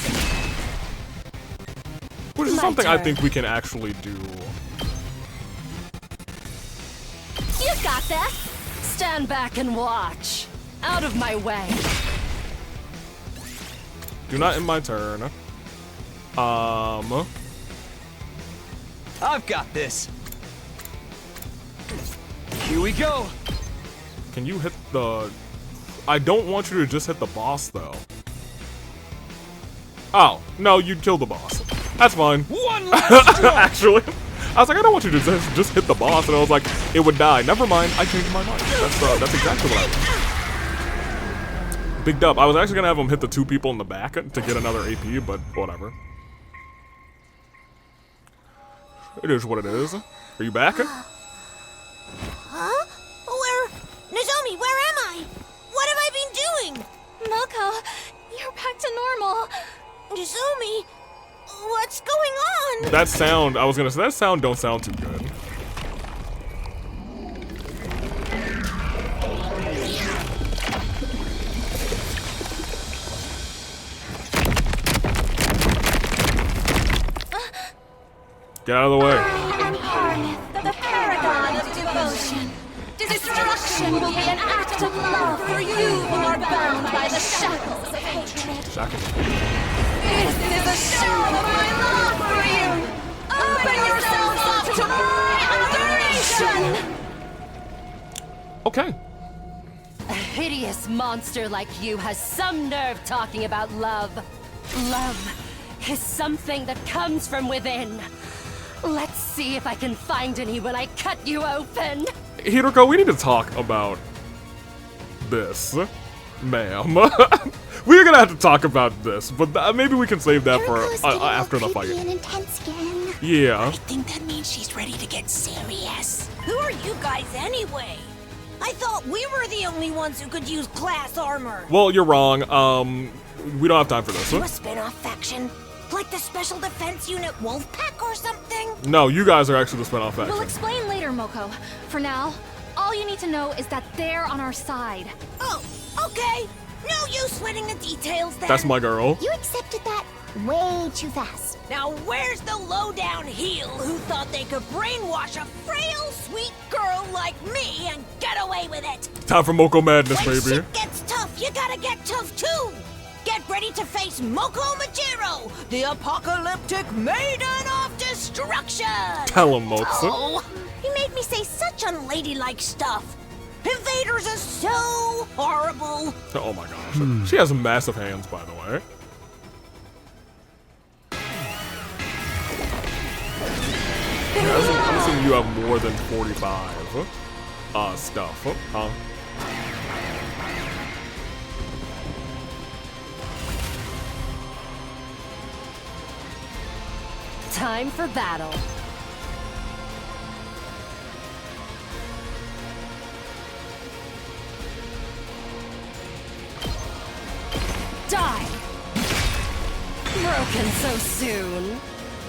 Which is My something I turn. think we can actually do. You got this. Stand back and watch. Out of my way. Do not end my turn. I've got this. Here we go. Can you hit the... I don't want you to just hit the boss, though. Oh, no, you killed the boss. That's fine. One last stroke. Actually, I was like, I don't want you to just hit the boss, and I was like, it would die. Never mind, I changed my mind. That's exactly what I did. Big dub. I was actually gonna have him hit the 2 people in the back to get another AP, but whatever. It is what it is. Are you back? Huh? Where? Nozomi, where am I? What have I been doing? Moko, you're back to normal. Nozomi, what's going on? That sound, I was gonna say, that sound don't sound too good. Get out of the way. I am Harneth, the paragon of devotion. Destruction will be an act of love for you who are bound by the shackles of hatred. Shackles. This is a show of my love for you. Open yourselves up to my adoration. Okay. A hideous monster like you has some nerve talking about love. Love is something that comes from within. Let's see if I can find any when I cut you open. Hiroko, we need to talk about this, ma'am. We're gonna have to talk about this, but maybe we can save that for after the fight. And intense again. Yeah. I think that means she's ready to get serious. Who are you guys anyway? I thought we were the only ones who could use class armor. Well, you're wrong. We don't have time for this. You a spin-off faction? Like the Special Defense Unit Wolfpack or something? No, you guys are actually the spin-off We'll faction. explain later, Moko. For now, all you need to know is that they're on our side. Oh, okay. No use sweating the details then. That's my girl. You accepted that way too fast. Now where's the low-down heel who thought they could brainwash a frail, sweet girl like me and get away with it? Time for Moko Madness, When baby. shit gets tough, you gotta get tough too. Get ready to face Moko Majiro, the apocalyptic maiden of destruction! Tell him, Moksa. Oh, he made me say such unladylike stuff. Invaders are so horrible. Oh my gosh. She has massive hands, by the way. I haven't seen you you have more than 45 stuff, huh? Time for battle. Die! Broken so soon.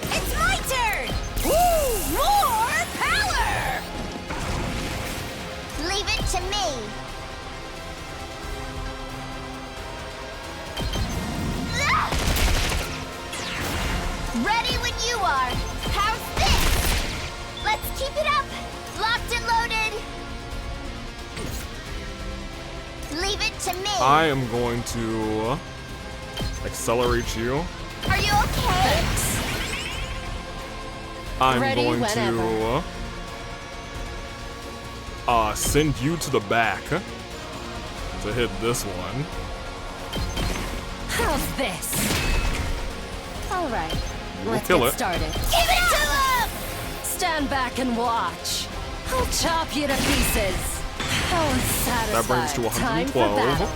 It's my turn! Woo! More power! Leave it to me. Ah! Ready when you are. How's this? Let's keep it up. Locked and loaded. Leave it to me. I am going to accelerate you. Are you okay? I'm Ready going whenever. to send you to the back to hit this one. How's this? All right, We'll let's kill get it. started. Give it to him! Stand back and watch. I'll chop you to pieces. How unsatisfied. That brings to Time for 112. battle.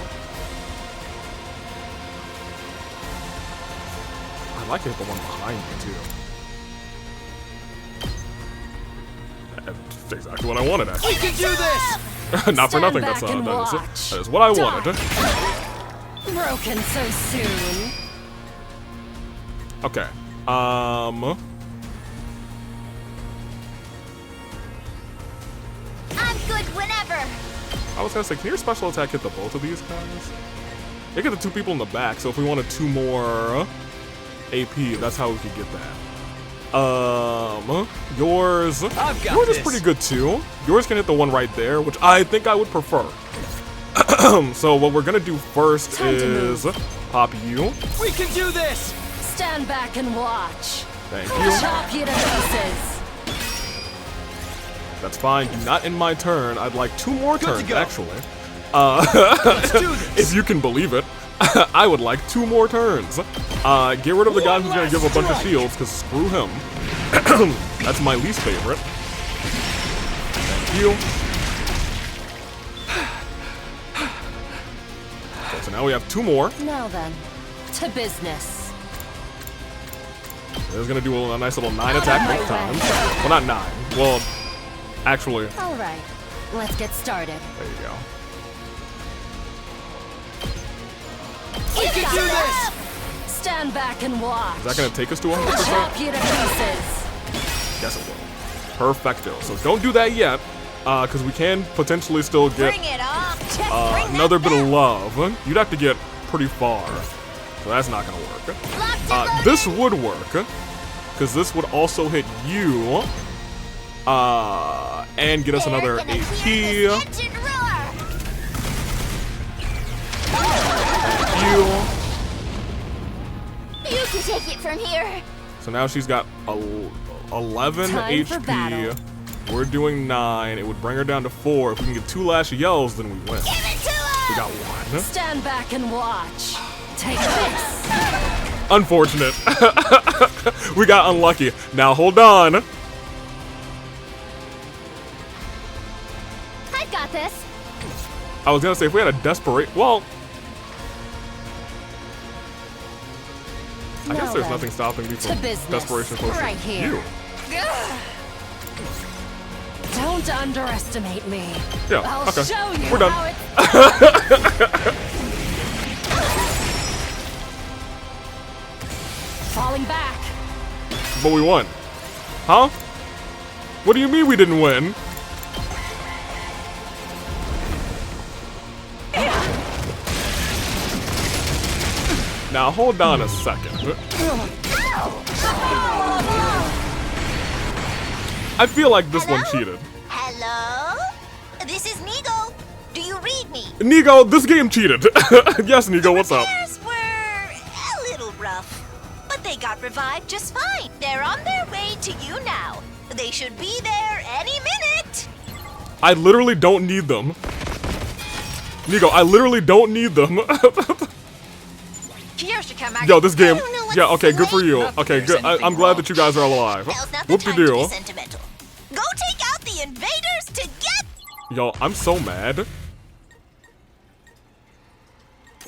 I like to hit the one behind me too. That's exactly what I wanted, actually. We can do this! Not for Stand nothing, back and watch. that is what I wanted. Broken so soon. Okay. I'm good whenever. I was gonna say, can your special attack hit the both of these guys? They get the two people in the back, so if we wanted 2 more AP, that's how we could get that. Yours is pretty good too. Yours can hit the one right there, which I think I would prefer. So what we're gonna do first is pop you. We can do this! Stand back and watch. Thank I'll you. chop you to pieces. That's fine. Not in my turn. I'd like 2 more Good to turns, go. actually. Let's do this! If you can believe it, I would like 2 more turns. Get rid of the guy who's gonna give a bunch of shields, because screw him. That's my least favorite. Thank you. Okay, so now we have 2 more. Now then, to business. It's gonna do a nice little 9 attack both times. Well, not 9. Well, actually, All right, let's get started. there you go. We can do this! Stand back and watch. Is that gonna take us to I'll 100%? chop you to pieces. Yes, it will. Perfecto. So don't do that yet, because we can potentially still get Bring it on. Just bring another that bit of back. love. You'd have to get pretty far, so that's not gonna work. Locked and loaded. This would work, because this would also hit you, and get us They're another gonna AP. hear this engine roar. You. You can take it from here. So now she's got 11 Time for battle. HP. We're doing 9. It would bring her down to 4. If we can get 2 last yells, then we win. Give it to We him. got 1. Stand back and watch. Take this. Unfortunate. We got unlucky. Now hold on. I've got this. I was gonna say if we had a desperate, well, I guess Now there's then, nothing stopping me to from business. desperation potion. Right here. You. Don't underestimate me. Yeah. I'll okay. show you We're done. how it's falling back. But we won. Huh? What do you mean we didn't win? Now hold on a second. I feel like this one cheated. Hello? This is Nigo. Do you read me? Nigo, this game cheated. Yes, Nigo, what's up? Repairs were a little rough, but they got revived just fine. They're on their way to you now. They should be there any minute. I literally don't need them. Nigo, I literally don't need them. Yo, this game. Yeah, okay, good for you. Okay, good. I'm glad that you guys are alive. Whoop-de-doo. Go take out the invaders to get... Yo, I'm so mad.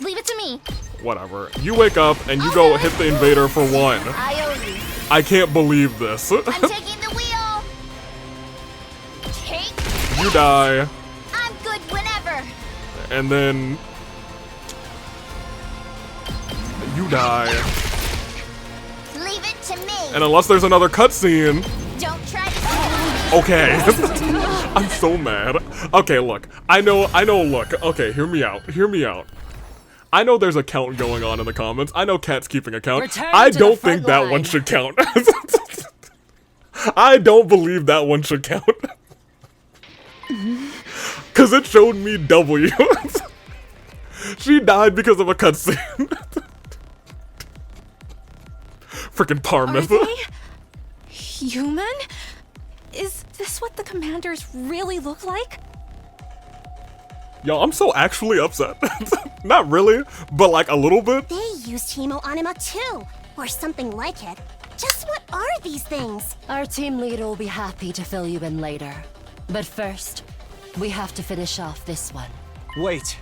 Leave it to me. Whatever. You wake up and you go hit the invader for one. I owe you. I can't believe this. I'm taking the wheel. Take. You die. I'm good whenever. And then you die. Leave it to me. And unless there's another cutscene. Don't try to... Okay. I'm so mad. Okay, look. I know, look. Okay, hear me out. I know there's a count going on in the comments. I know Kat's keeping a count. Return I to don't the front think that line. one should count. I don't believe that one should count. Cause it showed me W. She died because of a cutscene. Freaking Parmouth. Are they human? Is this what the commanders really look like? Yo, I'm so actually upset. Not really, but like a little bit. They used Hemo Anima too, or something like it. Just what are these things? Our team leader will be happy to fill you in later. But first, we have to finish off this one. Wait.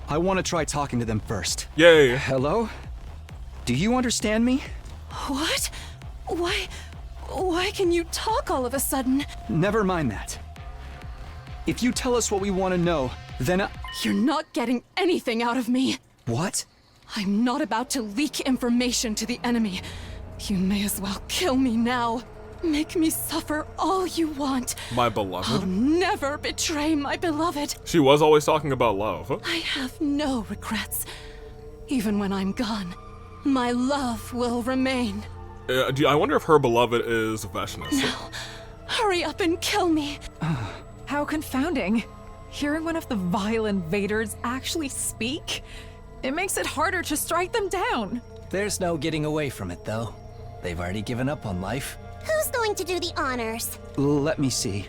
I want to try talking to them first. Yay. Hello? Do you understand me? What? Why can you talk all of a sudden? Never mind that. If you tell us what we want to know, then You're not getting anything out of me. What? I'm not about to leak information to the enemy. You may as well kill me now. Make me suffer all you want. My I'll beloved. never betray my beloved. She was always talking about love. I have no regrets. Even when I'm gone, my love will remain. I wonder if her beloved is Veshness. No. Hurry up and kill me. How confounding. Hearing one of the vile invaders actually speak? It makes it harder to strike them down. There's no getting away from it, though. They've already given up on life. Who's going to do the honors? Let me see.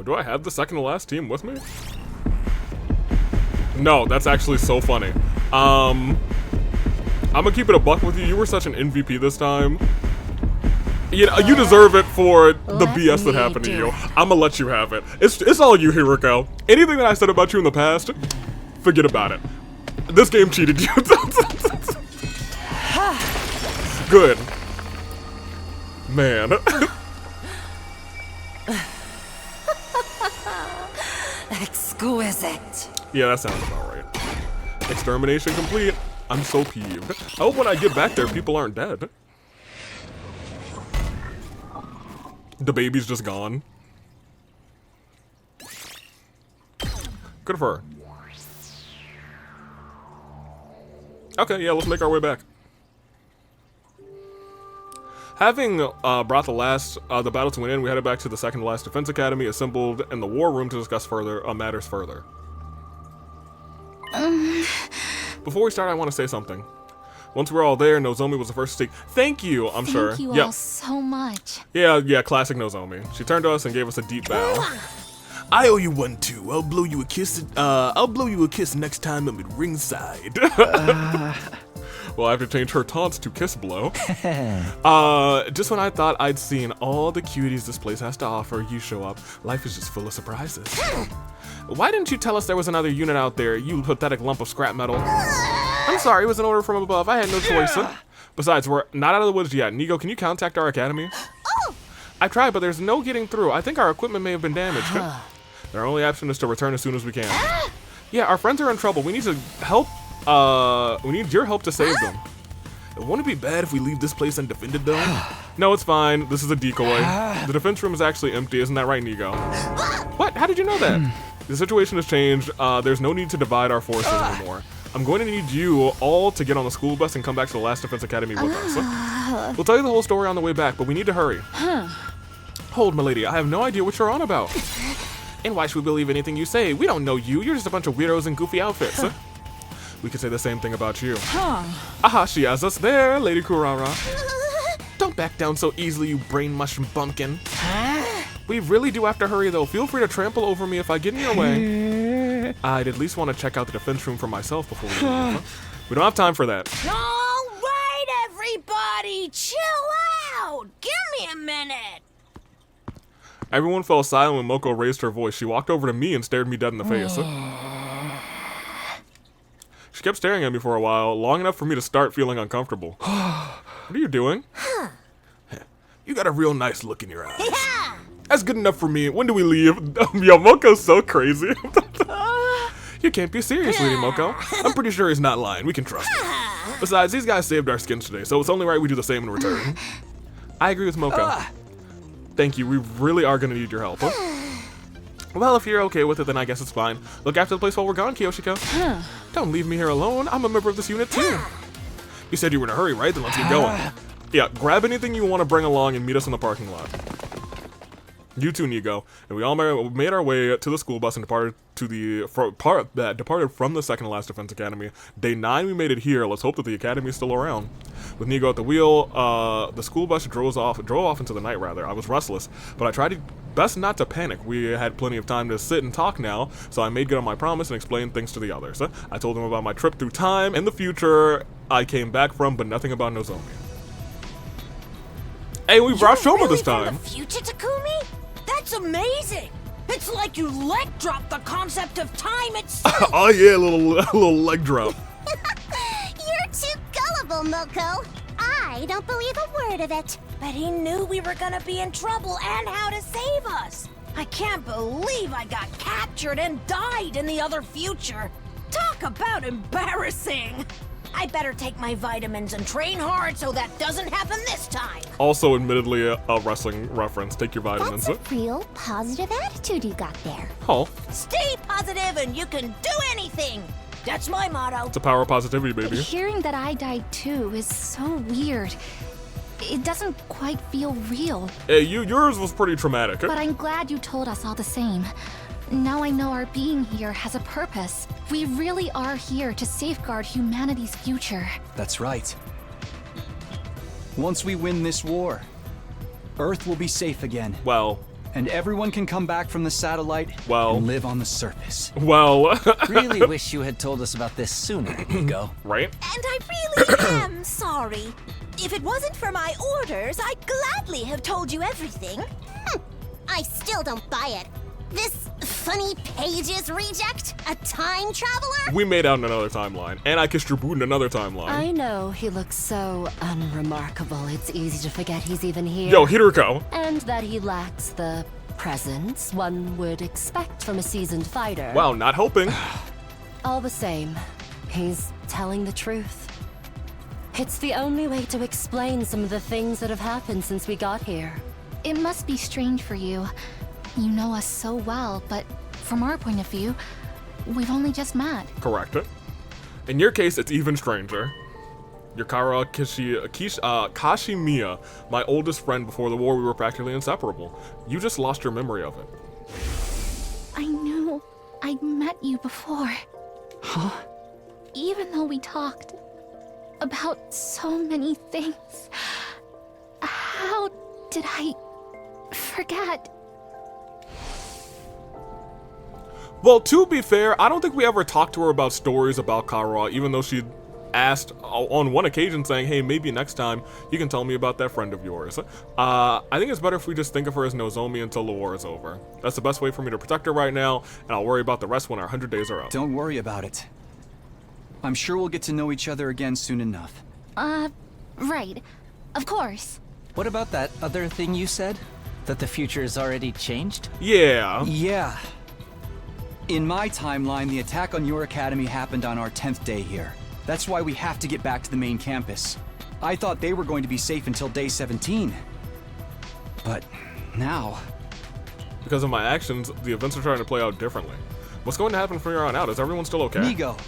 Do I have the second to last team with me? No, that's actually so funny. I'm gonna keep it a buck with you. You were such an MVP this time. You know, you deserve it for the BS that happened to you. I'm gonna let you have it. It's all you, Hiroko. Anything that I said about you in the past, forget about it. This game cheated you. Good. Man. Exquisite. Yeah, that sounds about right. Extermination complete. I'm so peeved. I hope when I get back there, people aren't dead. The baby's just gone. Good for her. Okay, yeah, let's make our way back. Having brought the battle to an end, we headed back to the second to last Defense Academy, assembled in the war room to discuss further matters further. Before we start, I want to say something. Once we were all there, Nozomi was the first to speak. Thank you, I'm sure. Thank you Yep. all so much. Yeah, classic Nozomi. She turned to us and gave us a deep bow. I owe you one too. I'll blow you a kiss. I'll blow you a kiss next time I'm at ringside. Well, I have to change her taunts to kiss blow. Just when I thought I'd seen all the cuties this place has to offer, you show up. Life is just full of surprises. Why didn't you tell us there was another unit out there, you pathetic lump of scrap metal? I'm sorry, it was an order from above. I had no choice. Besides, we're not out of the woods yet. Nigo, can you contact our academy? I tried, but there's no getting through. I think our equipment may have been damaged. Their only option is to return as soon as we can. Yeah, our friends are in trouble. We need to help. We need your help to save them. Won't it be bad if we leave this place undefended, though? No, it's fine. This is a decoy. The defense room is actually empty. Isn't that right, Nigo? What? How did you know that? The situation has changed. There's no need to divide our forces anymore. I'm going to need you all to get on the school bus and come back to the last Defense Academy with us. We'll tell you the whole story on the way back, but we need to hurry. Hold, milady. I have no idea what you're on about. And why should we believe anything you say? We don't know you. You're just a bunch of weirdos in goofy outfits. We could say the same thing about you. Aha, she has us there, Lady Kurara. Don't back down so easily, you brain mushroom bumpkin. We really do have to hurry, though. Feel free to trample over me if I get in your way. I'd at least want to check out the defense room for myself before we leave. We don't have time for that. All right, everybody, chill out. Give me a minute. Everyone fell silent when Moko raised her voice. She walked over to me and stared me dead in the face. She kept staring at me for a while, long enough for me to start feeling uncomfortable. What are you doing? You got a real nice look in your eyes. Yeah. That's good enough for me. When do we leave? Yo, Moko's so crazy. You can't be serious, Lady Moko. I'm pretty sure he's not lying. We can trust him. Besides, these guys saved our skins today, so it's only right we do the same in return. I agree with Moko. Thank you. We really are going to need your help. Well, if you're okay with it, then I guess it's fine. Look after the place while we're gone, Kiyoshiko. Don't leave me here alone. I'm a member of this unit, too. You said you were in a hurry, right? Then let's get going. Yeah, grab anything you want to bring along and meet us in the parking lot. You too, Nigo. And we all made our way to the school bus and departed to the departed from the second to last defense academy. Day 9, we made it here. Let's hope that the academy is still around. With Nigo at the wheel, the school bus drove off into the night. Rather, I was restless, but I tried best not to panic. We had plenty of time to sit and talk now, so I made good on my promise and explained things to the others. I told them about my trip through time and the future I came back from, but nothing about Nozomi. Hey, we brought Shoma this time. From the future, Takumi? That's amazing! It's like you leg dropped the concept of time itself! Oh yeah, little leg drop. You're too gullible, Moko. I don't believe a word of it. But he knew we were gonna be in trouble and how to save us. I can't believe I got captured and died in the other future. Talk about embarrassing! I better take my vitamins and train hard so that doesn't happen this time. Also, admittedly, a wrestling reference. Take your vitamins. That's a real positive attitude you got there. Oh. Stay positive and you can do anything. That's my motto. It's a power of positivity, baby. Hearing that I died too is so weird. It doesn't quite feel real. Hey, yours was pretty traumatic. But I'm glad you told us all the same. Now I know our being here has a purpose. We really are here to safeguard humanity's future. That's right. Once we win this war, Earth will be safe again. Well. And everyone can come back from the satellite and live on the surface. Well. Really wish you had told us about this sooner, Nigo. Right? And I really am sorry. If it wasn't for my orders, I'd gladly have told you everything. I still don't buy it. This funny pages reject? A time traveler? We made out in another timeline, and I kissed your boot in another timeline. I know he looks so unremarkable, it's easy to forget he's even here. Yo, Hiruko! And that he lacks the presence one would expect from a seasoned fighter. Wow, not helping. All the same, he's telling the truth. It's the only way to explain some of the things that have happened since we got here. It must be strange for you. You know us so well, but from our point of view, we've only just met. Correct. In your case, it's even stranger. You're Kara Kashimiya, my oldest friend. Before the war, we were practically inseparable. You just lost your memory of it. I knew I'd met you before. Huh? Even though we talked about so many things, how did I forget? Well, to be fair, I don't think we ever talked to her about stories about Kara, even though she asked on one occasion saying, hey, maybe next time you can tell me about that friend of yours. I think it's better if we just think of her as Nozomi until the war is over. That's the best way for me to protect her right now, and I'll worry about the rest when our 100 days are up. Don't worry about it. I'm sure we'll get to know each other again soon enough. Right. Of course. What about that other thing you said? That the future has already changed? Yeah. Yeah. In my timeline, the attack on your academy happened on our 10th day here. That's why we have to get back to the main campus. I thought they were going to be safe until day 17. But now... Because of my actions, the events are trying to play out differently. What's going to happen from here on out? Is everyone still okay? Nigo,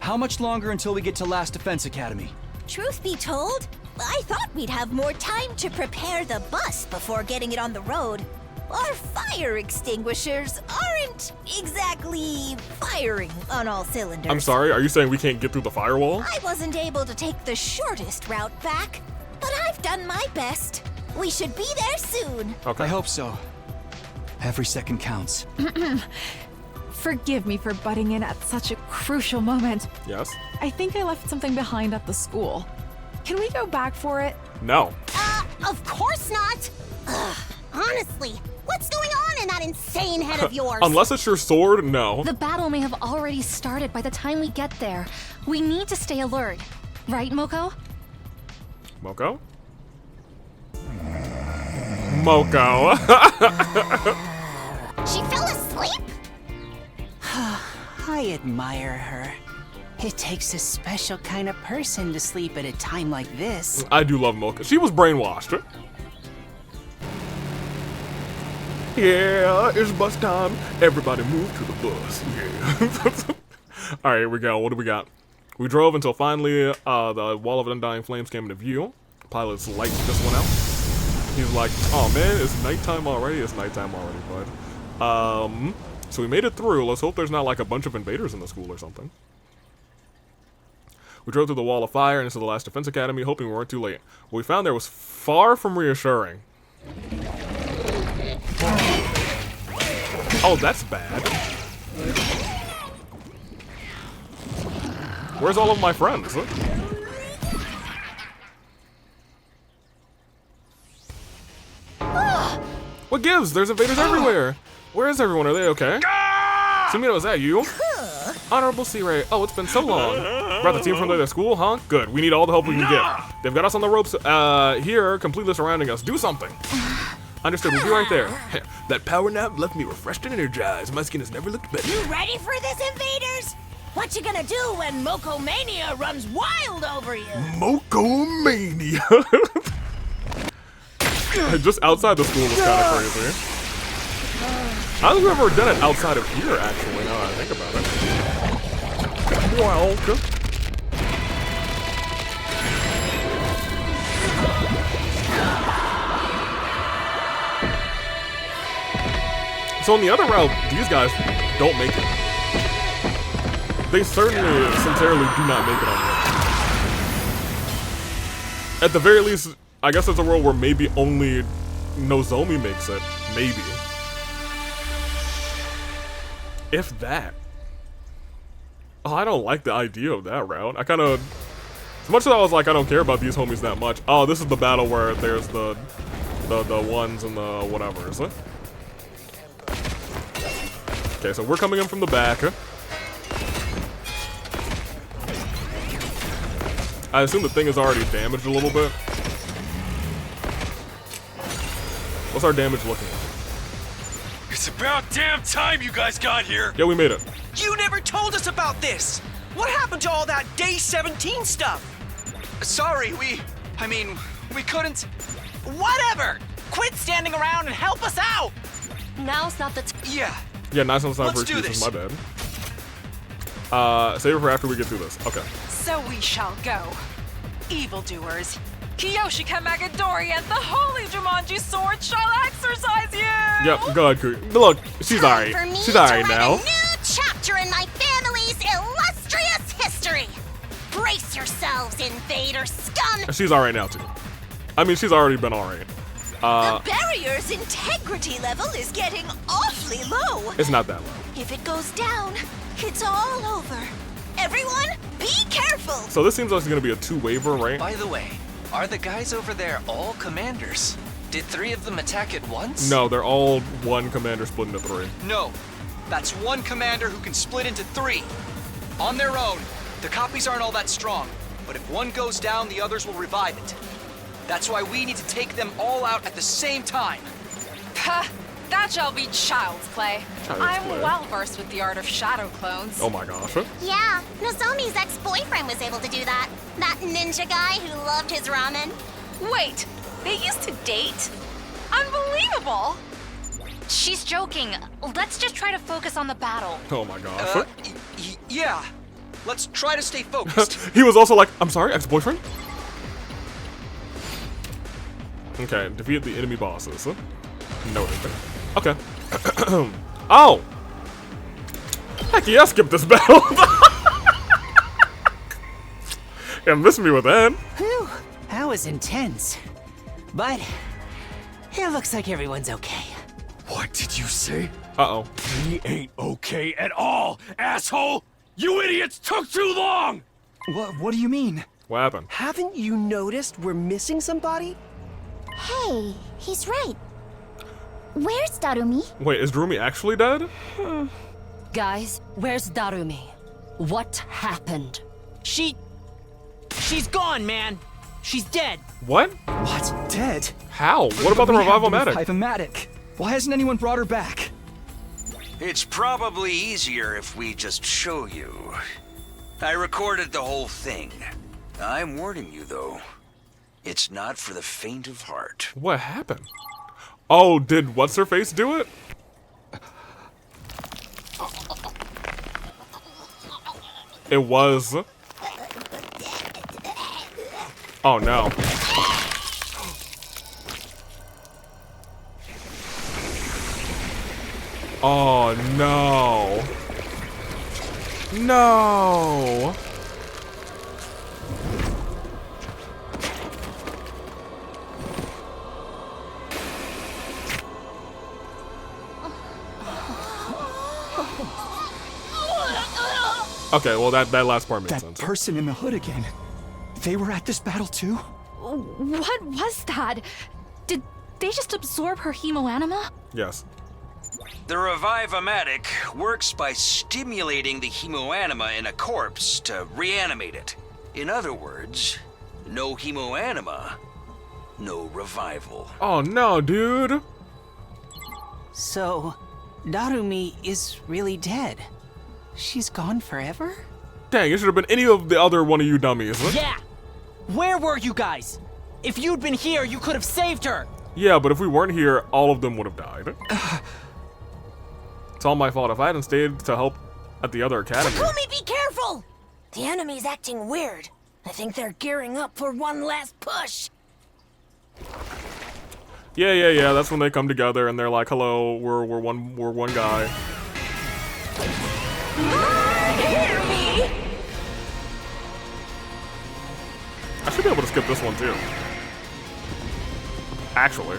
how much longer until we get to Last Defense Academy? Truth be told, I thought we'd have more time to prepare the bus before getting it on the road. Our fire extinguishers aren't exactly firing on all cylinders. I'm sorry, are you saying we can't get through the firewall? I wasn't able to take the shortest route back, but I've done my best. We should be there soon. Okay. I hope so. Every second counts. Forgive me for butting in at such a crucial moment. Yes? I think I left something behind at the school. Can we go back for it? No. Of course not! Ugh, honestly, what's going on in that insane head of yours? Unless it's your sword, no. The battle may have already started by the time we get there. We need to stay alert. Right, Moko? Moko? Moko. She fell asleep? I admire her. It takes a special kind of person to sleep at a time like this. I do love Moko. She was brainwashed. Yeah, it's bus time. Everybody move to the bus. Yeah. All right, here we go. What do we got? We drove until finally the wall of undying flames came into view. Pilot's light just went out. He's like, oh man, it's nighttime already? It's nighttime already, bud. So we made it through. Let's hope there's not like a bunch of invaders in the school or something. We drove through the wall of fire and into the last defense academy, hoping we weren't too late. What we found there was far from reassuring. Oh, that's bad. Where's all of my friends? What gives? There's invaders everywhere. Where is everyone? Are they okay? Sumino, is that you? Honorable Sea Ray. Oh, it's been so long. Brought the team from their school, huh? Good. We need all the help we can get. They've got us on the ropes here, completely surrounding us. Do something. Understood. We'll be right there. That power nap left me refreshed and energized. My skin has never looked better. You ready for this, invaders? What you gonna do when Moko Mania runs wild over you? Moko Mania. Just outside the school was kind of crazy. I don't think we've ever done it outside of here, actually, now that I think about it. Well, okay. So on the other route, these guys don't make it. They certainly, sincerely do not make it on the other. At the very least, I guess it's a world where maybe only Nozomi makes it. Maybe. If that. Oh, I don't like the idea of that route. I kind of... As much as I was like, I don't care about these homies that much. Oh, this is the battle where there's the ones and the whatevers. Okay, so we're coming in from the back. I assume the thing is already damaged a little bit. What's our damage looking like? It's about damn time you guys got here! Yeah, we made it. You never told us about this! What happened to all that Day 17 stuff? Sorry, we couldn't... Whatever! Quit standing around and help us out! Now's not the Yeah. Yeah, nice on time Let's for do excuses, this. my bad. Save it for after we get through this. Okay. So we shall go. Evildoers. Kiyoshika Magadori and the Holy Jumanji Sword shall exercise you! Yep, go ahead, Kuri. Look, she's alright. For me She's alright to write now. a new chapter in my family's illustrious history. Brace yourselves, invader scum! She's alright now, too. I mean, she's already been alright. The barrier's integrity level is getting awfully low. It's not that low. If it goes down, it's all over. Everyone, be careful! So this seems like it's gonna be a two-waver, right? By the way, are the guys over there all commanders? Did 3 of them attack at once? No, they're all one commander split into 3. No. That's one commander who can split into 3. On their own, the copies aren't all that strong, but if one goes down, the others will revive it. That's why we need to take them all out at the same time. Pah, that shall be child's play. I'm play. well versed with the art of shadow clones. Oh my gosh. Yeah, Nozomi's ex-boyfriend was able to do that. That ninja guy who loved his ramen. Wait, they used to date? Unbelievable! She's joking. Let's just try to focus on the battle. Oh my gosh. Yeah. Let's try to stay focused. He was also like, I'm sorry, ex-boyfriend? Okay, defeat the enemy bosses. Noted. Okay. Oh! Heck yeah, I skipped this battle! And miss me with that. Whew, that was intense. But it looks like everyone's okay. What did you say? Uh-oh. We ain't okay at all, asshole! You idiots took too long! What do you mean? What happened? Haven't you noticed we're missing somebody? Hey, he's right. Where's Darumi? Wait, is Darumi actually dead? Guys, where's Darumi? What happened? She's gone, man. She's dead. What? What? Dead? How? What about the Revival-matic? Revival-matic. Why hasn't anyone brought her back? It's probably easier if we just show you. I recorded the whole thing. I'm warning you, though. It's not for the faint of heart. What happened? Oh, did What's-Her-Face do it? It was... Oh, no. Oh, no. No. Okay, well that last part made sense. That person in the hood again. They were at this battle too? What was that? Did they just absorb her hemoanima? Yes. The Revive-O-Matic works by stimulating the hemoanima in a corpse to reanimate it. In other words, no hemoanima, no revival. Oh no, dude. So, Darumi is really dead. She's gone forever? Dang, it should have been any of the other one of you dummies. Yeah! Where were you guys? If you'd been here, you could have saved her! Yeah, but if we weren't here, all of them would have died. It's all my fault. If I hadn't stayed to help at the other academy. Takumi, be careful! The enemy's acting weird. I think they're gearing up for one last push. Yeah. That's when they come together and they're like, "Hello, we're one guy." Hear me! I should be able to skip this one too. Actually.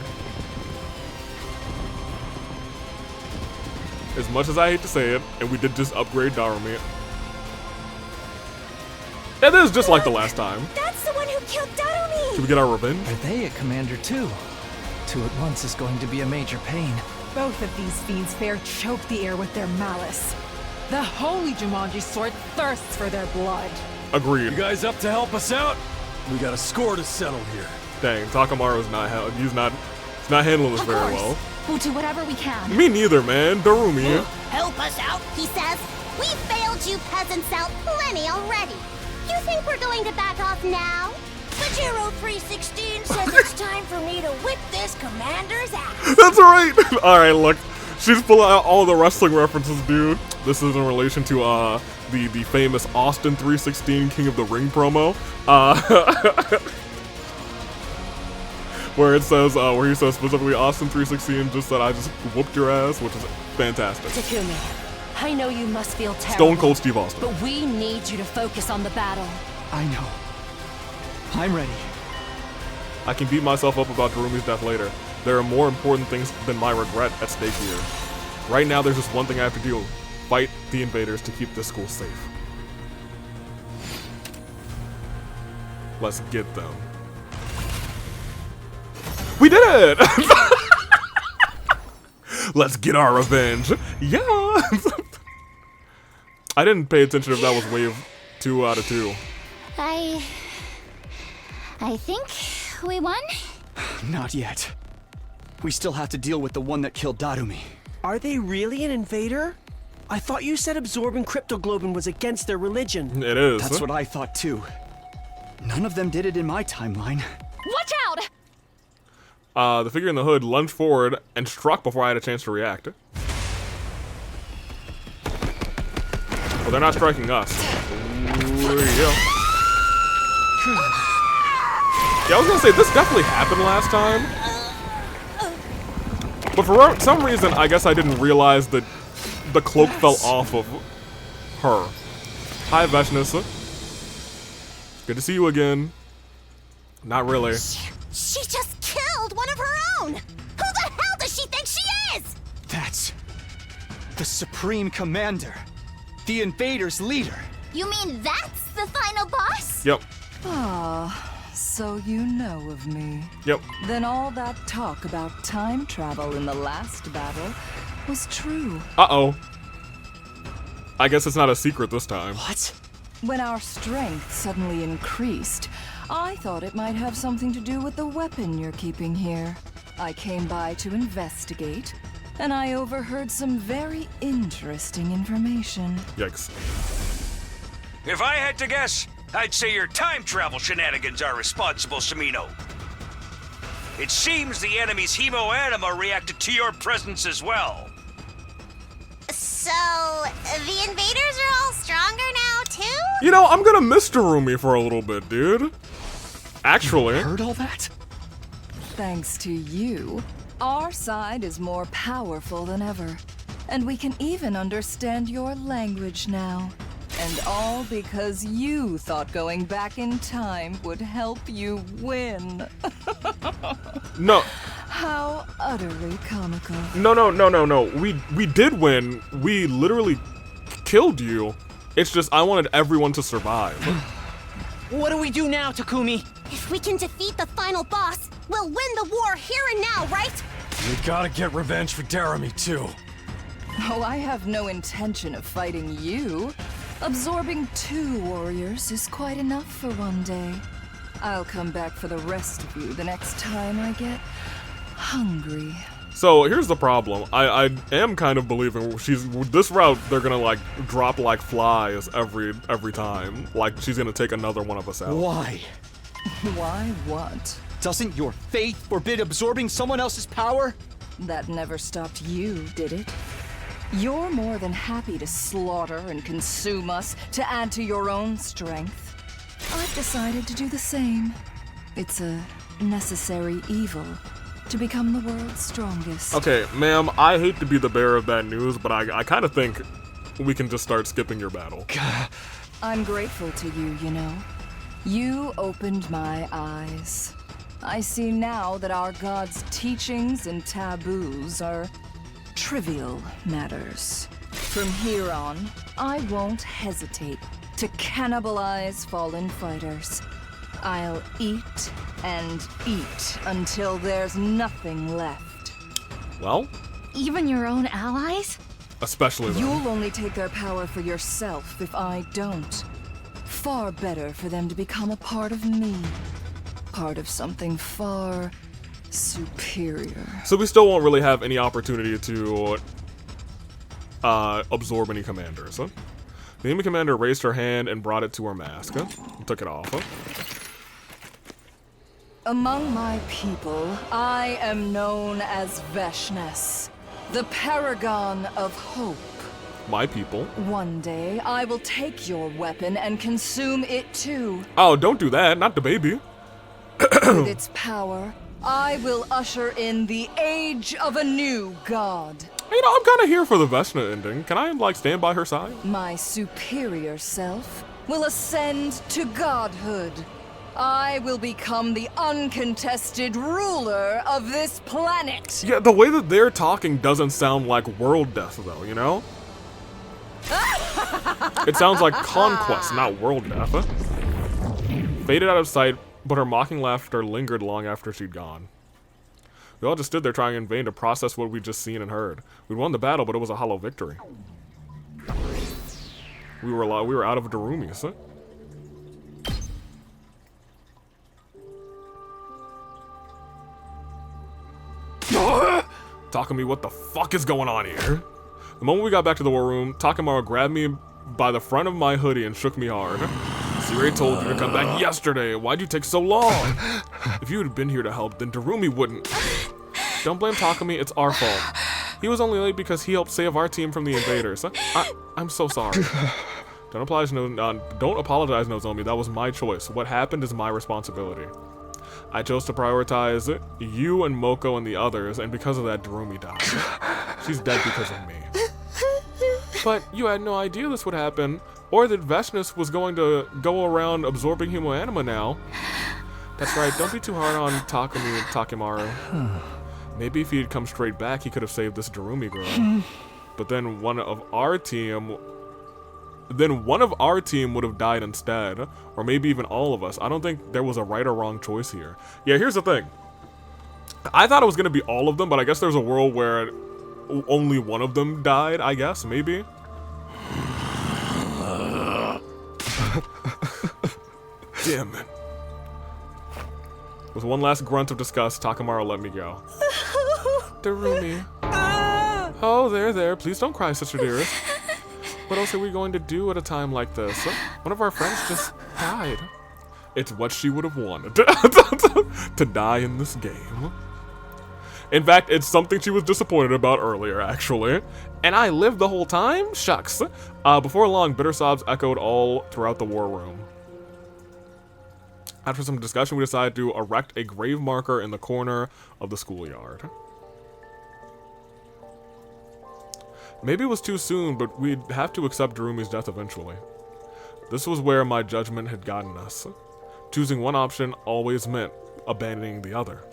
As much as I hate to say it, and we did just upgrade Darumi. It is just like the last time. That's the one who killed Darumi! Should we get our revenge? Are they a commander too? Two at once is going to be a major pain. Both of these fiends fair choke the air with their malice. The holy Jumanji sword thirsts for their blood. Agreed. You guys up to help us out? We got a score to settle here. Dang, Takamaru's he's not handling this very well. We'll do whatever we can. Me neither, man. Darumi. Help us out, he says. We failed you peasants out plenty already. You think we're going to back off now? Pajero 316 says it's time for me to whip this commander's ass. That's right. All right, look. She's pulling out all the wrestling references, dude. This is in relation to the famous Austin 316 King of the Ring promo. Where it says, where he says specifically Austin 316 just said, "I just whooped your ass," which is fantastic. Takumi, I know you must feel terrible. Stone Cold Steve Austin. But we need you to focus on the battle. I know. I'm ready. I can beat myself up about Darumi's death later. There are more important things than my regret at stake here. Right now, there's just one thing I have to do. Fight the invaders to keep this school safe. Let's get them. We did it! Let's get our revenge. Yeah! I didn't pay attention if that was wave 2 out of 2. I think we won? Not yet. We still have to deal with the one that killed Darumi. Are they really an invader? I thought you said absorbing cryptoglobin was against their religion. It is. That's what I thought too. None of them did it in my timeline. Watch out! The figure in the hood lunged forward and struck before I had a chance to react. Well, they're not striking us. Ooh, yeah. Yeah, I was gonna say, this definitely happened last time. But for some reason, I guess I didn't realize that the cloak fell off of her. Hi, Veshnus. Good to see you again. Not really. She just killed one of her own! Who the hell does she think she is? The Supreme Commander. The invaders' leader. You mean that's the final boss? Yep. Ah, so you know of me. Yep. Then all that talk about time travel in the last battle was true. Uh-oh. I guess it's not a secret this time. What? When our strength suddenly increased, I thought it might have something to do with the weapon you're keeping here. I came by to investigate, and I overheard some very interesting information. Yikes. If I had to guess, I'd say your time travel shenanigans are responsible, Sumino. It seems the enemy's hemoanima reacted to your presence as well. So, the invaders are all stronger now, too? You know, I'm gonna miss Darumi for a little bit, dude. Actually. You heard all that? Thanks to you, our side is more powerful than ever. And we can even understand your language now. And all because you thought going back in time would help you win. No. How utterly comical. No. We did win. We literally killed you. It's just I wanted everyone to survive. What do we do now, Takumi? If we can defeat the final boss, we'll win the war here and now, right? We gotta get revenge for Darumi, too. Oh, I have no intention of fighting you. Absorbing 2 warriors is quite enough for one day. I'll come back for the rest of you the next time I get hungry. So here's the problem. I am kind of believing this route they're gonna like drop like flies every time. Like she's gonna take another one of us out. Why? Why what? Doesn't your faith forbid absorbing someone else's power? That never stopped you, did it? You're more than happy to slaughter and consume us to add to your own strength. I've decided to do the same. It's a necessary evil to become the world's strongest. Okay, ma'am, I hate to be the bearer of bad news, but I kind of think we can just start skipping your battle. I'm grateful to you, you know. You opened my eyes. I see now that our god's teachings and taboos are trivial matters. From here on, I won't hesitate to cannibalize fallen fighters. I'll eat and eat until there's nothing left. Well? Even your own allies? Especially them. You'll only take their power for yourself if I don't. Far better for them to become a part of me. Part of something far superior. So we still won't really have any opportunity to absorb any commanders. Huh? The enemy commander raised her hand and brought it to her mask. Huh? And took it off. Huh? Among my people, I am known as Veshnes, the paragon of hope. My people. One day, I will take your weapon and consume it too. Oh, don't do that. Not the baby. With its power, I will usher in the age of a new god. You know, I'm kind of here for the Vesna ending. Can I, like, stand by her side? My superior self will ascend to godhood. I will become the uncontested ruler of this planet. Yeah, the way that they're talking doesn't sound like world death, though, you know? It sounds like conquest, not world death. Huh? Faded out of sight, but her mocking laughter lingered long after she'd gone. We all just stood there trying in vain to process what we'd just seen and heard. We'd won the battle, but it was a hollow victory. We were out of Darumi, huh? Takumi, what the fuck is going on here? The moment we got back to the war room, Takamaru grabbed me by the front of my hoodie and shook me hard. Siri told you to come back yesterday. Why'd you take so long? If you had been here to help, then Darumi wouldn't. Don't blame Takumi, it's our fault. He was only late because he helped save our team from the invaders. I'm so sorry. Don't apologize, Nozomi. That was my choice. What happened is my responsibility. I chose to prioritize you and Moko and the others, and because of that, Darumi died. She's dead because of me. But you had no idea this would happen, or that Veshnes was going to go around absorbing hemoanima now. That's right, don't be too hard on Takumi and Takemaru. Maybe if he had come straight back, he could have saved this Darumi girl. but then one of our team would have died instead, or maybe even all of us. I don't think there was a right or wrong choice here. Yeah, here's the thing. I thought it was gonna be all of them, but I guess there's a world where only one of them died, I guess, maybe. Damn it. With one last grunt of disgust, Takamaru let me go. Darumi. Oh, there. Please don't cry, sister dearest. What else are we going to do at a time like this? One of our friends just died. It's what she would have wanted. To die in this game. In fact, it's something she was disappointed about earlier, actually. And I lived the whole time? Shucks. Before long, bitter sobs echoed all throughout the war room. After some discussion, we decided to erect a grave marker in the corner of the schoolyard. Maybe it was too soon, but we'd have to accept Darumi's death eventually. This was where my judgment had gotten us. Choosing one option always meant abandoning the other.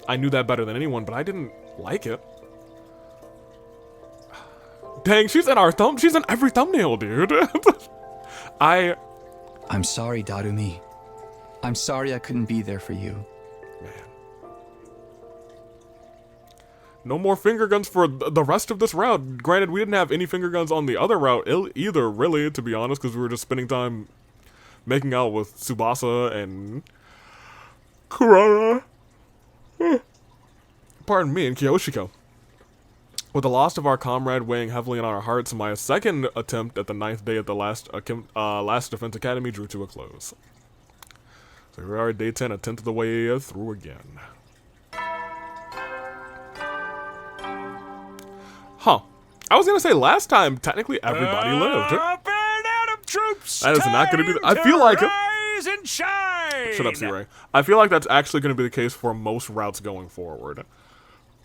I knew that better than anyone, but I didn't like it. Dang, she's in every thumbnail, dude. I'm sorry, Darumi. I'm sorry I couldn't be there for you. Man. No more finger guns for the rest of this route. Granted, we didn't have any finger guns on the other route either, really, to be honest, because we were just spending time making out with Tsubasa and Kurara. Pardon me, and Kyoshiko. With the loss of our comrade weighing heavily on our hearts, my second attempt at the 9th day at the last Defense Academy drew to a close. So here we are at day 10, a 10th of the way through again. Huh. I was gonna say last time, technically everybody lived. Up and out of troops! That is not gonna be I feel like rise and shine! Shut up, C-Ray. I feel like that's actually gonna be the case for most routes going forward.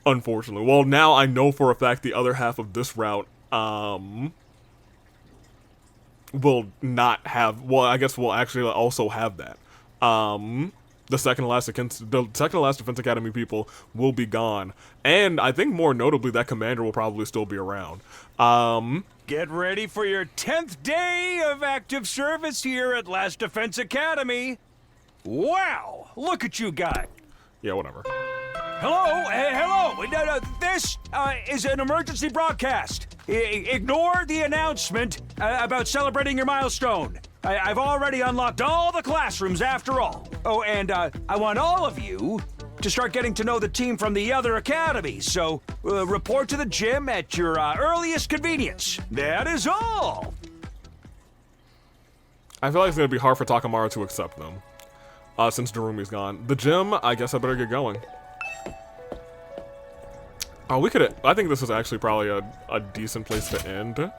Unfortunately. Well, now I know for a fact the other half of this route, will not have, well, I guess we'll actually also have that. The second to last Defense Academy people will be gone. And I think more notably that commander will probably still be around. Get ready for your 10th day of active service here at Last Defense Academy. Wow, look at you guys. Yeah, whatever. Hello, hello. No, this is an emergency broadcast. Ignore the announcement about celebrating your milestone. I've already unlocked all the classrooms after all. Oh, and I want all of you to start getting to know the team from the other academies. So report to the gym at your earliest convenience. That is all. I feel like it's going to be hard for Takamaru to accept them. Since Darumi's gone. The gym, I guess I better get going. Oh, I think this is actually probably a decent place to end.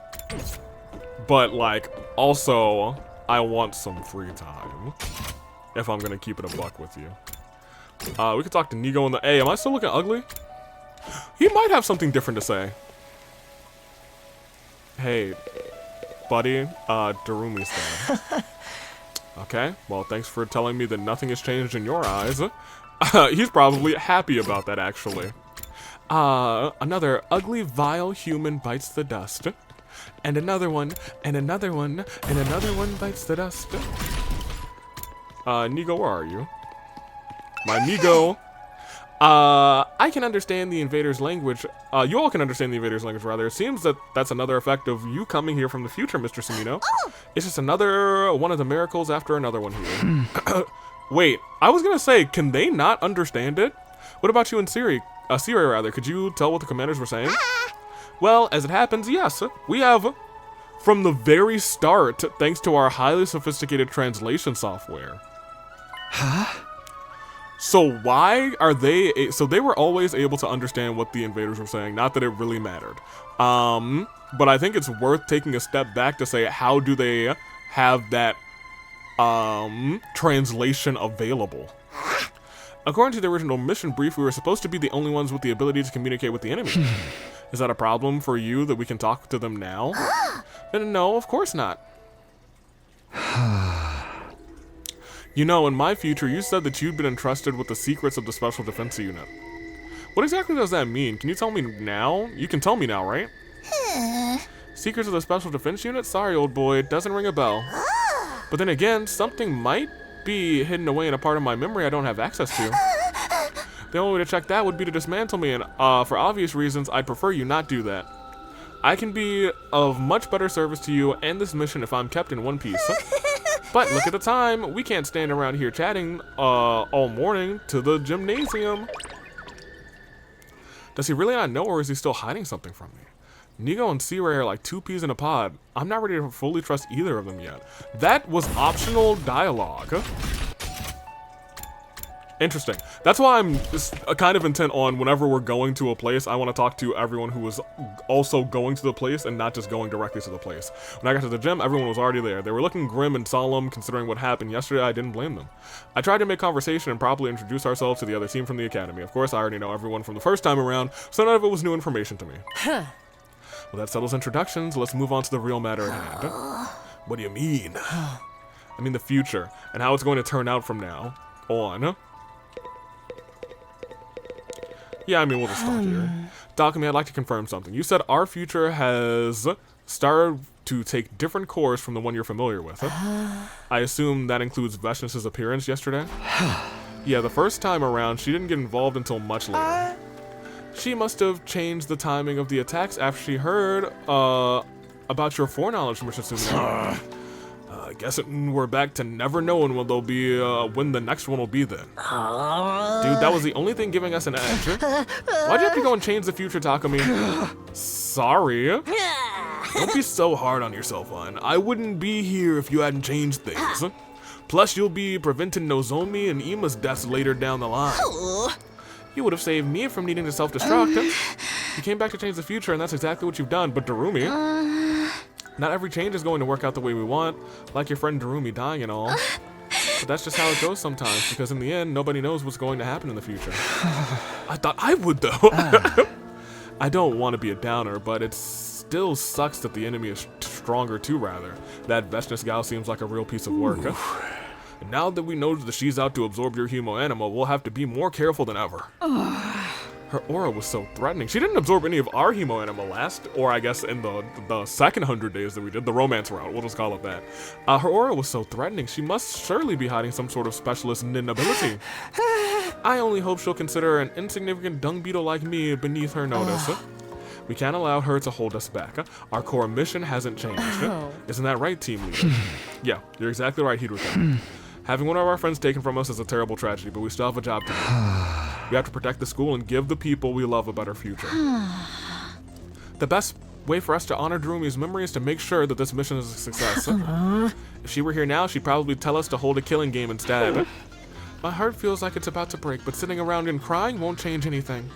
But, like, also, I want some free time. If I'm gonna keep it a buck with you. We could talk to Nigo in the... Hey, am I still looking ugly? He might have something different to say. Hey, buddy, Darumi's there. Okay, well, thanks for telling me that nothing has changed in your eyes. He's probably happy about that, actually. Another ugly, vile human bites the dust. And another one, and another one, and another one bites the dust. Nigo, where are you? My Nigo. I can understand the invader's language. You all can understand the invader's language, rather. It seems that that's another effect of you coming here from the future, Mr. Sumino. It's just another one of the miracles after another one here. Wait, I was gonna say, can they not understand it? What about you and Siri? Siri, rather. Could you tell what the commanders were saying? Well, as it happens, yes. We have, from the very start, thanks to our highly sophisticated translation software. Huh? So why are they... So they were always able to understand what the invaders were saying. Not that it really mattered. But I think it's worth taking a step back to say, how do they have that translation available? According to the original mission brief, we were supposed to be the only ones with the ability to communicate with the enemy. Is that a problem for you that we can talk to them now? No, of course not. You know, in my future, you said that you'd been entrusted with the secrets of the Special Defense Unit. What exactly does that mean? Can you tell me now? You can tell me now, right? Secrets of the Special Defense Unit? Sorry, old boy, it doesn't ring a bell. But then again, something might be hidden away in a part of my memory I don't have access to. The only way to check that would be to dismantle me, and for obvious reasons, I'd prefer you not do that. I can be of much better service to you and this mission if I'm kept in one piece. But look at the time. We can't stand around here chatting all morning to the gymnasium. Does he really not know, or is he still hiding something from me? Nigo and C-Ray are like two peas in a pod. I'm not ready to fully trust either of them yet. That was optional dialogue. Interesting. That's why I'm just kind of intent on whenever we're going to a place, I want to talk to everyone who was also going to the place and not just going directly to the place. When I got to the gym, everyone was already there. They were looking grim and solemn considering what happened yesterday. I didn't blame them. I tried to make conversation and properly introduce ourselves to the other team from the academy. Of course, I already know everyone from the first time around, so none of it was new information to me. Well, that settles introductions. Let's move on to the real matter at hand. What do you mean? I mean the future, and how it's going to turn out from now on. Yeah, I mean, we'll just stop here. Dokumi, I'd like to confirm something. You said our future has started to take different course from the one you're familiar with. I assume that includes Veshnis's appearance yesterday? Yeah, the first time around, she didn't get involved until much later. She must have changed the timing of the attacks after she heard about your foreknowledge, Mr. Sumino. I guess we're back to never knowing when they'll be, when the next one will be then. Dude, that was the only thing giving us an edge. Why'd you have to go and change the future, Takumi? Sorry. Don't be so hard on yourself, hon. I wouldn't be here if you hadn't changed things. Plus, you'll be preventing Nozomi and Ima's deaths later down the line. You would have saved me from needing to self-destruct. You came back to change the future, and that's exactly what you've done. But Darumi, not every change is going to work out the way we want, like your friend Darumi dying and all. But that's just how it goes sometimes, because in the end, nobody knows what's going to happen in the future. I thought I would, though. I don't want to be a downer, but it still sucks that the enemy is stronger too, rather. That Veshnis gal seems like a real piece of work. And now that we know that she's out to absorb your humo anima, we'll have to be more careful than ever. Her aura was so threatening. She didn't absorb any of our hemo anima last, or I guess in the second 100 days that we did, the romance route, we'll just call it that. Her aura was so threatening, she must surely be hiding some sort of specialist nin ability. I only hope she'll consider an insignificant dung beetle like me beneath her notice. We can't allow her to hold us back. Our core mission hasn't changed. Isn't that right, team leader? Yeah, you're exactly right, Hiruka. Having one of our friends taken from us is a terrible tragedy, but we still have a job to do. We have to protect the school and give the people we love a better future. The best way for us to honor Darumi's memory is to make sure that this mission is a success. If she were here now, she'd probably tell us to hold a killing game instead. My heart feels like it's about to break, but sitting around and crying won't change anything.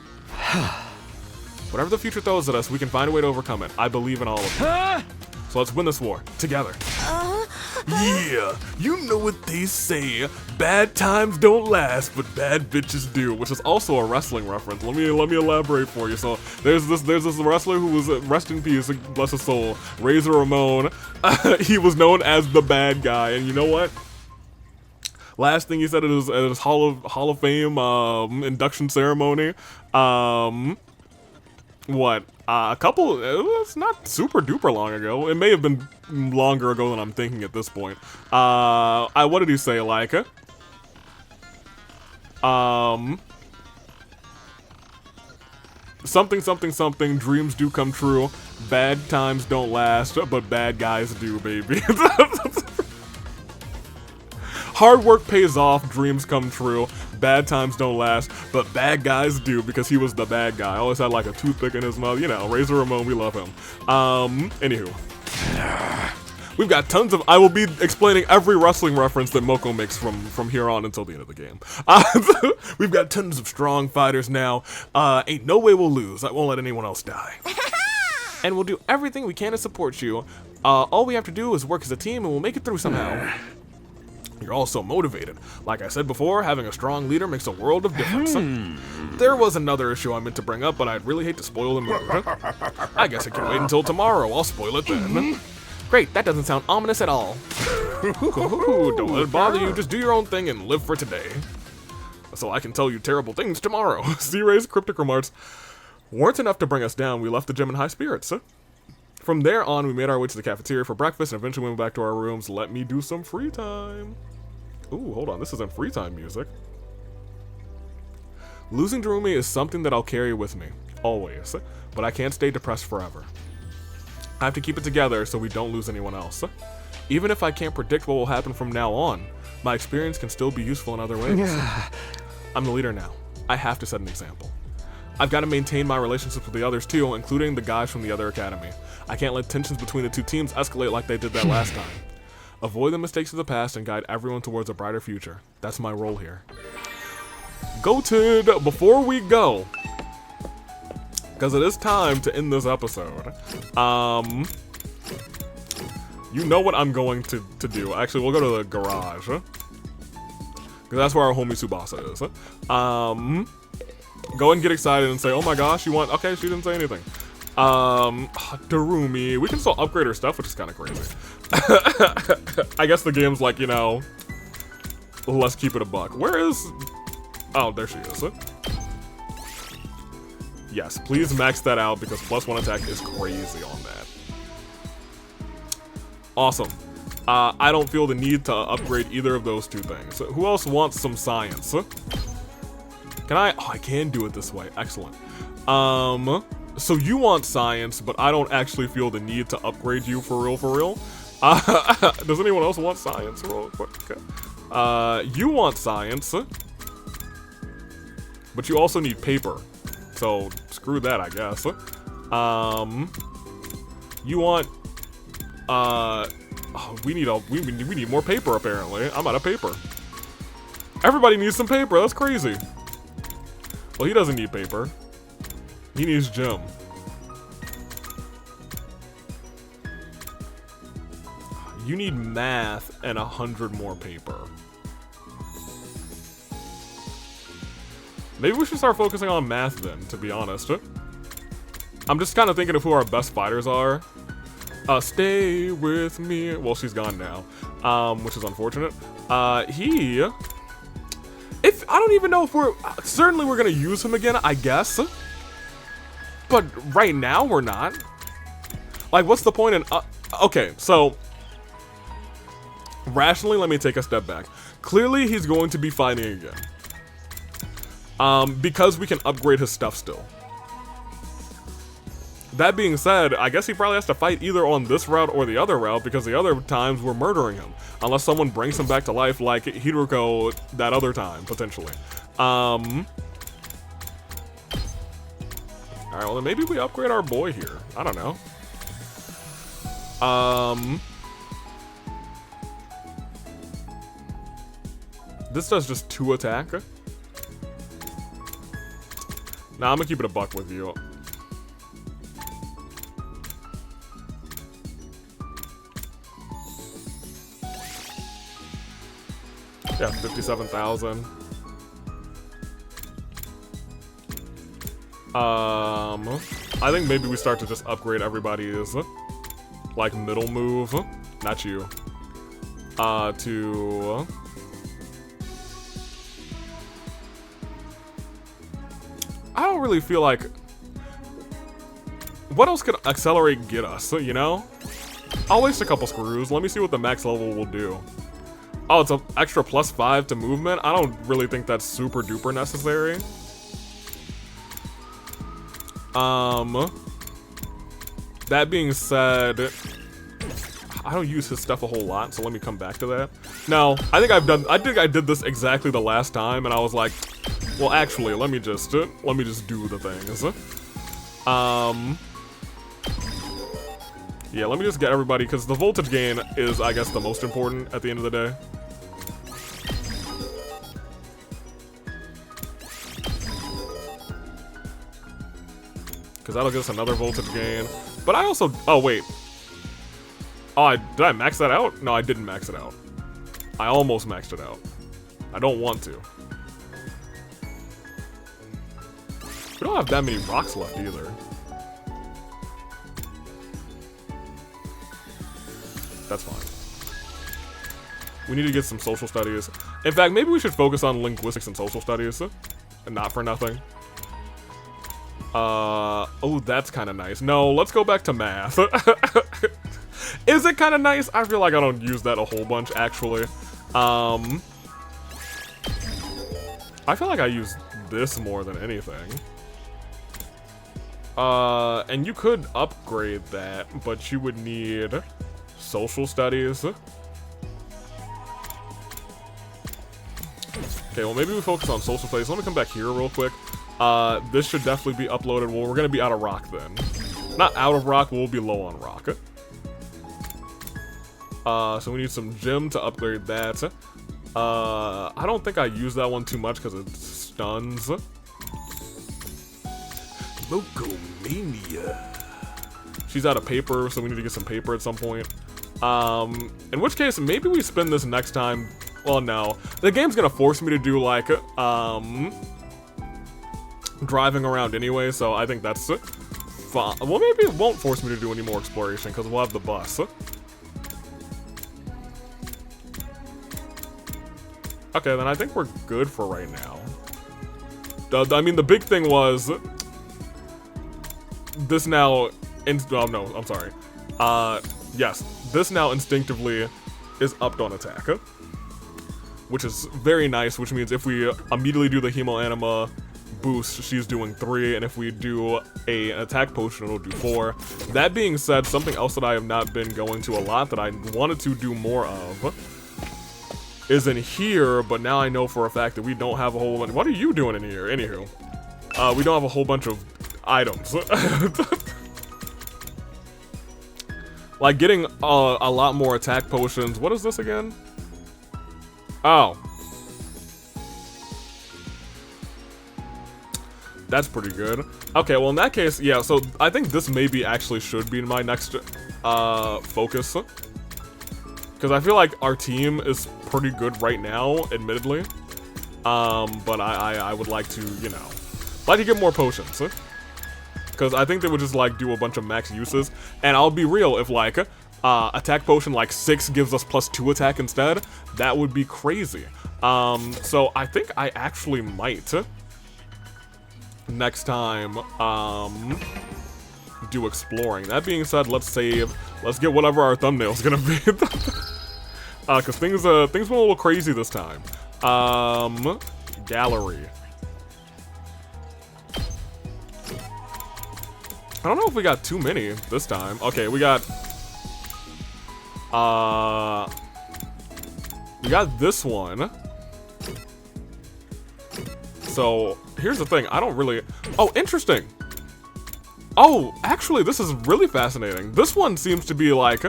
Whatever the future throws at us, we can find a way to overcome it. I believe in all of you. So let's win this war, together. Yeah, you know what they say. Bad times don't last, but bad bitches do, which is also a wrestling reference. Let me elaborate for you. So there's this wrestler who was, rest in peace, bless his soul, Razor Ramon. He was known as the bad guy, and you know what? Last thing he said at his Hall of Fame induction ceremony. It's not super duper long ago. It may have been longer ago than I'm thinking at this point. What did he say, like, something, dreams do come true, bad times don't last, but bad guys do, baby. Hard work pays off, dreams come true, bad times don't last, but bad guys do, because he was the bad guy. Always had like a toothpick in his mouth, you know, Razor Ramon, we love him. Anywho. We've got tons of, I will be explaining every wrestling reference that Moko makes from here on until the end of the game. We've got tons of strong fighters now. Ain't no way we'll lose. I won't let anyone else die. And we'll do everything we can to support you. All we have to do is work as a team and we'll make it through somehow. You're all so motivated. Like I said before, having a strong leader makes a world of difference. There was another issue I meant to bring up, but I'd really hate to spoil the mood. I guess it can wait until tomorrow. I'll spoil it then. Great, that doesn't sound ominous at all. Don't let it bother you. Just do your own thing and live for today. So I can tell you terrible things tomorrow. C-Ray's cryptic remarks weren't enough to bring us down. We left the gym in high spirits. From there on, we made our way to the cafeteria for breakfast and eventually went back to our rooms. Let me do some free time. Ooh, hold on. This isn't free time music. Losing Darumi is something that I'll carry with me, always. But I can't stay depressed forever. I have to keep it together so we don't lose anyone else. Even if I can't predict what will happen from now on, my experience can still be useful in other ways. I'm the leader now. I have to set an example. I've got to maintain my relationships with the others too, including the guys from the other academy. I can't let tensions between the two teams escalate like they did that last time. Avoid the mistakes of the past and guide everyone towards a brighter future. That's my role here. Goated, before we go, because it is time to end this episode, you know what I'm going to do. Actually, we'll go to the garage, because that's where our homie Tsubasa is. Go and get excited and say, oh my gosh, you want... Okay, she didn't say anything. Darumi. We can still upgrade her stuff, which is kind of crazy. I guess the game's like, you know, let's keep it a buck. Where is... Oh, there she is. Yes, please max that out because +1 attack is crazy on that. Awesome. I don't feel the need to upgrade either of those two things. Who else wants some science? Can I? Oh, I can do it this way. Excellent. So you want science, but I don't actually feel the need to upgrade you for real, for real. Does anyone else want science real quick? Okay. You want science, but you also need paper. So screw that, I guess. You want, oh, we need more paper apparently. I'm out of paper. Everybody needs some paper. That's crazy. Well, he doesn't need paper. He needs gem. You need math and 100 more paper. Maybe we should start focusing on math then, to be honest. I'm just kind of thinking of who our best fighters are. Stay with me. Well, she's gone now, which is unfortunate. If I don't even know if certainly we're gonna use him again, I guess. But right now we're not. Like, what's the point in? Okay, so rationally, let me take a step back. Clearly, he's going to be fighting again. Because we can upgrade his stuff still. That being said, I guess he probably has to fight either on this route or the other route because the other times we're murdering him. Unless someone brings him back to life like Hiruko that other time, potentially. Alright, well then maybe we upgrade our boy here. I don't know. This does just 2 attack. Nah, I'm gonna keep it a buck with you. Yeah, 57,000. I think maybe we start to just upgrade everybody's like middle move. Not you. To I don't really feel like what else could accelerate get us, you know? I'll waste a couple screws. Let me see what the max level will do. Oh, it's an extra +5 to movement? I don't really think that's super duper necessary. That being said, I don't use his stuff a whole lot, so let me come back to that. No, I think I did this exactly the last time, and I was like, well, actually, let me just do the things. Yeah, let me just get everybody, because the voltage gain is, I guess, the most important at the end of the day. Because that'll get us another voltage gain. But I also... Oh, wait. Oh, did I max that out? No, I didn't max it out. I almost maxed it out. I don't want to. We don't have that many rocks left either. That's fine. We need to get some social studies. In fact, maybe we should focus on linguistics and social studies. And not for nothing. Oh, that's kind of nice. No, let's go back to math. Is it kind of nice? I feel like I don't use that a whole bunch, actually. I feel like I use this more than anything. And you could upgrade that, but you would need social studies. Okay, well, maybe we focus on social studies. Let me come back here real quick. This should definitely be uploaded. Well, we're gonna be out of rock then. Not out of rock, we'll be low on rock. So we need some gym to upgrade that. I don't think I use that one too much because it stuns. Locomania. She's out of paper, so we need to get some paper at some point. In which case, maybe we spin this next time. Well, no. The game's gonna force me to do, like, driving around anyway, so I think that's fine. Well, maybe it won't force me to do any more exploration, because we'll have the bus. Okay, then I think we're good for right now. I mean, the big thing was... This now... Oh, no, I'm sorry. Yes, this now instinctively is upped on attack. Which is very nice, which means if we immediately do the Hemo Anima boost, she's doing 3, and if we do an attack potion, it'll do 4. That being said, something else that I have not been going to a lot that I wanted to do more of is in here, but now I know for a fact that we don't have a whole bunch. What are you doing in here? Anywho, we don't have a whole bunch of items. Like getting a lot more attack potions. What is this again? Oh. That's pretty good. Okay, well in that case, yeah, so I think this maybe actually should be my next focus. Because I feel like our team is pretty good right now, admittedly. But I would like to, you know, like to get more potions. Because I think they would just like do a bunch of max uses. And I'll be real, if like attack potion like 6 gives us +2 attack instead, that would be crazy. So I think I actually might next time do exploring. That being said, let's save. Let's get whatever our thumbnail's gonna be. Cause things went a little crazy this time. Gallery. I don't know if we got too many this time. Okay, we got this one. So here's the thing, I don't really... Oh, interesting. Oh, actually, this is really fascinating. This one seems to be like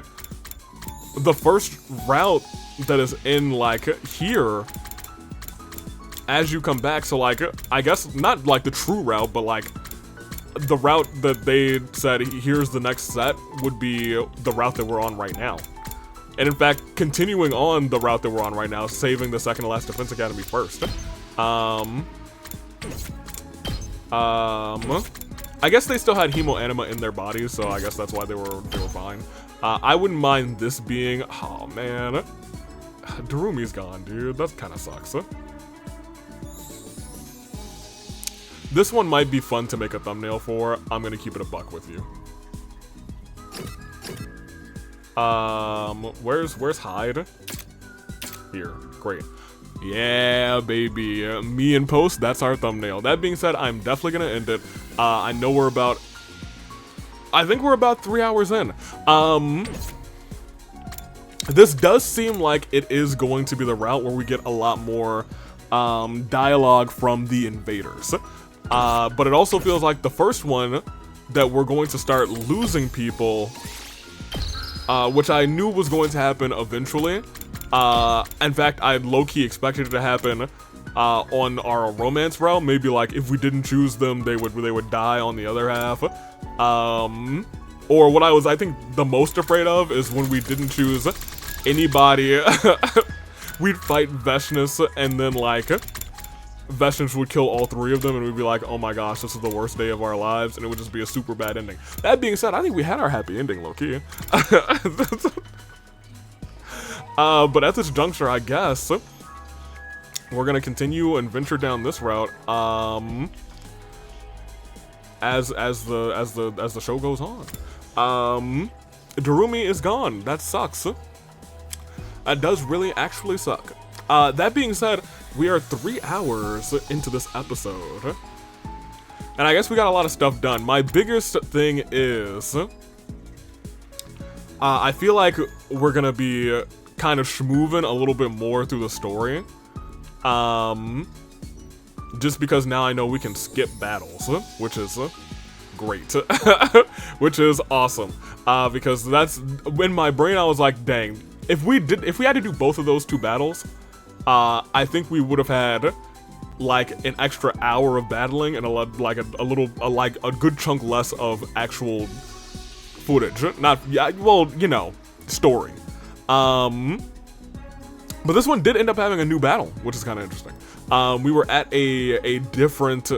the first route that is in like here as you come back. So like, I guess not like the true route, but like the route that they said here's the next set would be the route that we're on right now. And in fact, continuing on the route that we're on right now, saving the second to last Defense Academy first. I guess they still had Hemo Anima in their bodies, so I guess that's why they were fine. I wouldn't mind this being... Oh, man. Darumi's gone, dude. That kind of sucks. This one might be fun to make a thumbnail for. I'm gonna keep it a buck with you. Where's Hyde? Here. Great. Yeah, baby. Me in post, that's our thumbnail. That being said, I'm definitely gonna end it. I know we're about... I think we're about 3 hours in. This does seem like it is going to be the route where we get a lot more dialogue from the invaders. But it also feels like the first one that we're going to start losing people, which I knew was going to happen eventually. In fact, I low-key expected it to happen on our romance route. Maybe like if we didn't choose them, they would die on the other half. Or what I was, I think, the most afraid of is when we didn't choose anybody. We'd fight Veshnus, and then like Veshnus would kill all 3 of them, and we'd be like, oh my gosh, this is the worst day of our lives, and it would just be a super bad ending. That being said, I think we had our happy ending, low-key. But at this juncture, I guess we're gonna continue and venture down this route. as the show goes on. Darumi is gone. That sucks. That does really actually suck. That being said, we are 3 hours into this episode. And I guess we got a lot of stuff done. My biggest thing is, I feel like we're gonna be kind of schmoovin' a little bit more through the story. Just because now I know we can skip battles, which is great. Which is awesome. Because that's, in my brain I was like, dang, if we had to do both of those 2 battles, I think we would have had like an extra hour of battling and a good chunk less of actual footage. Not, yeah, well, you know, story. But this one did end up having a new battle, which is kind of interesting. We were at a different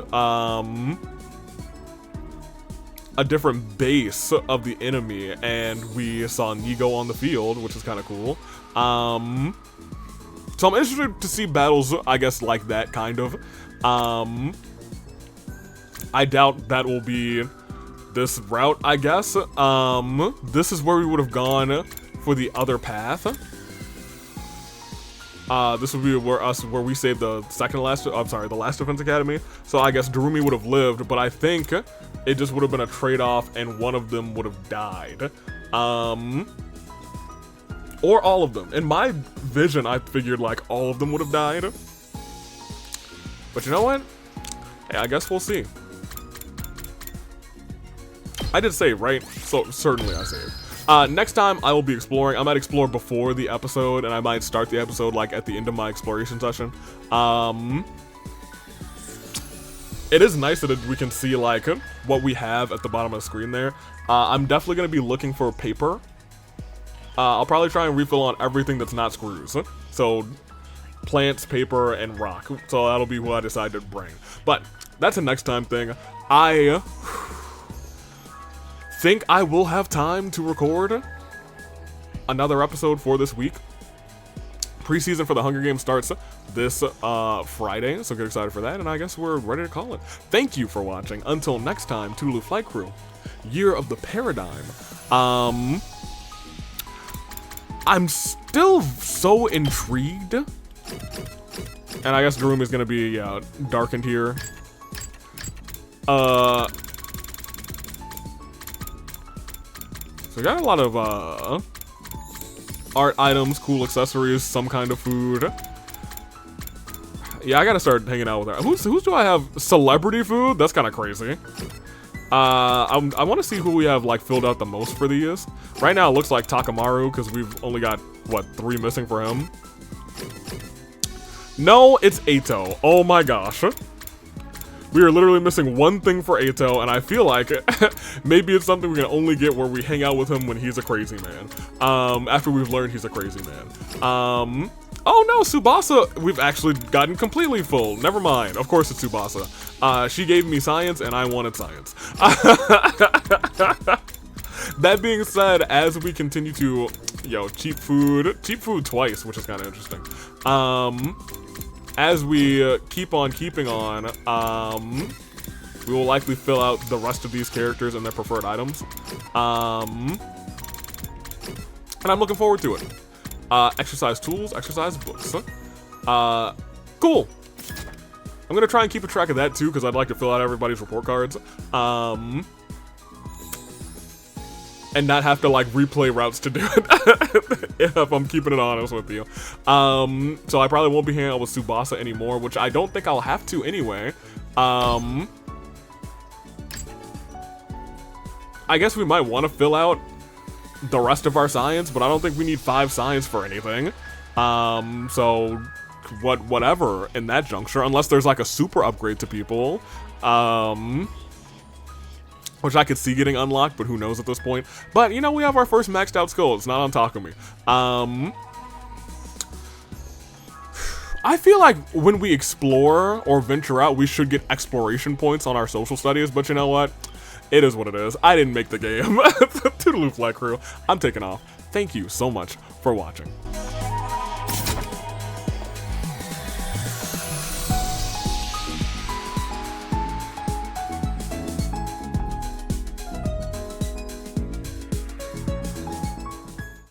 base of the enemy, and we saw Nigo on the field, which is kind of cool. So I'm interested to see battles, I guess, like that, kind of. I doubt that will be this route, I guess. This is where we would have gone for the other path. This would be where we saved the the last Defense Academy. So I guess Darumi would have lived, but I think it just would have been a trade-off and one of them would have died. Or all of them. In my vision, I figured like all of them would have died. But you know what? Hey, I guess we'll see. I did save, right? So certainly I saved. Next time I will be exploring. I might explore before the episode, and I might start the episode like at the end of my exploration session. It is nice that we can see like what we have at the bottom of the screen there. I'm definitely going to be looking for paper. I'll probably try and refill on everything that's not screws. So plants, paper, and rock. So that'll be what I decide to bring. But that's a next time thing. I think I will have time to record another episode for this week. Preseason for the Hunger Games starts this Friday, so get excited for that, and I guess we're ready to call it. Thank you for watching. Until next time, Toodaloo Flight Crew, Year of the Paradigm. I'm still so intrigued, and I guess Darumi is gonna be darkened here. So we got a lot of art items, cool accessories, some kind of food. Yeah, I gotta start hanging out with her. Who's do I have? Celebrity food? That's kind of crazy. I want to see who we have like filled out the most for these. Right now it looks like Takamaru, because we've only got, what, 3 missing for him? No, it's Eito. Oh my gosh. We are literally missing 1 thing for Eito, and I feel like maybe it's something we can only get where we hang out with him when he's a crazy man. After we've learned he's a crazy man. Oh no, Tsubasa, we've actually gotten completely full. Never mind. Of course it's Tsubasa. She gave me science, and I wanted science. That being said, as we continue to, cheap food twice, which is kind of interesting. As we keep on keeping on, we will likely fill out the rest of these characters and their preferred items. And I'm looking forward to it. Exercise tools, exercise books. Cool. I'm gonna try and keep a track of that too, because I'd like to fill out everybody's report cards. And not have to like replay routes to do it, if I'm keeping it honest with you. So I probably won't be hanging out with Tsubasa anymore, which I don't think I'll have to anyway. I guess we might want to fill out the rest of our science, but I don't think we need 5 science for anything. So whatever in that juncture, unless there's like a super upgrade to people. Which I could see getting unlocked, but who knows at this point. But, we have our first maxed out skill. It's not on Takumi. I feel like when we explore or venture out, we should get exploration points on our social studies, but you know what? It is what it is. I didn't make the game. Toodaloo Flight Crew. I'm taking off. Thank you so much for watching.